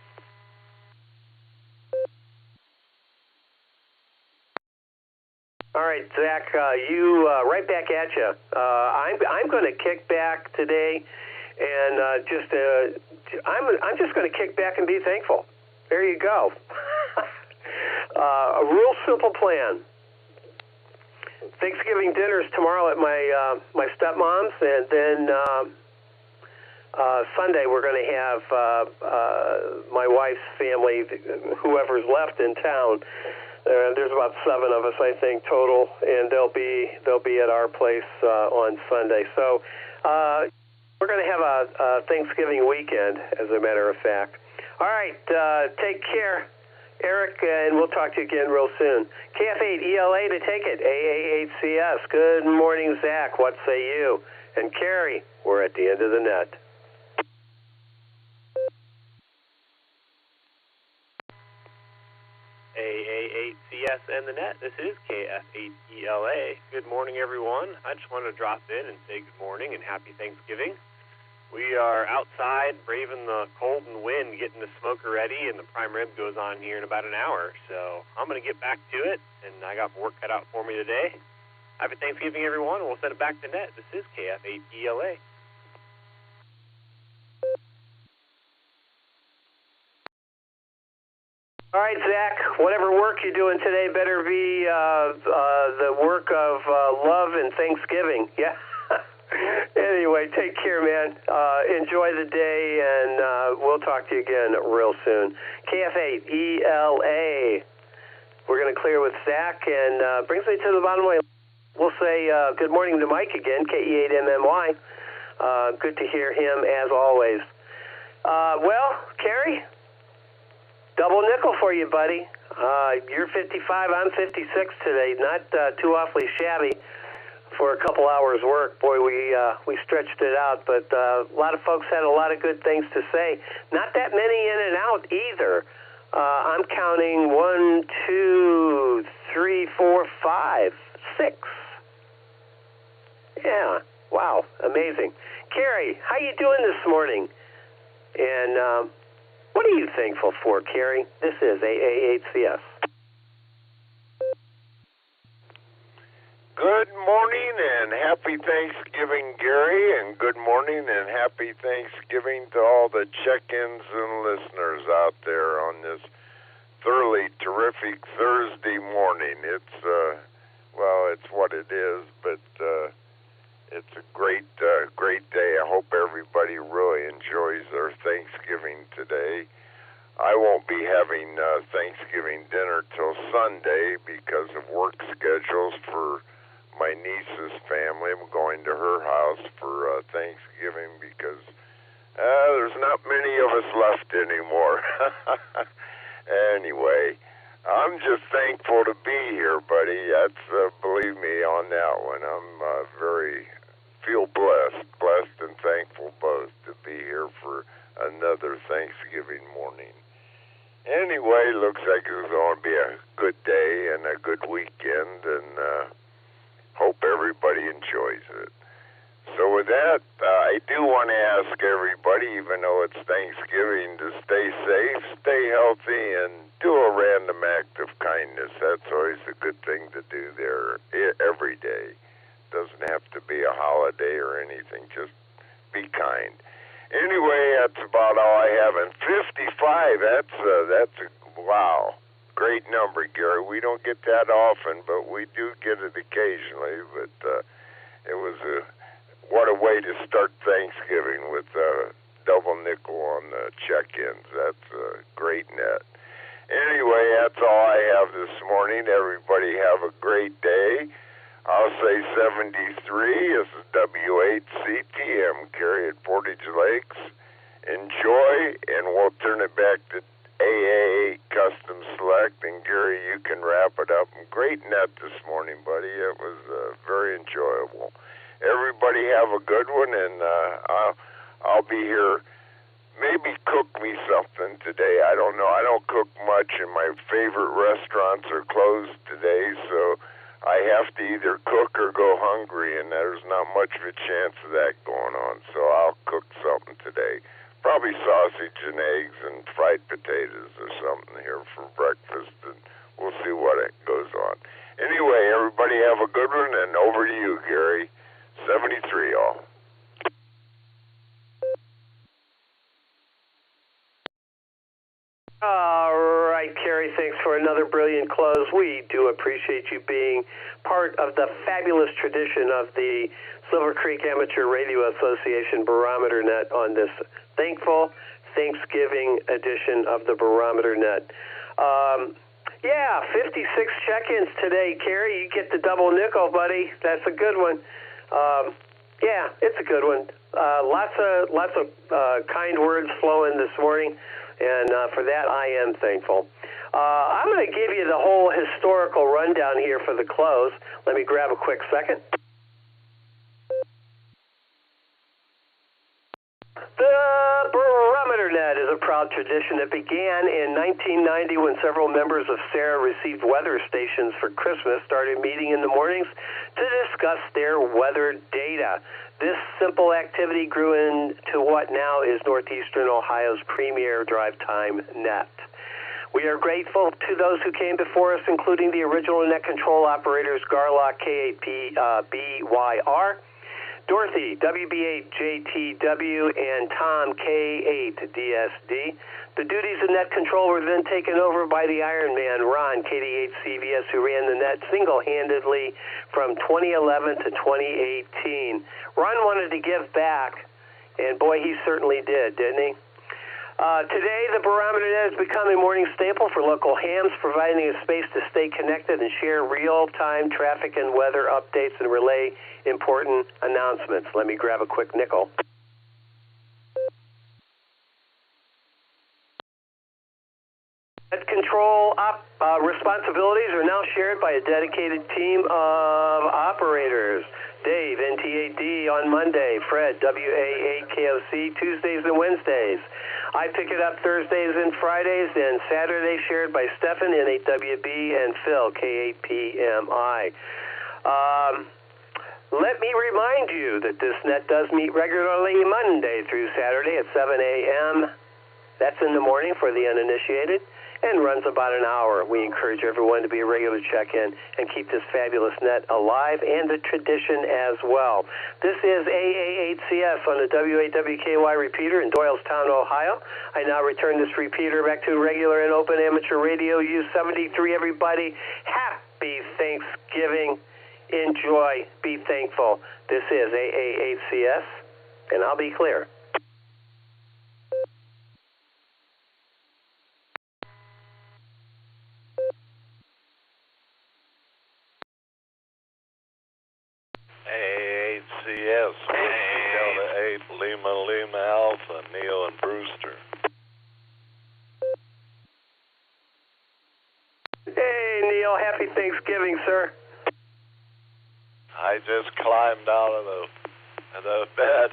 All right, Zach, you right back at you. I'm going to kick back today, and I'm just going to kick back and be thankful. There you go. A real simple plan. Thanksgiving dinner's tomorrow at my stepmom's, and then Sunday we're going to have my wife's family, whoever's left in town. There's about 7 of us, I think, total, and they'll be at our place on Sunday. So we're going to have a Thanksgiving weekend, as a matter of fact. All right, take care, Eric, and we'll talk to you again real soon. KF8ELA to take it, AA8CS. Good morning, Zach. What say you? And Carrie, we're at the end of the net. AA8CS and the net. This is KF8ELA. Good morning, everyone. I just wanted to drop in and say good morning and happy Thanksgiving. We are outside, braving the cold and wind, getting the smoker ready, and the prime rib goes on here in about an hour. So I'm going to get back to it, and I got work cut out for me today. Happy Thanksgiving, everyone, and we'll send it back to net. This is KF8ELA. All right, Zach, whatever work you're doing today better be the work Thanksgiving. Yeah. Anyway, take care, man. Enjoy the day, and we'll talk to you again real soon. KF8ELA. We're going to clear with Zach, and brings me to the bottom line. We'll say good morning to Mike again, KE8MMY. Good to hear him, as always. Well, Kerry, double nickel for you, buddy. You're 55, I'm 56 today. Not too awfully shabby for a couple hours work. Boy, we stretched it out, but a lot of folks had a lot of good things to say. Not that many in and out either. I'm counting 1, 2, 3, 4, 5, 6. Yeah, wow, amazing. Carrie, how you doing this morning? And what are you thankful for, Carrie? This is AA8CS. Good morning and happy Thanksgiving, Gary, and good morning and happy Thanksgiving to all the check-ins and listeners out there on this thoroughly terrific Thursday morning. It's, well, it's what it is, but it's a great day. I hope everybody really enjoys their Thanksgiving today. I won't be having Thanksgiving dinner till Sunday because of work schedules for my niece's family. I'm going to her house for Thanksgiving because there's not many of us left anymore. Anyway, I'm just thankful to be here, buddy. That's believe me on that one. I'm feel blessed and thankful both to be here for another Thanksgiving morning. Anyway, looks like it's going to be a good day and a good weekend, and hope everybody enjoys it. So with that, I do want to ask everybody, even though it's Thanksgiving, to stay safe, stay healthy, and do a random act of kindness. That's always a good thing to do there every day. Doesn't have to be a holiday or anything. Just be kind. Anyway, that's about all I have. And 55, that's a wow. Great number, Gary. We don't get that often, but we do get it occasionally. But it was what a way to start Thanksgiving with double nickel on the check-ins. That's a great net. Anyway, that's all I have this morning. Everybody have a great day. I'll say 73. This is W8CTM, Carry at Portage Lakes. Enjoy, and we'll turn it back to AA Custom Select. And Gary, you can wrap it up. Great net this morning, buddy. It was very enjoyable. Everybody have a good one, and I'll be here. Maybe cook me something today. I don't know. I don't cook much, and my favorite restaurants are closed today, so I have to either cook or go hungry, and there's not much of a chance of that going on. So I'll cook something today. Probably sausage and eggs and fried potatoes or something here for breakfast, and we'll see what it goes on. Anyway, everybody have a good one, and over to you, Gary. 73 all. All right, Kerry, thanks for another brilliant close. We do appreciate you being part of the fabulous tradition of the Silvercreek Amateur Radio Association Barometer Net on this thankful Thanksgiving edition of the Barometer Net. 56 check-ins today, Kerry. You get the double nickel, buddy. That's a good one. It's a good one. Lots of kind words flowing this morning. And for that, I am thankful. I'm going to give you the whole historical rundown here for the close. Let me grab a quick second. The Barometer Net is a proud tradition that began in 1990 when several members of SARA received weather stations for Christmas, started meeting in the mornings to discuss their weather data. This simple activity grew into what now is Northeastern Ohio's premier drive time net. We are grateful to those who came before us, including the original net control operators Garlock, K8P, BYR, Dorothy, WB8JTW, and Tom, K8DSD. The duties of net control were then taken over by the Iron Man, Ron, KD8CVS, who ran the net single-handedly from 2011 to 2018. Ron wanted to give back, and boy, he certainly did, didn't he? Today, the Barometer Net has become a morning staple for local hams, providing a space to stay connected and share real-time traffic and weather updates and relay important announcements. Let me grab a quick nickel. Net control responsibilities are now shared by a dedicated team of operators. Dave, NT8D on Monday, Fred, WA8KOC, Tuesdays and Wednesdays. I pick it up Thursdays and Fridays, and Saturday shared by Stefan, N8WB, and Phil, K8PMI. Let me remind you that this net does meet regularly Monday through Saturday at 7 a.m. That's in the morning for the uninitiated, and runs about an hour. We encourage everyone to be a regular check-in and keep this fabulous net alive and the tradition as well. This is AA8CS on the WAWKY repeater in Doylestown, Ohio. I now return this repeater back to regular and open amateur radio U73. Everybody, happy Thanksgiving. Enjoy. Be thankful. This is AA8CS, and I'll be clear. AACS, Delta 8, Lima Alpha, Neil and Brewster. Hey, Neil, happy Thanksgiving, sir. I just climbed out of the bed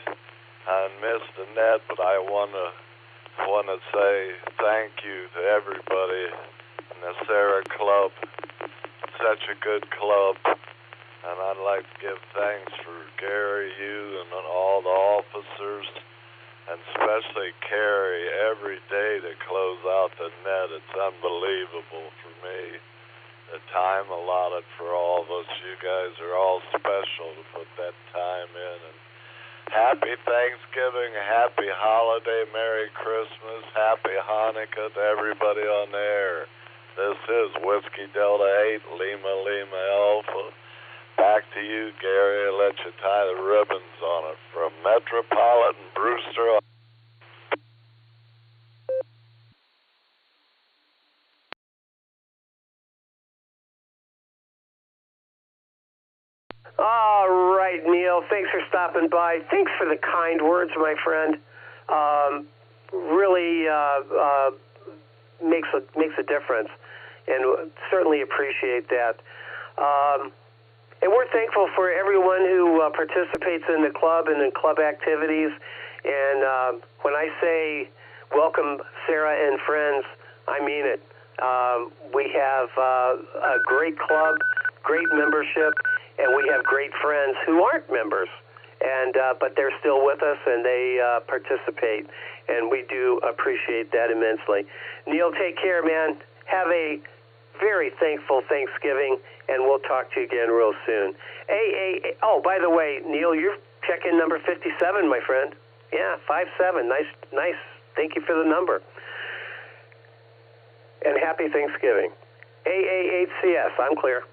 and missed the net, but I want to say thank you to everybody in the Sarah Club. Such a good club. And I'd like to give thanks for Gary, you, and all the officers, and especially Carrie, every day to close out the net. It's unbelievable for me. The time allotted for all of us. You guys are all special to put that time in. And happy Thanksgiving, happy holiday, Merry Christmas, happy Hanukkah to everybody on the air. This is Whiskey Delta 8, Lima Alpha. Back to you, Gary. I'll let you tie the ribbons on it. From Metropolitan Brewster. All right, Neil. Thanks for stopping by. Thanks for the kind words, my friend. Really makes a difference, and certainly appreciate that. And we're thankful for everyone who participates in the club and in club activities. And when I say welcome, Sarah and friends, I mean it. We have a great club, great membership, and we have great friends who aren't members, and but they're still with us and they participate, and we do appreciate that immensely. Neil, take care, man. Have a very thankful Thanksgiving, and we'll talk to you again real soon. Oh, by the way, Neil, you're check-in number 57, my friend. Yeah, 57. Nice. Thank you for the number. And happy Thanksgiving. AA8CS, I'm clear.